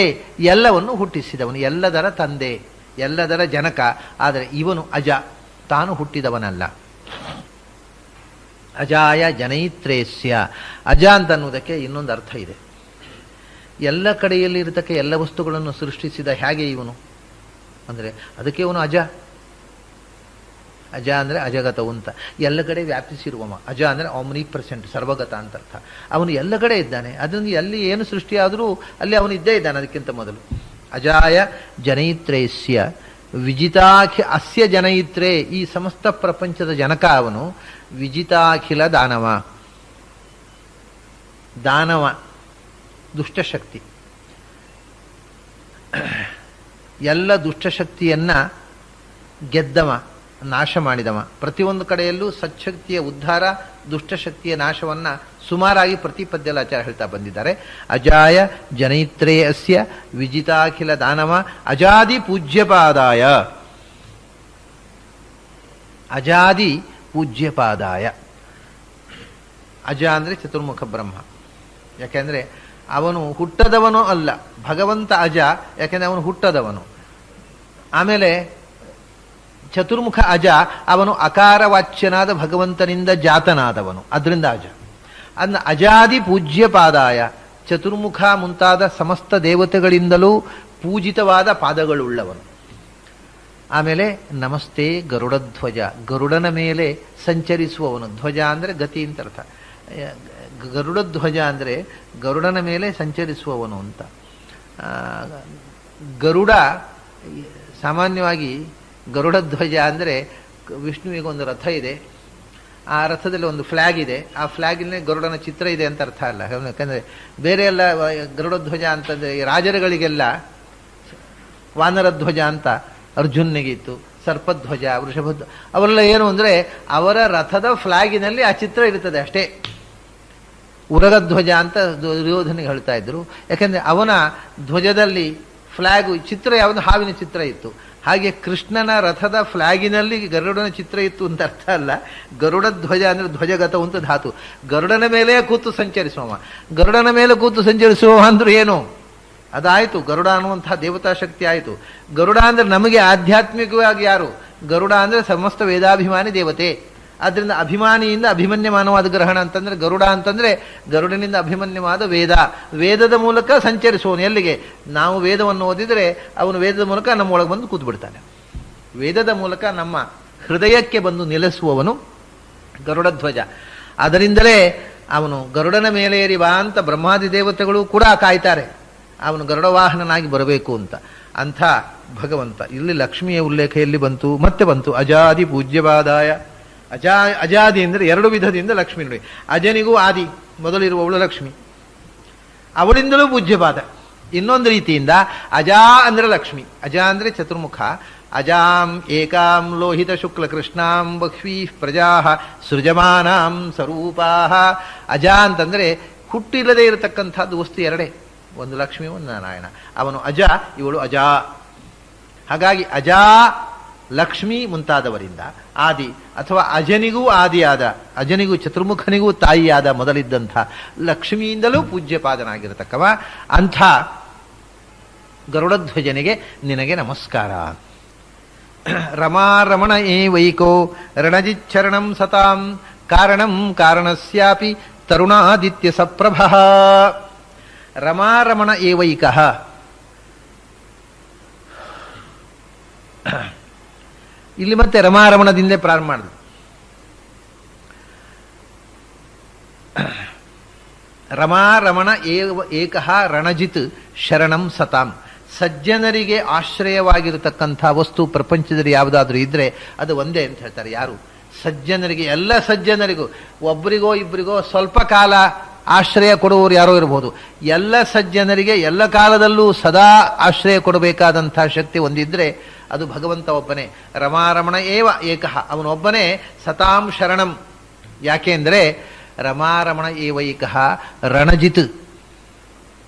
Speaker 1: ಎಲ್ಲವನ್ನು ಹುಟ್ಟಿಸಿದವನು, ಎಲ್ಲದರ ತಂದೆ. ಎಲ್ಲದರ ಜನಕ. ಆದರೆ ಇವನು ಅಜ, ತಾನು ಹುಟ್ಟಿದವನಲ್ಲ. ಅಜಾಯ ಜನೈತ್ರೇಸ್ಯ. ಅಜ ಅಂತನ್ನುವುದಕ್ಕೆ ಇನ್ನೊಂದು ಅರ್ಥ ಇದೆ. ಎಲ್ಲ ಕಡೆಯಲ್ಲಿ ಇರತಕ್ಕ ಎಲ್ಲ ವಸ್ತುಗಳನ್ನು ಸೃಷ್ಟಿಸಿದ ಹೇಗೆ ಇವನು ಅಂದರೆ ಅದಕ್ಕೆ ಇವನು ಅಜ. ಅಜ ಅಂದರೆ ಅಜಗತವು ಅಂತ, ಎಲ್ಲ ಕಡೆ ವ್ಯಾಪಿಸಿರುವವ. ಅಜ ಅಂದರೆ ಆಮ್ನಿಪ್ರೆಸೆಂಟ್, ಸರ್ವಗತ ಅಂತ ಅರ್ಥ. ಅವನು ಎಲ್ಲ ಕಡೆ ಇದ್ದಾನೆ. ಅದನ್ನು ಎಲ್ಲಿ ಏನು ಸೃಷ್ಟಿಯಾದರೂ ಅಲ್ಲಿ ಅವನು ಇದ್ದೇ ಇದ್ದಾನೆ. ಅದಕ್ಕಿಂತ ಮೊದಲು ಅಜಾಯ ಜನೈತ್ರೇಸ್ಯ ಅಸ್ಯ ಜನಯಿತ್ರೇ, ಈ ಸಮಸ್ತ ಪ್ರಪಂಚದ ಜನಕ ಅವನು. ವಿಜಿತಾಖಿಲ ದಾನವ, ದಾನವ ದುಷ್ಟಶಕ್ತಿ, ಎಲ್ಲ ದುಷ್ಟಶಕ್ತಿಯನ್ನ ಗೆದ್ದವ, ನಾಶ ಮಾಡಿದವ. ಪ್ರತಿಯೊಂದು ಕಡೆಯಲ್ಲೂ ಸಚ್ಛಕ್ತಿಯ ಉದ್ಧಾರ, ದುಷ್ಟಶಕ್ತಿಯ ನಾಶವನ್ನ ಸುಮಾರಾಗಿ ಪ್ರತಿ ಪದ್ಯದಲ್ಲಿ ಆಚಾರ್ಯ ಹೇಳ್ತಾ ಬಂದಿದ್ದಾರೆ. ಅಜಾಯ ಜನೈತ್ರೇ ಅಸ್ಯ ವಿಜಿತಾಖಿಲ ದಾನವ ಅಜಾದಿ ಪೂಜ್ಯಪಾದಾಯ. ಅಜಾದಿ ಪೂಜ್ಯಪಾದಾಯ. ಅಜ ಅಂದರೆ ಚತುರ್ಮುಖ ಬ್ರಹ್ಮ. ಯಾಕೆಂದ್ರೆ ಅವನು ಹುಟ್ಟದವನೂ ಅಲ್ಲ, ಭಗವಂತ ಅಜ. ಯಾಕೆಂದ್ರೆ ಅವನು ಹುಟ್ಟದವನು. ಆಮೇಲೆ ಚತುರ್ಮುಖ ಅಜ, ಅವನು ಅಕಾರವಾಚ್ಯನಾದ ಭಗವಂತನಿಂದ ಜಾತನಾದವನು, ಅದರಿಂದ ಅಜ. ಅದನ್ನ ಅಜಾದಿ ಪೂಜ್ಯಪಾದಾಯ, ಚತುರ್ಮುಖ ಮುಂತಾದ ಸಮಸ್ತ ದೇವತೆಗಳಿಂದಲೂ ಪೂಜಿತವಾದ ಪಾದಗಳುಳ್ಳವನು. ಆಮೇಲೆ ನಮಸ್ತೆ ಗರುಡಧ್ವಜ, ಗರುಡನ ಮೇಲೆ ಸಂಚರಿಸುವವನು. ಧ್ವಜ ಅಂದರೆ ಗತಿ ಅಂತ ಅರ್ಥ. ಗರುಡಧ್ವಜ ಅಂದರೆ ಗರುಡನ ಮೇಲೆ ಸಂಚರಿಸುವವನು ಅಂತ. ಗರುಡ ಸಾಮಾನ್ಯವಾಗಿ ಗರುಡಧ್ವಜ ಅಂದರೆ ವಿಷ್ಣುವಿಗೆ ಒಂದು ರಥ ಇದೆ, ಆ ರಥದಲ್ಲಿ ಒಂದು ಫ್ಲ್ಯಾಗ್ ಇದೆ, ಆ ಫ್ಲ್ಯಾಗಿನ ಗರುಡನ ಚಿತ್ರ ಇದೆ ಅಂತ ಅರ್ಥ ಅಲ್ಲ. ಯಾಕಂದರೆ ಬೇರೆ ಎಲ್ಲ ಗರುಡಧ್ವಜ ಅಂತಂದರೆ ರಾಜರುಗಳಿಗೆಲ್ಲ ವಾನರಧ್ವಜ ಅಂತ ಅರ್ಜುನ್ನಿಗೆ ಇತ್ತು, ಸರ್ಪಧ್ವಜ, ವೃಷಭಧ್ವಜ, ಅವರೆಲ್ಲ ಏನು ಅಂದರೆ ಅವರ ರಥದ ಫ್ಲ್ಯಾಗಿನಲ್ಲಿ ಆ ಚಿತ್ರ ಇರ್ತದೆ ಅಷ್ಟೇ. ಉರಗಧ್ವಜ ಅಂತ ದುರ್ಯೋಧನಿಗೆ ಹೇಳ್ತಾ ಇದ್ರು. ಯಾಕೆಂದರೆ ಅವನ ಧ್ವಜದಲ್ಲಿ ಫ್ಲ್ಯಾಗು ಚಿತ್ರ ಯಾವುದು, ಹಾವಿನ ಚಿತ್ರ ಇತ್ತು. ಹಾಗೆ ಕೃಷ್ಣನ ರಥದ ಫ್ಲ್ಯಾಗಿನಲ್ಲಿ ಗರುಡನ ಚಿತ್ರ ಇತ್ತು ಅಂತ ಅರ್ಥ ಅಲ್ಲ. ಗರುಡ ಧ್ವಜ ಅಂದರೆ ಧ್ವಜಗತ ಅಂತ ಧಾತು. ಗರುಡನ ಮೇಲೆ ಕೂತು ಸಂಚರಿಸುವ, ಗರುಡನ ಮೇಲೆ ಕೂತು ಸಂಚರಿಸುವ ಅಂದ್ರೆ ಏನು? ಅದಾಯಿತು, ಗರುಡ ಅನ್ನುವಂತಹ ದೇವತಾ ಶಕ್ತಿ ಆಯಿತು. ಗರುಡ ಅಂದರೆ ನಮಗೆ ಆಧ್ಯಾತ್ಮಿಕವಾಗಿ ಯಾರು? ಗರುಡ ಅಂದರೆ ಸಮಸ್ತ ವೇದಾಭಿಮಾನಿ ದೇವತೆ. ಆದ್ದರಿಂದ ಅಭಿಮಾನಿಯಿಂದ ಅಭಿಮನ್ಯಮಾನವಾದ ಗ್ರಹಣ ಅಂತಂದ್ರೆ ಗರುಡ ಅಂತಂದ್ರೆ ಗರುಡನಿಂದ ಅಭಿಮನ್ಯವಾದ ವೇದ. ವೇದದ ಮೂಲಕ ಸಂಚರಿಸುವನು. ಎಲ್ಲಿಗೆ? ನಾವು ವೇದವನ್ನು ಓದಿದರೆ ಅವನು ವೇದದ ಮೂಲಕ ನಮ್ಮೊಳಗೆ ಬಂದು ಕೂತು ಬಿಡ್ತಾನೆ. ವೇದದ ಮೂಲಕ ನಮ್ಮ ಹೃದಯಕ್ಕೆ ಬಂದು ನೆಲೆಸುವವನು ಗರುಡಧ್ವಜ. ಅದರಿಂದಲೇ ಅವನು ಗರುಡನ ಮೇಲೆ ಏರಿ ಬಾ ಅಂತ ಬ್ರಹ್ಮಾದಿ ದೇವತೆಗಳು ಕೂಡ ಕಾಯ್ತಾರೆ, ಅವನು ಗರುಡವಾಹನನಾಗಿ ಬರಬೇಕು ಅಂತ. ಅಂಥ ಭಗವಂತ. ಇಲ್ಲಿ ಲಕ್ಷ್ಮಿಯ ಉಲ್ಲೇಖ ಎಲ್ಲಿ ಬಂತು? ಮತ್ತೆ ಬಂತು. ಅಜಾದಿ ಪೂಜ್ಯವಾದಾಯ. ಅಜಾದಿ ಅಂದರೆ ಎರಡು ವಿಧದಿಂದ ಲಕ್ಷ್ಮಿ ನೋಡಿ. ಅಜನಿಗೂ ಆದಿ, ಮೊದಲಿರುವವಳು ಲಕ್ಷ್ಮಿ, ಅವಳಿಂದಲೂ ಪೂಜ್ಯಪಾದ. ಇನ್ನೊಂದು ರೀತಿಯಿಂದ ಅಜಾ ಅಂದರೆ ಲಕ್ಷ್ಮಿ. ಅಜಾ ಅಂದರೆ ಚತುರ್ಮುಖ. ಅಜಾಂ ಏಕಾಂ ಲೋಹಿತ ಶುಕ್ಲ ಕೃಷ್ಣಾಂ ಬಹ್ವೀ ಪ್ರಜಾ ಸೃಜಮಾನಾಂ ಸ್ವರೂಪಾಹ. ಅಜ ಅಂತಂದರೆ ಹುಟ್ಟಿಲ್ಲದೆ ಇರತಕ್ಕಂಥದ್ದು ವಸ್ತು ಎರಡೇ, ಒಂದು ಲಕ್ಷ್ಮಿ, ಒಂದು ನಾರಾಯಣ. ಅವನು ಅಜ, ಇವಳು ಅಜಾ. ಹಾಗಾಗಿ ಅಜಾ ಲಕ್ಷ್ಮಿ ಮುಂತಾದವರಿಂದ ಆದಿ, ಅಥವಾ ಅಜನಿಗೂ ಆದಿಯಾದ, ಅಜನಿಗೂ ಚತುರ್ಮುಖನಿಗೂ ತಾಯಿಯಾದ ಮೊದಲಿದ್ದಂಥ ಲಕ್ಷ್ಮಿಯಿಂದಲೂ ಪೂಜ್ಯಪಾದನಾಗಿರತಕ್ಕವ. ಅಂಥ ಗರುಡಧ್ವಜನಿಗೆ ನಿನಗೆ ನಮಸ್ಕಾರ. ರಮಾರಮಣ ಏವೈಕೋ ರಣಜಿಚ್ಚರಣಂ ಸತಾಂ ಕಾರಣಂ ಕಾರಣಸ್ಯಾಪಿ ತರುಣಾದಿತ್ಯ ಸಪ್ರಭ. ರಮಾರಮಣ ಏವೈಕಃ. ಇಲ್ಲಿ ಮತ್ತೆ ರಮಾರಮಣದಿಂದ ಪ್ರಾರಂಭ ಮಾಡಿದ್ರು. ರಮಾರಮಣ ಏಕಃ ರಣಜಿತ್ ಶರಣಂ ಸತಾಂ. ಸಜ್ಜನರಿಗೆ ಆಶ್ರಯವಾಗಿರತಕ್ಕಂಥ ವಸ್ತು ಪ್ರಪಂಚದಲ್ಲಿ ಯಾವುದಾದ್ರೂ ಇದ್ರೆ ಅದು ಒಂದೇ ಅಂತ ಹೇಳ್ತಾರೆ. ಯಾರು? ಸಜ್ಜನರಿಗೆ. ಎಲ್ಲ ಸಜ್ಜನರಿಗೂ, ಒಬ್ಬರಿಗೋ ಇಬ್ಬರಿಗೋ ಸ್ವಲ್ಪ ಕಾಲ ಆಶ್ರಯ ಕೊಡುವವರು ಯಾರೋ ಇರಬಹುದು. ಎಲ್ಲ ಸಜ್ಜನರಿಗೆ ಎಲ್ಲ ಕಾಲದಲ್ಲೂ ಸದಾ ಆಶ್ರಯ ಕೊಡಬೇಕಾದಂಥ ಶಕ್ತಿ ಒಂದಿದ್ರೆ ಅದು ಭಗವಂತ ಒಬ್ಬನೇ. ರಮಾರಮಣ ಏವ ಏಕಃ, ಅವನೊಬ್ಬನೇ ಸತಾಂ ಶರಣಂ. ಯಾಕೆಂದ್ರೆ ರಮಾರಮಣ ಏವೈಕಃ ರಣಜಿತ್.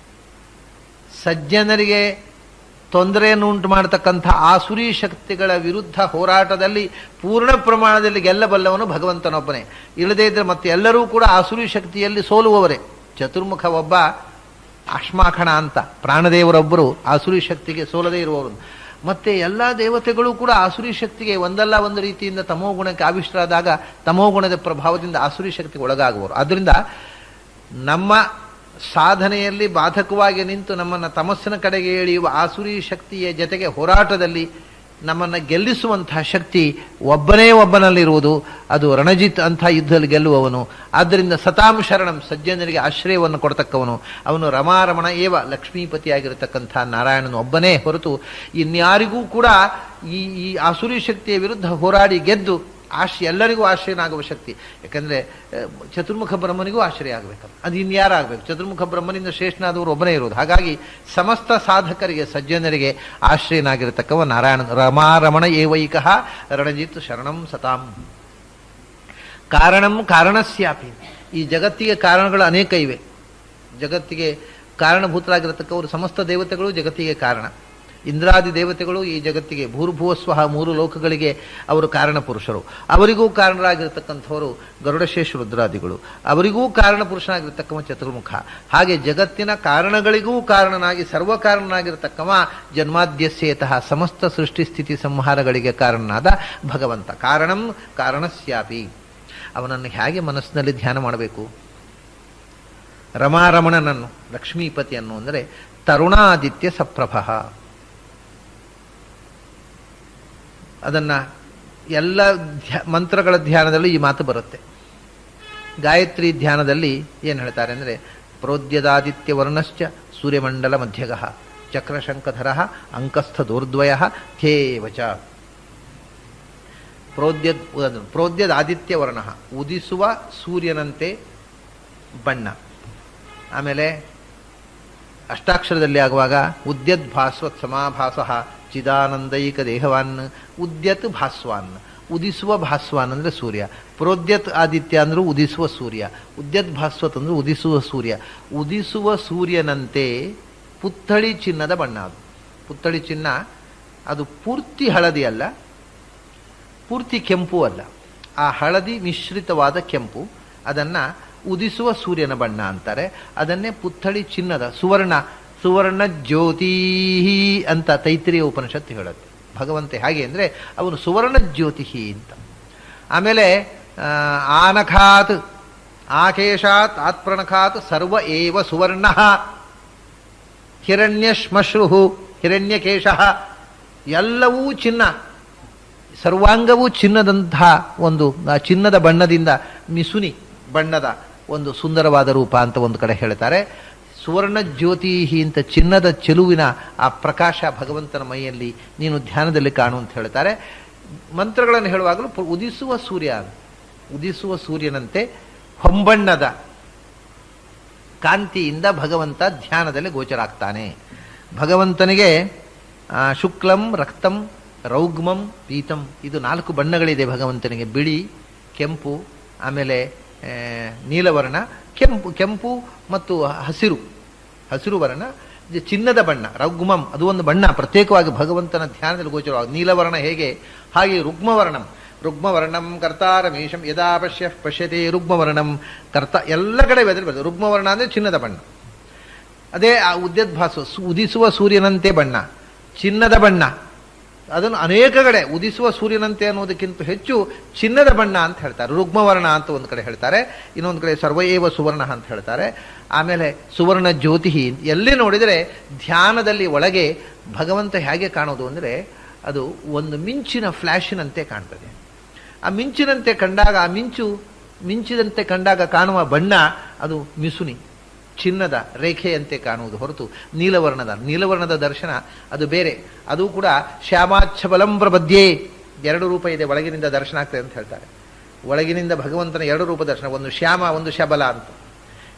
Speaker 1: ಸಜ್ಜನರಿಗೆ ತೊಂದರೆಯನ್ನು ಉಂಟು ಮಾಡತಕ್ಕಂಥ ಆಸುರಿ ಶಕ್ತಿಗಳ ವಿರುದ್ಧ ಹೋರಾಟದಲ್ಲಿ ಪೂರ್ಣ ಪ್ರಮಾಣದಲ್ಲಿ ಗೆಲ್ಲಬಲ್ಲವನು ಭಗವಂತನೊಬ್ಬನೇ. ಇಲ್ಲದೇ ಇದ್ರೆ ಮತ್ತೆ ಎಲ್ಲರೂ ಕೂಡ ಆಸುರಿ ಶಕ್ತಿಯಲ್ಲಿ ಸೋಲುವವರೇ. ಚತುರ್ಮುಖ ಒಬ್ಬ ಅಶ್ಮಾಖಣ ಅಂತ ಪ್ರಾಣದೇವರೊಬ್ಬರು ಆಸುರಿ ಶಕ್ತಿಗೆ ಸೋಲದೇ ಇರುವವರು. ಮತ್ತೆ ಎಲ್ಲ ದೇವತೆಗಳು ಕೂಡ ಆಸುರಿ ಶಕ್ತಿಗೆ ಒಂದಲ್ಲ ಒಂದು ರೀತಿಯಿಂದ ತಮೋಗುಣಕ್ಕೆ ಆವಿಷ್ಟರಾದಾಗ ತಮೋಗುಣದ ಪ್ರಭಾವದಿಂದ ಆಸುರಿ ಶಕ್ತಿಗೆ ಒಳಗಾಗುವರು. ಆದ್ದರಿಂದ ನಮ್ಮ ಸಾಧನೆಯಲ್ಲಿ ಬಾಧಕವಾಗಿ ನಿಂತು ನಮ್ಮನ್ನು ತಮಸ್ಸಿನ ಕಡೆಗೆ ಎಳೆಯುವ ಆಸುರಿ ಶಕ್ತಿಯ ಜೊತೆಗೆ ಹೋರಾಟದಲ್ಲಿ ನಮ್ಮನ್ನು ಗೆಲ್ಲಿಸುವಂತಹ ಶಕ್ತಿ ಒಬ್ಬನಲ್ಲಿರುವುದು. ಅದು ರಣಜಿತ್ ಅಂಥ ಯುದ್ಧದಲ್ಲಿ ಗೆಲ್ಲುವವನು. ಆದ್ದರಿಂದ ಸತಾಂ ಶರಣಂ, ಸಜ್ಜನರಿಗೆ ಆಶ್ರಯವನ್ನು ಕೊಡ್ತಕ್ಕವನು ಅವನು. ರಮಾರಮಣ ಏವ, ಲಕ್ಷ್ಮೀಪತಿಯಾಗಿರತಕ್ಕಂಥ ನಾರಾಯಣನು ಒಬ್ಬನೇ ಹೊರತು ಇನ್ಯಾರಿಗೂ ಕೂಡ ಈ ಆಸುರಿ ಶಕ್ತಿಯ ವಿರುದ್ಧ ಹೋರಾಡಿ ಗೆದ್ದು ಎಲ್ಲರಿಗೂ ಆಶ್ರಯನಾಗುವ ಶಕ್ತಿ. ಯಾಕಂದರೆ ಚತುರ್ಮುಖ ಬ್ರಹ್ಮನಿಗೂ ಆಶ್ರಯ ಆಗಬೇಕಲ್ಲ, ಅದು ಇನ್ಯಾರಾಗಬೇಕು? ಚತುರ್ಮುಖ ಬ್ರಹ್ಮನಿಂದ ಶ್ರೇಷ್ಠನಾದವರು ಒಬ್ಬನೇ ಇರೋದು. ಹಾಗಾಗಿ ಸಮಸ್ತ ಸಾಧಕರಿಗೆ ಸಜ್ಜನರಿಗೆ ಆಶ್ರಯನಾಗಿರತಕ್ಕವ ನಾರಾಯಣ. ರಮಾರಮಣ ಏವೈಕಃ ರಣಜಿತ್ ಶರಣಂ ಸತಾಂ. ಕಾರಣಂ ಕಾರಣಸ್ಯಾಪಿ, ಈ ಜಗತ್ತಿಗೆ ಕಾರಣಗಳು ಅನೇಕ ಇವೆ. ಜಗತ್ತಿಗೆ ಕಾರಣಭೂತರಾಗಿರತಕ್ಕವರು ಸಮಸ್ತ ದೇವತೆಗಳು ಜಗತ್ತಿಗೆ ಕಾರಣ. ಇಂದ್ರಾದಿ ದೇವತೆಗಳು ಈ ಜಗತ್ತಿಗೆ ಭೂರ್ಭುವಸ್ವಃ 3 ಲೋಕಗಳಿಗೆ ಅವರು ಕಾರಣ ಪುರುಷರು. ಅವರಿಗೂ ಕಾರಣರಾಗಿರ್ತಕ್ಕಂಥವರು ಗರುಡಶೇಷ ರುದ್ರಾದಿಗಳು. ಅವರಿಗೂ ಕಾರಣ ಪುರುಷನಾಗಿರ್ತಕ್ಕವ ಚತುರ್ಮುಖ. ಹಾಗೆ ಜಗತ್ತಿನ ಕಾರಣಗಳಿಗೂ ಕಾರಣನಾಗಿ ಸರ್ವಕಾರಣನಾಗಿರ್ತಕ್ಕವ ಜನ್ಮಾದ್ಯಸ್ಯೇತಃ ಸಮಸ್ತ ಸೃಷ್ಟಿ ಸ್ಥಿತಿ ಸಂಹಾರಗಳಿಗೆ ಕಾರಣನಾದ ಭಗವಂತ. ಕಾರಣಂ ಕಾರಣಸ್ಯಾಪಿ. ಅವನನ್ನು ಹೇಗೆ ಮನಸ್ಸಿನಲ್ಲಿ ಧ್ಯಾನ ಮಾಡಬೇಕು? ರಮಾರಮಣನನ್ನು, ಲಕ್ಷ್ಮೀಪತಿಯನ್ನು ಅಂದರೆ ತರುಣಾದಿತ್ಯ ಸಪ್ರಭ. ಅದನ್ನು ಎಲ್ಲ ಮಂತ್ರಗಳ ಧ್ಯಾನದಲ್ಲೂ ಈ ಮಾತು ಬರುತ್ತೆ. ಗಾಯತ್ರಿ ಧ್ಯಾನದಲ್ಲಿ ಏನು ಹೇಳ್ತಾರೆ ಅಂದರೆ, ಪ್ರೋದ್ಯದಾದಿತ್ಯ ವರ್ಣಶ್ಚ ಸೂರ್ಯಮಂಡಲ ಮಧ್ಯಗಃ ಚಕ್ರಶಂಖಧರ ಅಂಕಸ್ಥ ದೂರ್ದ್ವಯ ಥೇವಚ. ಪ್ರೋದ್ಯದಾದಿತ್ಯ ವರ್ಣ, ಉದಿಸುವ ಸೂರ್ಯನಂತೆ ಬಣ್ಣ. ಆಮೇಲೆ ಅಷ್ಟಾಕ್ಷರದಲ್ಲಿ ಆಗುವಾಗ ಉದ್ಯತ್ ಭಾಸ್ವತ್ ಸಮಾಭಾಸಃ ಚಿದಾನಂದೈಕ ದೇಹವಾನ್ ಉದ್ಯತ್ ಭಾಸ್ವಾನ್. ಉದಿಸುವ ಭಾಸ್ವಾನ್ ಅಂದರೆ ಸೂರ್ಯ. ಪ್ರೋದ್ಯತ್ ಆದಿತ್ಯ ಅಂದರೂ ಉದಿಸುವ ಸೂರ್ಯ. ಉದ್ಯತ್ ಭಾಸ್ವತ್ ಅಂದರೆ ಉದಿಸುವ ಸೂರ್ಯ. ಉದಿಸುವ ಸೂರ್ಯನಂತೆ ಪುತ್ಥಳಿ ಚಿನ್ನದ ಬಣ್ಣ. ಅದು ಪುತ್ಥಳಿ ಚಿನ್ನ, ಅದು ಪೂರ್ತಿ ಹಳದಿ ಅಲ್ಲ, ಪೂರ್ತಿ ಕೆಂಪು ಅಲ್ಲ, ಆ ಹಳದಿ ಮಿಶ್ರಿತವಾದ ಕೆಂಪು. ಅದನ್ನು ಉದಿಸುವ ಸೂರ್ಯನ ಬಣ್ಣ ಅಂತಾರೆ. ಅದನ್ನೇ ಪುತ್ಥಳಿ ಚಿನ್ನದ ಸುವರ್ಣ ಜ್ಯೋತಿ ಅಂತ ತೈತ್ರಿಯ ಉಪನಿಷತ್ತು ಹೇಳುತ್ತೆ. ಭಗವಂತ ಹಾಗೆ ಅಂದರೆ ಅವನು ಸುವರ್ಣ ಜ್ಯೋತಿ ಅಂತ. ಆಮೇಲೆ ಆನಖಾತ್ ಆಕೇಶಾತ್ ಆತ್ಪ್ರಣಖಾತ್ ಸರ್ವ ಏವ ಸುವರ್ಣ ಹಿರಣ್ಯಶ್ಮಶ್ರು ಹಿರಣ್ಯಕೇಶ, ಎಲ್ಲವೂ ಚಿನ್ನ, ಸರ್ವಾಂಗವೂ ಚಿನ್ನದಂತಹ ಒಂದು ಚಿನ್ನದ ಬಣ್ಣದಿಂದ ಮಿಸುನಿ ಬಣ್ಣದ ಒಂದು ಸುಂದರವಾದ ರೂಪ ಅಂತ ಒಂದು ಕಡೆ ಹೇಳ್ತಾರೆ. ಸುವರ್ಣ ಜ್ಯೋತಿ ಅಂತ ಚಿನ್ನದ ಚೆಲುವಿನ ಆ ಪ್ರಕಾಶ ಭಗವಂತನ ಮೈಯಲ್ಲಿ ನೀನು ಧ್ಯಾನದಲ್ಲಿ ಕಾಣು ಅಂತ ಹೇಳ್ತಾರೆ. ಮಂತ್ರಗಳನ್ನು ಹೇಳುವಾಗಲೂ ಉದಿಸುವ ಸೂರ್ಯ, ಉದಿಸುವ ಸೂರ್ಯನಂತೆ ಹೊಂಬಣ್ಣದ ಕಾಂತಿಯಿಂದ ಭಗವಂತ ಧ್ಯಾನದಲ್ಲಿ ಗೋಚರಾಗ್ತಾನೆ. ಭಗವಂತನಿಗೆ ಶುಕ್ಲಂ ರಕ್ತಂ ರೌಗ್ಮಂ ಪೀತಂ, ಇದು 4 ಬಣ್ಣಗಳಿದೆ ಭಗವಂತನಿಗೆ. ಬಿಳಿ, ಕೆಂಪು, ಆಮೇಲೆ ನೀಲವರ್ಣ, ಕೆಂಪು ಮತ್ತು ಹಸಿರು ವರ್ಣ, ಚಿನ್ನದ ಬಣ್ಣ. ರಘುಮಂ ಅದು ಒಂದು ಬಣ್ಣ ಪ್ರತ್ಯೇಕವಾಗಿ ಭಗವಂತನ ಧ್ಯಾನದಲ್ಲಿ ಗೋಚರವಾಗಿ. ನೀಲವರ್ಣ ಹೇಗೆ, ಹಾಗೆ ರುಗ್ಮವರ್ಣಂ ಕರ್ತಾರಮೇಶಂ ಯದಾ ಪಶ್ಯತೆ ರುಗ್ಮವರ್ಣಂ ಕರ್ತ. ಎಲ್ಲ ಕಡೆ ಬರ್ತದೆ ರುಗ್ಮವರ್ಣ ಅಂದರೆ ಚಿನ್ನದ ಬಣ್ಣ. ಅದೇ ಆ ಉದ್ಯದ್ಭಾಸ ಉದಿಸುವ ಸೂರ್ಯನಂತೆ ಬಣ್ಣ, ಚಿನ್ನದ ಬಣ್ಣ. ಅದನ್ನು ಅನೇಕ ಕಡೆ ಉದಿಸುವ ಸೂರ್ಯನಂತೆ ಅನ್ನೋದಕ್ಕಿಂತ ಹೆಚ್ಚು ಚಿನ್ನದ ಬಣ್ಣ ಅಂತ ಹೇಳ್ತಾರೆ. ರುಗ್ಮವರ್ಣ ಅಂತ ಒಂದು ಕಡೆ ಹೇಳ್ತಾರೆ, ಇನ್ನೊಂದು ಕಡೆ ಸರ್ವಯೇವ ಸುವರ್ಣ ಅಂತ ಹೇಳ್ತಾರೆ. ಆಮೇಲೆ ಸುವರ್ಣ ಜ್ಯೋತಿ. ಎಲ್ಲಿ ನೋಡಿದರೆ ಧ್ಯಾನದಲ್ಲಿ ಒಳಗೆ ಭಗವಂತ ಹೇಗೆ ಕಾಣೋದು ಅಂದರೆ, ಅದು ಒಂದು ಮಿಂಚಿನ ಫ್ಲ್ಯಾಶಿನಂತೆ ಕಾಣ್ತದೆ. ಆ ಮಿಂಚಿನಂತೆ ಕಂಡಾಗ, ಆ ಮಿಂಚಿದಂತೆ ಕಂಡಾಗ ಕಾಣುವ ಬಣ್ಣ ಅದು ಮಿಸುನಿ ಚಿನ್ನದ ರೇಖೆಯಂತೆ ಕಾಣುವುದು ಹೊರತು ನೀಲವರ್ಣದ ದರ್ಶನ ಅದು ಬೇರೆ. ಅದು ಕೂಡ ಶ್ಯಾಮಾಚ್ಛಬಲಂ ಪ್ರಬದ್ಯೆ, 2 ರೂಪ ಇದೆ, ಒಳಗಿನಿಂದ ದರ್ಶನ ಆಗ್ತದೆ ಅಂತ ಹೇಳ್ತಾರೆ. ಒಳಗಿನಿಂದ ಭಗವಂತನ 2 ರೂಪ ದರ್ಶನ, ಒಂದು ಶ್ಯಾಮ ಒಂದು ಶಬಲ ಅಂತ.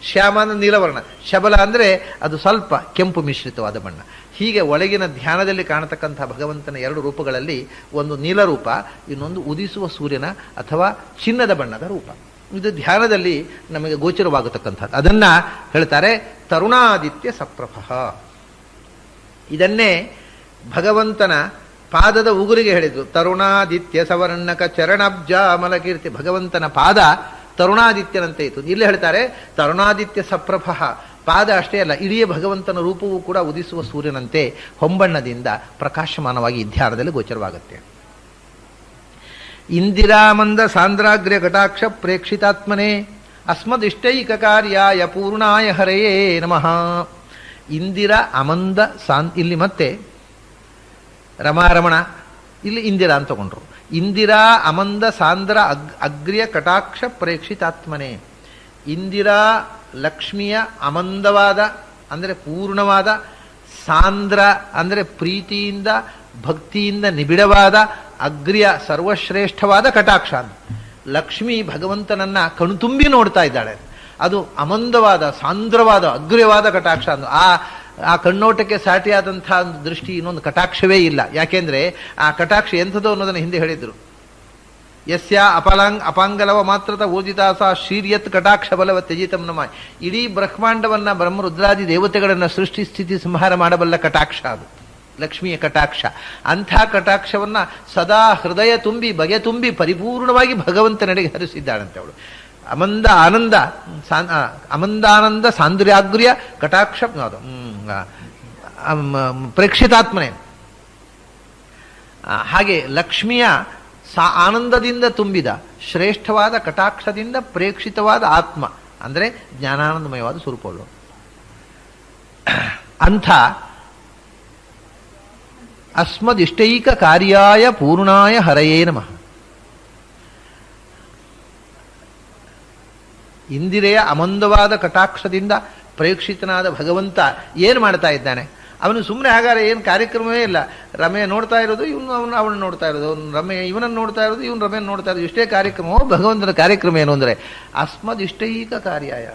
Speaker 1: ಶ್ಯಾಮ ಅಂದರೆ ನೀಲವರ್ಣ, ಶಬಲ ಅಂದರೆ ಅದು ಸ್ವಲ್ಪ ಕೆಂಪು ಮಿಶ್ರಿತವಾದ ಬಣ್ಣ. ಹೀಗೆ ಒಳಗಿನ ಧ್ಯಾನದಲ್ಲಿ ಕಾಣತಕ್ಕಂಥ ಭಗವಂತನ 2 ರೂಪಗಳಲ್ಲಿ ಒಂದು ನೀಲರೂಪ, ಇನ್ನೊಂದು ಉದಿಸುವ ಸೂರ್ಯನ ಅಥವಾ ಚಿನ್ನದ ಬಣ್ಣದ ರೂಪ. ಇದು ಧ್ಯಾನದಲ್ಲಿ ನಮಗೆ ಗೋಚರವಾಗತಕ್ಕಂಥದ್ದು. ಅದನ್ನು ಹೇಳ್ತಾರೆ ತರುಣಾದಿತ್ಯ ಸಪ್ರಭ. ಇದನ್ನೇ ಭಗವಂತನ ಪಾದದ ಉಗುರಿಗೆ ಹೇಳಿದರು. ತರುಣಾದಿತ್ಯ ಸವರ್ಣಕ ಚರಣಾಬ್ಜ ಅಮಲಕೀರ್ತಿ. ಭಗವಂತನ ಪಾದ ತರುಣಾದಿತ್ಯನಂತೆ ಇತ್ತು. ಇಲ್ಲಿ ಹೇಳ್ತಾರೆ ತರುಣಾದಿತ್ಯ ಸಪ್ರಭ, ಪಾದ ಅಷ್ಟೇ ಅಲ್ಲ, ಇಡೀ ಭಗವಂತನ ರೂಪವೂ ಕೂಡ ಉದಿಸುವ ಸೂರ್ಯನಂತೆ ಹೊಂಬಣ್ಣದಿಂದ ಪ್ರಕಾಶಮಾನವಾಗಿ ಈ ಧ್ಯಾನದಲ್ಲಿ ಗೋಚರವಾಗುತ್ತೆ. ಇಂದಿರಾಮಂದ ಸಾಂದ್ರಾಗ್ರ್ಯ ಕಟಾಕ್ಷ ಪ್ರೇಕ್ಷಿತಾತ್ಮನೆ ಅಸ್ಮದಿಷ್ಟೈಕ ಕಾರ್ಯಾಯ ಪೂರ್ಣಾಯ ಹರೆಯೇ ನಮಃ. ಇಂದಿರ ಅಮಂದ ಇಲ್ಲಿ ಮತ್ತೆ ರಮಾರಮಣ, ಇಲ್ಲಿ ಇಂದಿರಾ ಅಂತ ತಗೊಂಡ್ರು. ಇಂದಿರಾ ಅಮಂದ ಸಾಂದ್ರ ಅಗ್ರ್ಯ ಕಟಾಕ್ಷ ಪ್ರೇಕ್ಷಿತಾತ್ಮನೆ. ಇಂದಿರಾ ಲಕ್ಷ್ಮಿಯ ಅಮಂದವಾದ ಅಂದರೆ ಪೂರ್ಣವಾದ, ಸಾಂದ್ರ ಅಂದರೆ ಪ್ರೀತಿಯಿಂದ ಭಕ್ತಿಯಿಂದ ನಿಬಿಡವಾದ, ಅಗ್ರ್ಯ ಸರ್ವಶ್ರೇಷ್ಠವಾದ ಕಟಾಕ್ಷ. ಲಕ್ಷ್ಮಿ ಭಗವಂತನನ್ನ ಕಣ್ತುಂಬಿ ನೋಡ್ತಾ ಇದ್ದಾಳೆ. ಅದು ಅಮಂದವಾದ ಸಾಂದ್ರವಾದ ಅಗ್ರ್ಯವಾದ ಕಟಾಕ್ಷ. ಆ ಕಣ್ಣೋಟಕ್ಕೆ ಸಾಟಿಯಾದಂತಹ ಒಂದು ದೃಷ್ಟಿ ಇನ್ನೊಂದು ಕಟಾಕ್ಷವೇ ಇಲ್ಲ. ಯಾಕೆಂದ್ರೆ ಆ ಕಟಾಕ್ಷ ಎಂಥದ್ದು ಅನ್ನೋದನ್ನು ಹಿಂದೆ ಹೇಳಿದ್ರು. ಯಸ್ಯ ಅಪಾಂಗಲವ ಮಾತ್ರತ ಊರ್ಜಿತಾಸ ಶೀರ್ಯತ್ ಕಟಾಕ್ಷ ಬಲವ ತ್ಯಜಿತಂ ನಮ. ಇಡೀ ಬ್ರಹ್ಮಾಂಡವನ್ನ ಬ್ರಹ್ಮರುದ್ರಾದಿ ದೇವತೆಗಳನ್ನ ಸೃಷ್ಟಿ ಸ್ಥಿತಿ ಸಂಹಾರ ಮಾಡಬಲ್ಲ ಕಟಾಕ್ಷ ಅದು ಲಕ್ಷ್ಮಿಯ ಕಟಾಕ್ಷ. ಅಂಥ ಕಟಾಕ್ಷವನ್ನ ಸದಾ ಹೃದಯ ತುಂಬಿ ಬಗೆ ತುಂಬಿ ಪರಿಪೂರ್ಣವಾಗಿ ಭಗವಂತನೆಡೆಗೆ ಹರಿಸಿದ್ದಾಳಂತೆ ಅವಳು. ಅಮಂದಾನಂದ ಸಾಂದ್ರ್ಯಾಗ್ರ್ಯ ಕಟಾಕ್ಷ ಪ್ರೇಕ್ಷಿತಾತ್ಮನೆ. ಹಾಗೆ ಲಕ್ಷ್ಮಿಯ ಆನಂದದಿಂದ ತುಂಬಿದ ಶ್ರೇಷ್ಠವಾದ ಕಟಾಕ್ಷದಿಂದ ಪ್ರೇಕ್ಷಿತವಾದ ಆತ್ಮ ಅಂದರೆ ಜ್ಞಾನಾನಂದಮಯವಾದ ಸ್ವರೂಪಗಳು. ಅಂಥ ಅಸ್ಮದಿಷ್ಟೈಕ ಕಾರ್ಯಾಯ ಪೂರ್ಣಾಯ ಹರಯೇ ನಮಃ. ಇಂದಿರೆಯ ಅಮಂದವಾದ ಕಟಾಕ್ಷದಿಂದ ಪ್ರೇಕ್ಷಿತನಾದ ಭಗವಂತ ಏನು ಮಾಡ್ತಾ ಇದ್ದಾನೆ? ಅವನು ಸುಮ್ಮನೆ ಹಾಗಾದ್ರೆ ಏನು ಕಾರ್ಯಕ್ರಮವೇ ಇಲ್ಲ. ರಮೆ ನೋಡ್ತಾ ಇರೋದು, ಇವನು ಅವನು ನೋಡ್ತಾ ಇರೋದು, ಅವನು ರಮೆ ಇವನನ್ನು ನೋಡ್ತಾ ಇರೋದು, ಇವನು ರಮೆಯನ್ನು ನೋಡ್ತಾ ಇರೋದು, ಇಷ್ಟೇ ಕಾರ್ಯಕ್ರಮವೋ? ಭಗವಂತನ ಕಾರ್ಯಕ್ರಮ ಏನು ಅಂದರೆ ಅಸ್ಮದಿಷ್ಟೈಕ ಕಾರ್ಯಾಯ.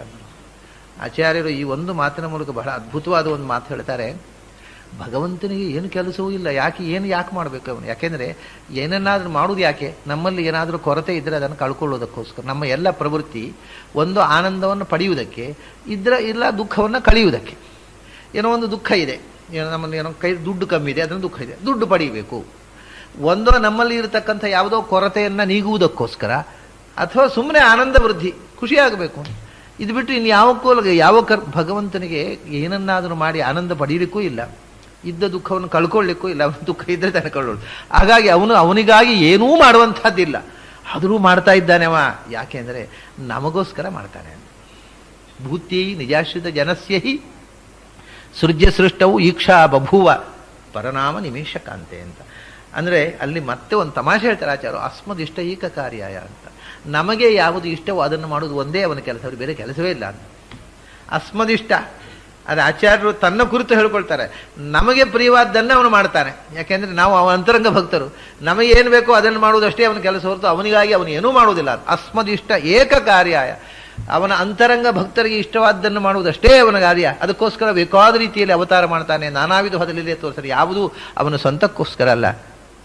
Speaker 1: ಆಚಾರ್ಯರು ಈ ಒಂದು ಮಾತಿನ ಮೂಲಕ ಬಹಳ ಅದ್ಭುತವಾದ ಒಂದು ಮಾತು ಹೇಳ್ತಾರೆ. ಭಗವಂತನಿಗೆ ಏನು ಕೆಲಸವೂ ಇಲ್ಲ. ಯಾಕೆ ಮಾಡಬೇಕು ಅವನು? ಯಾಕೆಂದರೆ ಏನನ್ನಾದ್ರೂ ಮಾಡುವುದು ಯಾಕೆ? ನಮ್ಮಲ್ಲಿ ಏನಾದರೂ ಕೊರತೆ ಇದ್ದರೆ ಅದನ್ನು ಕಳ್ಕೊಳ್ಳೋದಕ್ಕೋಸ್ಕರ. ನಮ್ಮ ಎಲ್ಲ ಪ್ರವೃತ್ತಿ ಒಂದು ಆನಂದವನ್ನು ಪಡೆಯುವುದಕ್ಕೆ, ಇಲ್ಲ ದುಃಖವನ್ನು ಕಳೆಯುವುದಕ್ಕೆ. ಏನೋ ಒಂದು ದುಃಖ ಇದೆ, ನಮ್ಮಲ್ಲಿ ಏನೋ ದುಡ್ಡು ಕಮ್ಮಿ ಇದೆ, ಅದನ್ನು ದುಃಖ ಇದೆ, ದುಡ್ಡು ಪಡೀಬೇಕು. ಒಂದೋ ನಮ್ಮಲ್ಲಿ ಇರತಕ್ಕಂಥ ಯಾವುದೋ ಕೊರತೆಯನ್ನು ನೀಗುವುದಕ್ಕೋಸ್ಕರ, ಅಥವಾ ಸುಮ್ಮನೆ ಆನಂದ ವೃದ್ಧಿ ಖುಷಿಯಾಗಬೇಕು. ಇದು ಬಿಟ್ಟು ಇನ್ನು ಯಾವ ಭಗವಂತನಿಗೆ ಏನನ್ನಾದರೂ ಮಾಡಿ ಆನಂದ ಪಡೀಲಿಕ್ಕೂ ಇಲ್ಲ, ಇದ್ದ ದುಃಖವನ್ನು ಕಳ್ಕೊಳ್ಳಿಕ್ಕೂ ಇಲ್ಲ. ಅವನ ದುಃಖ ಇದ್ದರೆ ತಾನೆ ಕೊಳ್ಳೋದು. ಹಾಗಾಗಿ ಅವನಿಗಾಗಿ ಏನೂ ಮಾಡುವಂಥದ್ದಿಲ್ಲ, ಆದರೂ ಮಾಡ್ತಾ ಇದ್ದಾನೆ ಅವ. ಯಾಕೆಂದರೆ ನಮಗೋಸ್ಕರ ಮಾಡ್ತಾನೆ. ಭೂತ್ಯೈ ನಿಜಾಶ್ರಿತ ಜನಸ್ಯ ಹಿ ಸೃಜ್ಯ ಸೃಷ್ಟವು ಈಕ್ಷಾ ಬಭೂವ ಪರನಾಮ ನಿಮೇಶಕಾಂತೆ ಅಂತ. ಅಂದರೆ ಅಲ್ಲಿ ಮತ್ತೆ ಒಂದು ತಮಾಷೆ ಹೇಳ್ತಾರೆ ಆಚಾರ್ಯರು, ಅಸ್ಮದಿಷ್ಟ ಈಕ ಕಾರ್ಯಾಯ ಅಂತ. ನಮಗೆ ಯಾವುದು ಇಷ್ಟವೋ ಅದನ್ನು ಮಾಡೋದು ಒಂದೇ ಅವನ ಕೆಲಸ, ಅವ್ರಿಗೆ ಬೇರೆ ಕೆಲಸವೇ ಇಲ್ಲ ಅಂತ. ಅಸ್ಮದಿಷ್ಟ ಅದು ಆಚಾರ್ಯರು ತನ್ನ ಕುರಿತು ಹೇಳ್ಕೊಳ್ತಾರೆ. ನಮಗೆ ಪ್ರಿಯವಾದ್ದನ್ನೇ ಅವನು ಮಾಡ್ತಾನೆ. ಯಾಕೆಂದರೆ ನಾವು ಅವನ ಅಂತರಂಗ ಭಕ್ತರು. ನಮಗೆ ಏನು ಬೇಕೋ ಅದನ್ನು ಮಾಡುವುದಷ್ಟೇ ಅವನ ಕೆಲಸ ಹೊರತು ಅವನಿಗಾಗಿ ಅವನು ಏನೂ ಮಾಡುವುದಿಲ್ಲ. ಅಸ್ಮದಿಷ್ಟ ಏಕ ಕಾರ್ಯಾಯ, ಅವನ ಅಂತರಂಗ ಭಕ್ತರಿಗೆ ಇಷ್ಟವಾದ್ದನ್ನು ಮಾಡುವುದಷ್ಟೇ ಅವನ ಕಾರ್ಯ. ಅದಕ್ಕೋಸ್ಕರ ಬೇಕಾದ ರೀತಿಯಲ್ಲಿ ಅವತಾರ ಮಾಡ್ತಾನೆ, ನಾನಾ ವಿಧವಾದ ಲೀಲೆ ತೋರಿಸ್ತಾರೆ. ಯಾವುದೂ ಅವನ ಸ್ವಂತಕ್ಕೋಸ್ಕರ ಅಲ್ಲ.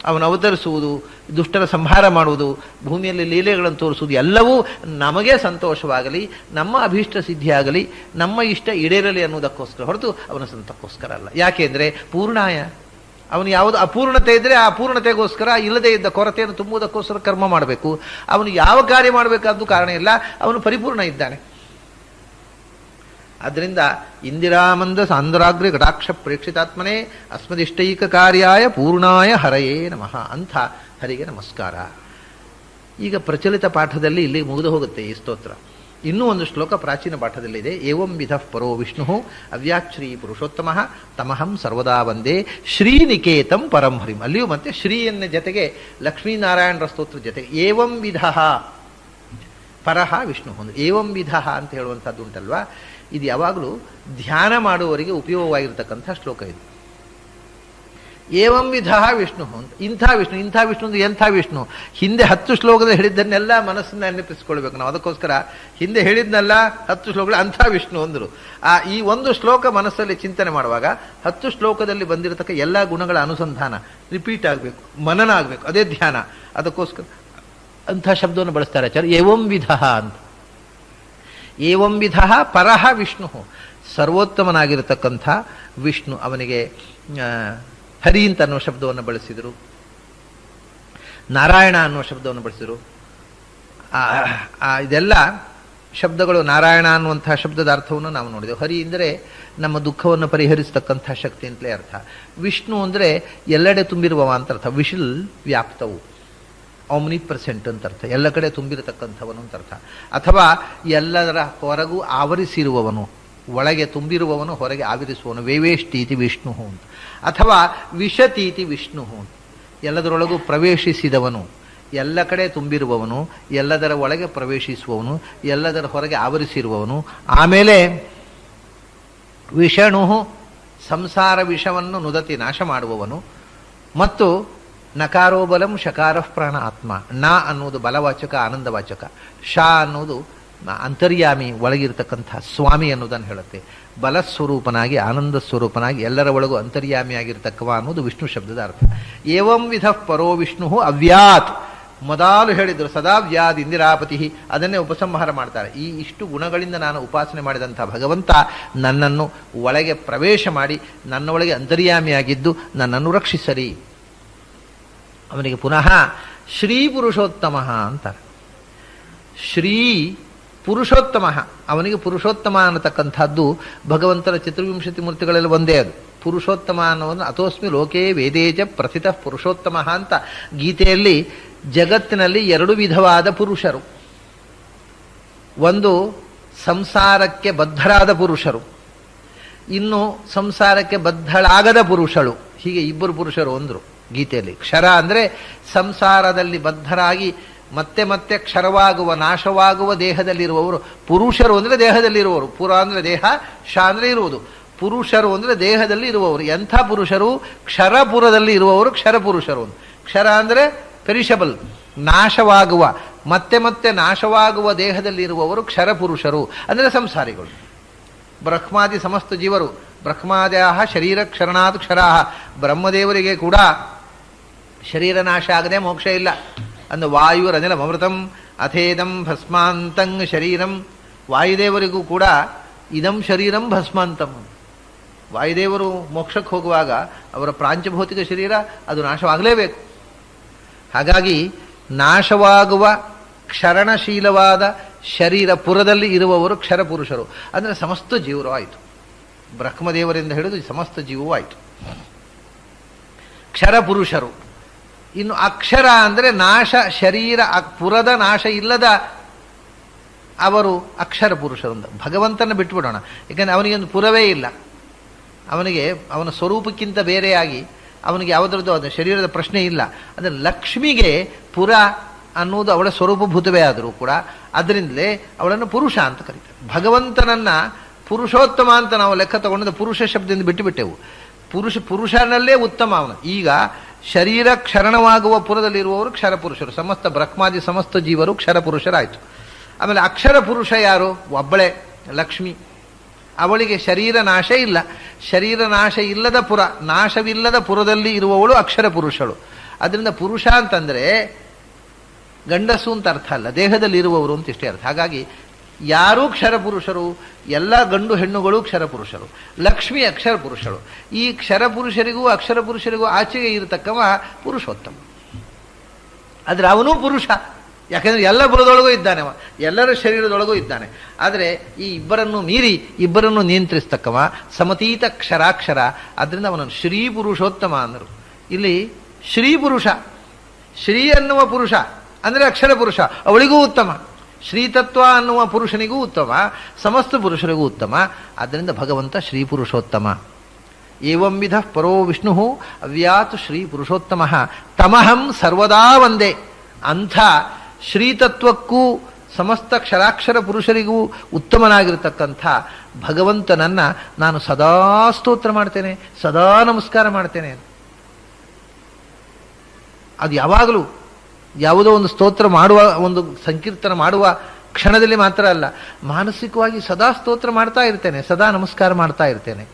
Speaker 1: ಅವನು ಅವತರಿಸುವುದು, ದುಷ್ಟರ ಸಂಹಾರ ಮಾಡುವುದು, ಭೂಮಿಯಲ್ಲಿ ಲೀಲೆಗಳನ್ನು ತೋರಿಸುವುದು ಎಲ್ಲವೂ ನಮಗೆ ಸಂತೋಷವಾಗಲಿ, ನಮ್ಮ ಅಭೀಷ್ಟ ಸಿದ್ಧಿಯಾಗಲಿ, ನಮ್ಮ ಇಷ್ಟ ಈಡೇರಲಿ ಅನ್ನುವುದಕ್ಕೋಸ್ಕರ ಹೊರತು ಅವನ ಸ್ವಂತಕ್ಕೋಸ್ಕರ ಅಲ್ಲ. ಯಾಕೆಂದರೆ ಪೂರ್ಣಾಯ, ಅವನು ಯಾವುದು ಅಪೂರ್ಣತೆ ಇದ್ದರೆ ಆ ಪೂರ್ಣತೆಗೋಸ್ಕರ, ಇಲ್ಲದೇ ಇದ್ದ ಕೊರತೆಯನ್ನು ತುಂಬುವುದಕ್ಕೋಸ್ಕರ ಕರ್ಮ ಮಾಡಬೇಕು. ಅವನು ಯಾವ ಕಾರ್ಯ ಮಾಡಬೇಕಾದ್ದು ಕಾರಣ ಇಲ್ಲ, ಅವನು ಪರಿಪೂರ್ಣ ಇದ್ದಾನೆ. ಆದ್ದರಿಂದ ಇಂದಿರಾಮಂದ ಸಾಂದ್ರಾಗ್ರಿ ಕಟಾಕ್ಷ ಪ್ರೇಕ್ಷಿತಾತ್ಮನೇ ಅಸ್ಮದಿಷ್ಟೈಕ ಕಾರ್ಯಾಯ ಪೂರ್ಣಾಯ ಹರಯೇ ನಮಃ. ಅಂಥ ಹರಿಗೆ ನಮಸ್ಕಾರ. ಈಗ ಪ್ರಚಲಿತ ಪಾಠದಲ್ಲಿ ಇಲ್ಲಿ ಮುಗಿದು ಹೋಗುತ್ತೆ ಈ ಸ್ತೋತ್ರ. ಇನ್ನೂ ಒಂದು ಶ್ಲೋಕ ಪ್ರಾಚೀನ ಪಾಠದಲ್ಲಿದೆ. ಏವಂ ವಿಧ ಪರೋ ವಿಷ್ಣು ಅವ್ಯಾಚ್ಛ್ರೀ ಪುರುಷೋತ್ತಮ ತಮಹಂ ಸರ್ವದಾ ವಂದೇ ಶ್ರೀನಿಕೇತಂ ಪರಂ ಹರಿಂ. ಅಲ್ಲಿಯೂ ಮತ್ತೆ ಶ್ರೀಯನ್ನ ಜೊತೆಗೆ ಲಕ್ಷ್ಮೀನಾರಾಯಣರ ಸ್ತೋತ್ರ ಜೊತೆಗೆ ಏವಂ ವಿಧ ಪರಹ ವಿಷ್ಣು ಒಂದು ಏವಂ ವಿಧ ಅಂತ ಹೇಳುವಂಥದ್ದು ಉಂಟಲ್ವಾ, ಇದು ಯಾವಾಗಲೂ ಧ್ಯಾನ ಮಾಡುವವರಿಗೆ ಉಪಯೋಗವಾಗಿರ್ತಕ್ಕಂಥ ಶ್ಲೋಕ ಇದು. ಏವಂ ವಿಧ ವಿಷ್ಣು ಅಂತ, ಇಂಥ ವಿಷ್ಣು ಅಂದ್ರೆ ಎಂಥ ವಿಷ್ಣು? ಹಿಂದೆ 10 ಶ್ಲೋಕದಲ್ಲಿ ಹೇಳಿದ್ದನ್ನೆಲ್ಲ ಮನಸ್ಸನ್ನ ನೆನಪಿಸ್ಕೊಳ್ಬೇಕು ನಾವು. ಅದಕ್ಕೋಸ್ಕರ ಹಿಂದೆ ಹೇಳಿದ್ನೆಲ್ಲ 10 ಶ್ಲೋಕಗಳು ಅಂಥ ವಿಷ್ಣು ಅಂದರು. ಈ ಒಂದು ಶ್ಲೋಕ ಮನಸ್ಸಲ್ಲಿ ಚಿಂತನೆ ಮಾಡುವಾಗ 10 ಶ್ಲೋಕದಲ್ಲಿ ಬಂದಿರತಕ್ಕ ಎಲ್ಲ ಗುಣಗಳ ಅನುಸಂಧಾನ ರಿಪೀಟ್ ಆಗಬೇಕು, ಮನನ ಆಗಬೇಕು, ಅದೇ ಧ್ಯಾನ. ಅದಕ್ಕೋಸ್ಕರ ಅಂಥ ಶಬ್ದವನ್ನು ಬಳಸ್ತಾರೆ ಆಚಾರ್ಯ, ಏವಂ ವಿಧ ಅಂತ. ಏವಂ ವಿಧ ಪರಹ ವಿಷ್ಣು, ಸರ್ವೋತ್ತಮನಾಗಿರತಕ್ಕಂಥ ವಿಷ್ಣು. ಅವನಿಗೆ ಹರಿ ಅಂತ ಅನ್ನುವ ಶಬ್ದವನ್ನು ಬಳಸಿದರು, ನಾರಾಯಣ ಅನ್ನುವ ಶಬ್ದವನ್ನು ಬಳಸಿದರು. ಇದೆಲ್ಲ ಶಬ್ದಗಳು. ನಾರಾಯಣ ಅನ್ನುವಂತಹ ಶಬ್ದದ ಅರ್ಥವನ್ನು ನಾವು ನೋಡಿದೆವು. ಹರಿ ಅಂದರೆ ನಮ್ಮ ದುಃಖವನ್ನು ಪರಿಹರಿಸತಕ್ಕಂಥ ಶಕ್ತಿ ಅಂತಲೇ ಅರ್ಥ. ವಿಷ್ಣು ಅಂದರೆ ಎಲ್ಲೆಡೆ ತುಂಬಿರುವವ ಅಂತ ಅರ್ಥ. ವಿಶಿಲ್ ವ್ಯಾಪ್ತವು, ಆಮ್ನಿಪ್ರೆಸೆಂಟ್ ಅಂತ ಅರ್ಥ, ಎಲ್ಲ ಕಡೆ ತುಂಬಿರತಕ್ಕಂಥವನು ಅಂತ ಅರ್ಥ. ಅಥವಾ ಎಲ್ಲದರ ಹೊರಗೂ ಆವರಿಸಿರುವವನು, ಒಳಗೆ ತುಂಬಿರುವವನು ಹೊರಗೆ ಆವರಿಸುವವನು. ವೇವೇಷ್ಟೀತಿ ವಿಷ್ಣು ಅಂತ. ಅಥವಾ ವಿಶತೀತಿ ವಿಷ್ಣು ಅಂತ, ಎಲ್ಲದರೊಳಗೂ ಪ್ರವೇಶಿಸಿದವನು, ಎಲ್ಲ ಕಡೆ ತುಂಬಿರುವವನು, ಎಲ್ಲದರ ಒಳಗೆ ಪ್ರವೇಶಿಸುವವನು, ಎಲ್ಲದರ ಹೊರಗೆ ಆವರಿಸಿರುವವನು. ಆಮೇಲೆ ವಿಷಣು, ಸಂಸಾರ ವಿಷವನ್ನು ನುದತಿ ನಾಶ ಮಾಡುವವನು. ಮತ್ತು ನಕಾರೋ ಬಲಂ ಶಕಾರಃ ಪ್ರಾಣ ಆತ್ಮ. ನ ಅನ್ನುವುದು ಬಲವಾಚಕ, ಆನಂದವಾಚಕ. ಶ ಅನ್ನುವುದು ಅಂತರ್ಯಾಮಿ, ಒಳಗಿರ್ತಕ್ಕಂಥ ಸ್ವಾಮಿ ಅನ್ನೋದನ್ನು ಹೇಳುತ್ತೆ. ಬಲಸ್ವರೂಪನಾಗಿ, ಆನಂದ ಸ್ವರೂಪನಾಗಿ, ಎಲ್ಲರ ಒಳಗೂ ಅಂತರ್ಯಾಮಿಯಾಗಿರ್ತಕ್ಕವ ಅನ್ನೋದು ವಿಷ್ಣು ಶಬ್ದದ ಅರ್ಥ. ಏವಂ ವಿಧ ಪರೋ ವಿಷ್ಣು ಅವ್ಯಾತ್. ಮೊದಲು ಹೇಳಿದರು ಸದಾ ವ್ಯಾದ್ ಇಂದಿರಾಪತಿ. ಅದನ್ನೇ ಉಪಸಂಹಾರ ಮಾಡ್ತಾರೆ. ಈ ಇಷ್ಟು ಗುಣಗಳಿಂದ ನಾನು ಉಪಾಸನೆ ಮಾಡಿದಂಥ ಭಗವಂತ ನನ್ನನ್ನು ಒಳಗೆ ಪ್ರವೇಶ ಮಾಡಿ ನನ್ನೊಳಗೆ ಅಂತರ್ಯಾಮಿಯಾಗಿದ್ದು ನನ್ನನ್ನು ರಕ್ಷಿಸರಿ. ಅವನಿಗೆ ಪುನಃ ಶ್ರೀ ಪುರುಷೋತ್ತಮ ಅಂತಾರೆ. ಶ್ರೀ ಪುರುಷೋತ್ತಮ, ಅವನಿಗೆ ಪುರುಷೋತ್ತಮ ಅನ್ನತಕ್ಕಂಥದ್ದು ಭಗವಂತನ ಚತುರ್ವಿಂಶತಿ ಮೂರ್ತಿಗಳಲ್ಲಿ ಒಂದೇ. ಅದು ಪುರುಷೋತ್ತಮ ಅನ್ನೋದನ್ನು ಅಥೋಸ್ಮಿ ಲೋಕೇ ವೇದೇಜ ಪ್ರಥಿತ ಪುರುಷೋತ್ತಮ ಅಂತ ಗೀತೆಯಲ್ಲಿ ಜಗತ್ತಿನಲ್ಲಿ ಎರಡು ವಿಧವಾದ ಪುರುಷರು. ಒಂದು ಸಂಸಾರಕ್ಕೆ ಬದ್ಧರಾದ ಪುರುಷರು, ಇನ್ನು ಸಂಸಾರಕ್ಕೆ ಬದ್ಧಳಾಗದ ಪುರುಷಳು. ಹೀಗೆ ಇಬ್ಬರು ಪುರುಷರು ಅಂದರು ಗೀತೆಯಲ್ಲಿ. ಕ್ಷರ ಅಂದರೆ ಸಂಸಾರದಲ್ಲಿ ಬದ್ಧರಾಗಿ ಮತ್ತೆ ಮತ್ತೆ ಕ್ಷರವಾಗುವ, ನಾಶವಾಗುವ ದೇಹದಲ್ಲಿರುವವರು ಪುರುಷರು. ಅಂದರೆ ದೇಹದಲ್ಲಿರುವವರು. ಪುರ ಅಂದರೆ ದೇಹ, ಶ ಅಂದರೆ ಇರುವುದು. ಪುರುಷರು ಅಂದರೆ ದೇಹದಲ್ಲಿ ಇರುವವರು. ಎಂಥ ಪುರುಷರು? ಕ್ಷರಪುರದಲ್ಲಿ ಇರುವವರು ಕ್ಷರ ಪುರುಷರು. ಕ್ಷರ ಅಂದರೆ ಪೆರಿಷಬಲ್, ನಾಶವಾಗುವ, ಮತ್ತೆ ಮತ್ತೆ ನಾಶವಾಗುವ ದೇಹದಲ್ಲಿರುವವರು ಕ್ಷರ ಪುರುಷರು, ಅಂದರೆ ಸಂಸಾರಿಗಳು. ಬ್ರಹ್ಮಾದಿ ಸಮಸ್ತ ಜೀವರು, ಬ್ರಹ್ಮಾದ್ಯಾಹ ಶರೀರ ಕ್ಷರಣಾತ್ ಕ್ಷರಾಹ. ಬ್ರಹ್ಮದೇವರಿಗೆ ಕೂಡ ಶರೀರ ನಾಶ ಆಗದೆ ಮೋಕ್ಷ ಇಲ್ಲ. ಅಂದು ವಾಯುರನಿಲ ಅಮೃತಂ ಅಥೇದಂ ಭಸ್ಮಾಂತಂ ಶರೀರಂ. ವಾಯುದೇವರಿಗೂ ಕೂಡ ಇದಂ ಶರೀರಂ ಭಸ್ಮಾಂತಂ. ವಾಯುದೇವರು ಮೋಕ್ಷಕ್ಕೆ ಹೋಗುವಾಗ ಅವರ ಪ್ರಾಂಚಭೌತಿಕ ಶರೀರ ಅದು ನಾಶವಾಗಲೇಬೇಕು. ಹಾಗಾಗಿ ನಾಶವಾಗುವ ಕ್ಷರಣಶೀಲವಾದ ಶರೀರ ಪುರದಲ್ಲಿ ಇರುವವರು ಕ್ಷರಪುರುಷರು, ಅಂದರೆ ಸಮಸ್ತ ಜೀವರು ಆಯಿತು. ಬ್ರಹ್ಮದೇವರಿಂದ ಹಿಡಿದು ಸಮಸ್ತ ಜೀವವೂ ಆಯಿತು ಕ್ಷರಪುರುಷರು. ಇನ್ನು ಅಕ್ಷರ ಅಂದರೆ ನಾಶ, ಶರೀರ ಪುರದ ನಾಶ ಇಲ್ಲದ ಅವರು ಅಕ್ಷರ ಪುರುಷರು. ಭಗವಂತನ ಬಿಟ್ಟುಬಿಡೋಣ, ಯಾಕಂದರೆ ಅವನಿಗೊಂದು ಪುರವೇ ಇಲ್ಲ. ಅವನಿಗೆ ಅವನ ಸ್ವರೂಪಕ್ಕಿಂತ ಬೇರೆಯಾಗಿ ಅವನಿಗೆ ಯಾವುದರದ್ದು ಅದು ಶರೀರದ ಪ್ರಶ್ನೆ ಇಲ್ಲ. ಅಂದರೆ ಲಕ್ಷ್ಮಿಗೆ ಪುರ ಅನ್ನುವುದು ಅವಳ ಸ್ವರೂಪಭೂತವೇ ಆದರೂ ಕೂಡ ಅದರಿಂದಲೇ ಅವಳನ್ನು ಪುರುಷ ಅಂತ ಕರೀತಾರೆ. ಭಗವಂತನನ್ನು ಪುರುಷೋತ್ತಮ ಅಂತ ನಾವು ಲೆಕ್ಕ ತಗೊಂಡು ಪುರುಷ ಶಬ್ದದಿಂದ ಬಿಟ್ಟುಬಿಟ್ಟೆವು. ಪುರುಷನಲ್ಲೇ ಉತ್ತಮ ಅವನು. ಈಗ ಶರೀರ ಕ್ಷರಣವಾಗುವ ಪುರದಲ್ಲಿರುವವರು ಕ್ಷರಪುರುಷರು. ಸಮಸ್ತ ಬ್ರಹ್ಮಾದಿ ಸಮಸ್ತ ಜೀವರು ಕ್ಷರಪುರುಷರಾಯಿತು. ಆಮೇಲೆ ಅಕ್ಷರ ಪುರುಷ ಯಾರು? ಒಬ್ಬಳೇ ಲಕ್ಷ್ಮಿ. ಅವಳಿಗೆ ಶರೀರ ನಾಶ ಇಲ್ಲ. ಶರೀರ ನಾಶ ಇಲ್ಲದ ಪುರ, ನಾಶವಿಲ್ಲದ ಪುರದಲ್ಲಿ ಇರುವವಳು ಅಕ್ಷರ ಪುರುಷಳು. ಅದರಿಂದ ಪುರುಷ ಅಂತಂದರೆ ಗಂಡಸು ಅಂತ ಅರ್ಥ ಅಲ್ಲ, ದೇಹದಲ್ಲಿ ಇರುವವರು ಅಂತ ಇಷ್ಟೇ ಅರ್ಥ. ಹಾಗಾಗಿ ಯಾರೂ ಕ್ಷರಪುರುಷರು, ಎಲ್ಲ ಗಂಡು ಹೆಣ್ಣುಗಳು ಕ್ಷರಪುರುಷರು. ಲಕ್ಷ್ಮಿ ಅಕ್ಷರ ಪುರುಷರು. ಈ ಕ್ಷರಪುರುಷರಿಗೂ ಅಕ್ಷರ ಪುರುಷರಿಗೂ ಆಚೆಗೆ ಇರತಕ್ಕವ ಪುರುಷೋತ್ತಮ. ಆದರೆ ಅವನೂ ಪುರುಷ, ಯಾಕೆಂದರೆ ಎಲ್ಲ ಬುಡದೊಳಗೂ ಇದ್ದಾನೆ, ಎಲ್ಲರ ಶರೀರದೊಳಗೂ ಇದ್ದಾನೆ. ಆದರೆ ಈ ಇಬ್ಬರನ್ನು ಮೀರಿ ಇಬ್ಬರನ್ನು ನಿಯಂತ್ರಿಸ್ತಕ್ಕವ ಸಮತೀತ ಕ್ಷರಾಕ್ಷರ. ಆದ್ದರಿಂದ ಅವನನ್ನು ಶ್ರೀ ಪುರುಷೋತ್ತಮ ಅಂದರು. ಇಲ್ಲಿ ಶ್ರೀ ಪುರುಷ, ಶ್ರೀ ಅನ್ನುವ ಪುರುಷ ಅಂದರೆ ಅಕ್ಷರ ಪುರುಷ, ಅವಳಿಗೂ ಉತ್ತಮ. ಶ್ರೀತತ್ವ ಅನ್ನುವ ಪುರುಷನಿಗೂ ಉತ್ತಮ, ಸಮಸ್ತ ಪುರುಷರಿಗೂ ಉತ್ತಮ. ಆದ್ದರಿಂದ ಭಗವಂತ ಶ್ರೀ ಪುರುಷೋತ್ತಮ. ಏವಂ ವಿಧ ಪರೋ ವಿಷ್ಣು ಅವ್ಯಾತ್ ಶ್ರೀ ಪುರುಷೋತ್ತಮ ತಮಹಂ ಸರ್ವದಾ ಒಂದೇ. ಅಂಥ ಶ್ರೀತತ್ವಕ್ಕೂ ಸಮಸ್ತ ಕ್ಷರಾಕ್ಷರ ಪುರುಷರಿಗೂ ಉತ್ತಮನಾಗಿರ್ತಕ್ಕಂಥ ಭಗವಂತನನ್ನು ನಾನು ಸದಾ ಸ್ತೋತ್ರ ಮಾಡ್ತೇನೆ, ಸದಾ ನಮಸ್ಕಾರ ಮಾಡ್ತೇನೆ. ಅದು ಯಾವಾಗಲೂ ಯಾವುದೋ ಒಂದು ಸ್ತೋತ್ರ ಮಾಡುವ, ಒಂದು ಸಂಕೀರ್ತನ ಮಾಡುವ ಕ್ಷಣದಲ್ಲಿ ಮಾತ್ರ ಅಲ್ಲ, ಮಾನಸಿಕವಾಗಿ ಸದಾ ಸ್ತೋತ್ರ ಮಾಡ್ತಾ ಇರ್ತೇನೆ, ಸದಾ ನಮಸ್ಕಾರ ಮಾಡ್ತಾ ಇರ್ತೇನೆ.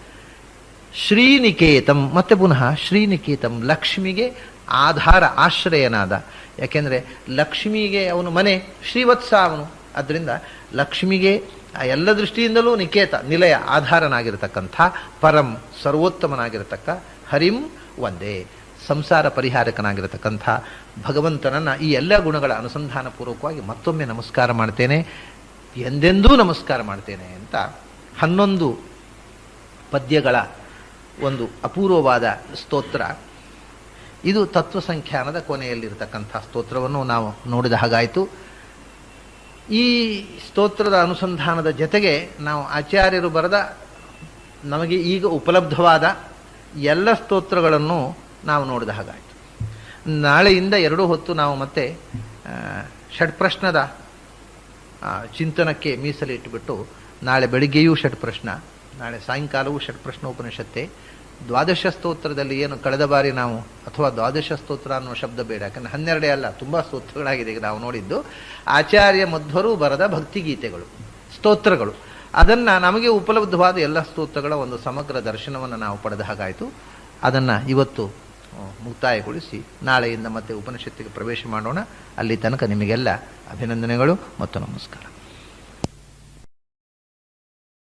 Speaker 1: ಶ್ರೀನಿಕೇತಂ, ಮತ್ತೆ ಪುನಃ ಶ್ರೀನಿಕೇತಂ, ಲಕ್ಷ್ಮಿಗೆ ಆಧಾರ ಆಶ್ರಯನಾದ. ಯಾಕೆಂದರೆ ಲಕ್ಷ್ಮಿಗೆ ಅವನು ಮನೆ, ಶ್ರೀವತ್ಸ ಅವನು. ಆದ್ದರಿಂದ ಲಕ್ಷ್ಮಿಗೆ ಎಲ್ಲ ದೃಷ್ಟಿಯಿಂದಲೂ ನಿಕೇತ, ನಿಲಯ, ಆಧಾರನಾಗಿರತಕ್ಕಂಥ ಪರಂ ಸರ್ವೋತ್ತಮನಾಗಿರತಕ್ಕ ಹರಿಂ ಒಂದೇ, ಸಂಸಾರ ಪರಿಹಾರಕನಾಗಿರತಕ್ಕಂಥ ಭಗವಂತನನ್ನು ಈ ಎಲ್ಲ ಗುಣಗಳ ಅನುಸಂಧಾನ ಪೂರ್ವಕವಾಗಿ ಮತ್ತೊಮ್ಮೆ ನಮಸ್ಕಾರ ಮಾಡ್ತೇನೆ. ಎಂದೆಂದೂ ನಮಸ್ಕಾರ ಮಾಡ್ತೇನೆ ಅಂತ 11 ಪದ್ಯಗಳ ಒಂದು ಅಪೂರ್ವವಾದ ಸ್ತೋತ್ರ. ಇದು ತತ್ವಸಂಖ್ಯಾನದ ಕೊನೆಯಲ್ಲಿರತಕ್ಕಂಥ ಸ್ತೋತ್ರವನ್ನು ನಾವು ನೋಡಿದ ಹಾಗಾಯಿತು. ಈ ಸ್ತೋತ್ರದ ಅನುಸಂಧಾನದ ಜೊತೆಗೆ ನಾವು ಆಚಾರ್ಯರು ಬರೆದ ನಮಗೆ ಈಗ ಉಪಲಬ್ಧವಾದ ಎಲ್ಲ ಸ್ತೋತ್ರಗಳನ್ನು ನಾವು ನೋಡಿದ ಹಾಗಾಯಿತು. ನಾಳೆಯಿಂದ 2 ಹೊತ್ತು ನಾವು ಮತ್ತೆ ಷಡ್ಪ್ರಶ್ನದ ಚಿಂತನಕ್ಕೆ ಮೀಸಲಿಟ್ಟುಬಿಟ್ಟು ನಾಳೆ ಬೆಳಿಗ್ಗೆಯೂ ಷಡ್ಪ್ರಶ್ನ, ನಾಳೆ ಸಾಯಂಕಾಲವೂ ಷಡ್ಪ್ರಶ್ನೋಪನಿಷತ್ತೆ. ದ್ವಾದಶ ಸ್ತೋತ್ರದಲ್ಲಿ ಏನು ಕಳೆದ ಬಾರಿ ನಾವು, ಅಥವಾ ದ್ವಾದಶ ಸ್ತೋತ್ರ ಅನ್ನುವ ಶಬ್ದ ಬೇಡ, ಯಾಕಂದರೆ 12 ಅಲ್ಲ, ತುಂಬ ಸ್ತೋತ್ರಗಳಾಗಿದೆ ಈಗ ನಾವು ನೋಡಿದ್ದು. ಆಚಾರ್ಯ ಮಧ್ವರು ಬರೆದ ಭಕ್ತಿಗೀತೆಗಳು, ಸ್ತೋತ್ರಗಳು, ಅದನ್ನು ನಮಗೆ ಉಪಲಬ್ಧವಾದ ಎಲ್ಲ ಸ್ತೋತ್ರಗಳ ಒಂದು ಸಮಗ್ರ ದರ್ಶನವನ್ನು ನಾವು ಪಡೆದ ಹಾಗಾಯಿತು. ಅದನ್ನು ಇವತ್ತು ಮುಕ್ತಾಯಗೊಳಿಸಿ ನಾಳೆಯಿಂದ ಮತ್ತೆ ಉಪನಿಷತ್ತಿಗೆ ಪ್ರವೇಶ ಮಾಡೋಣ. ಅಲ್ಲಿ ತನಕ ನಿಮಗೆಲ್ಲ ಅಭಿನಂದನೆಗಳು ಮತ್ತು ನಮಸ್ಕಾರ.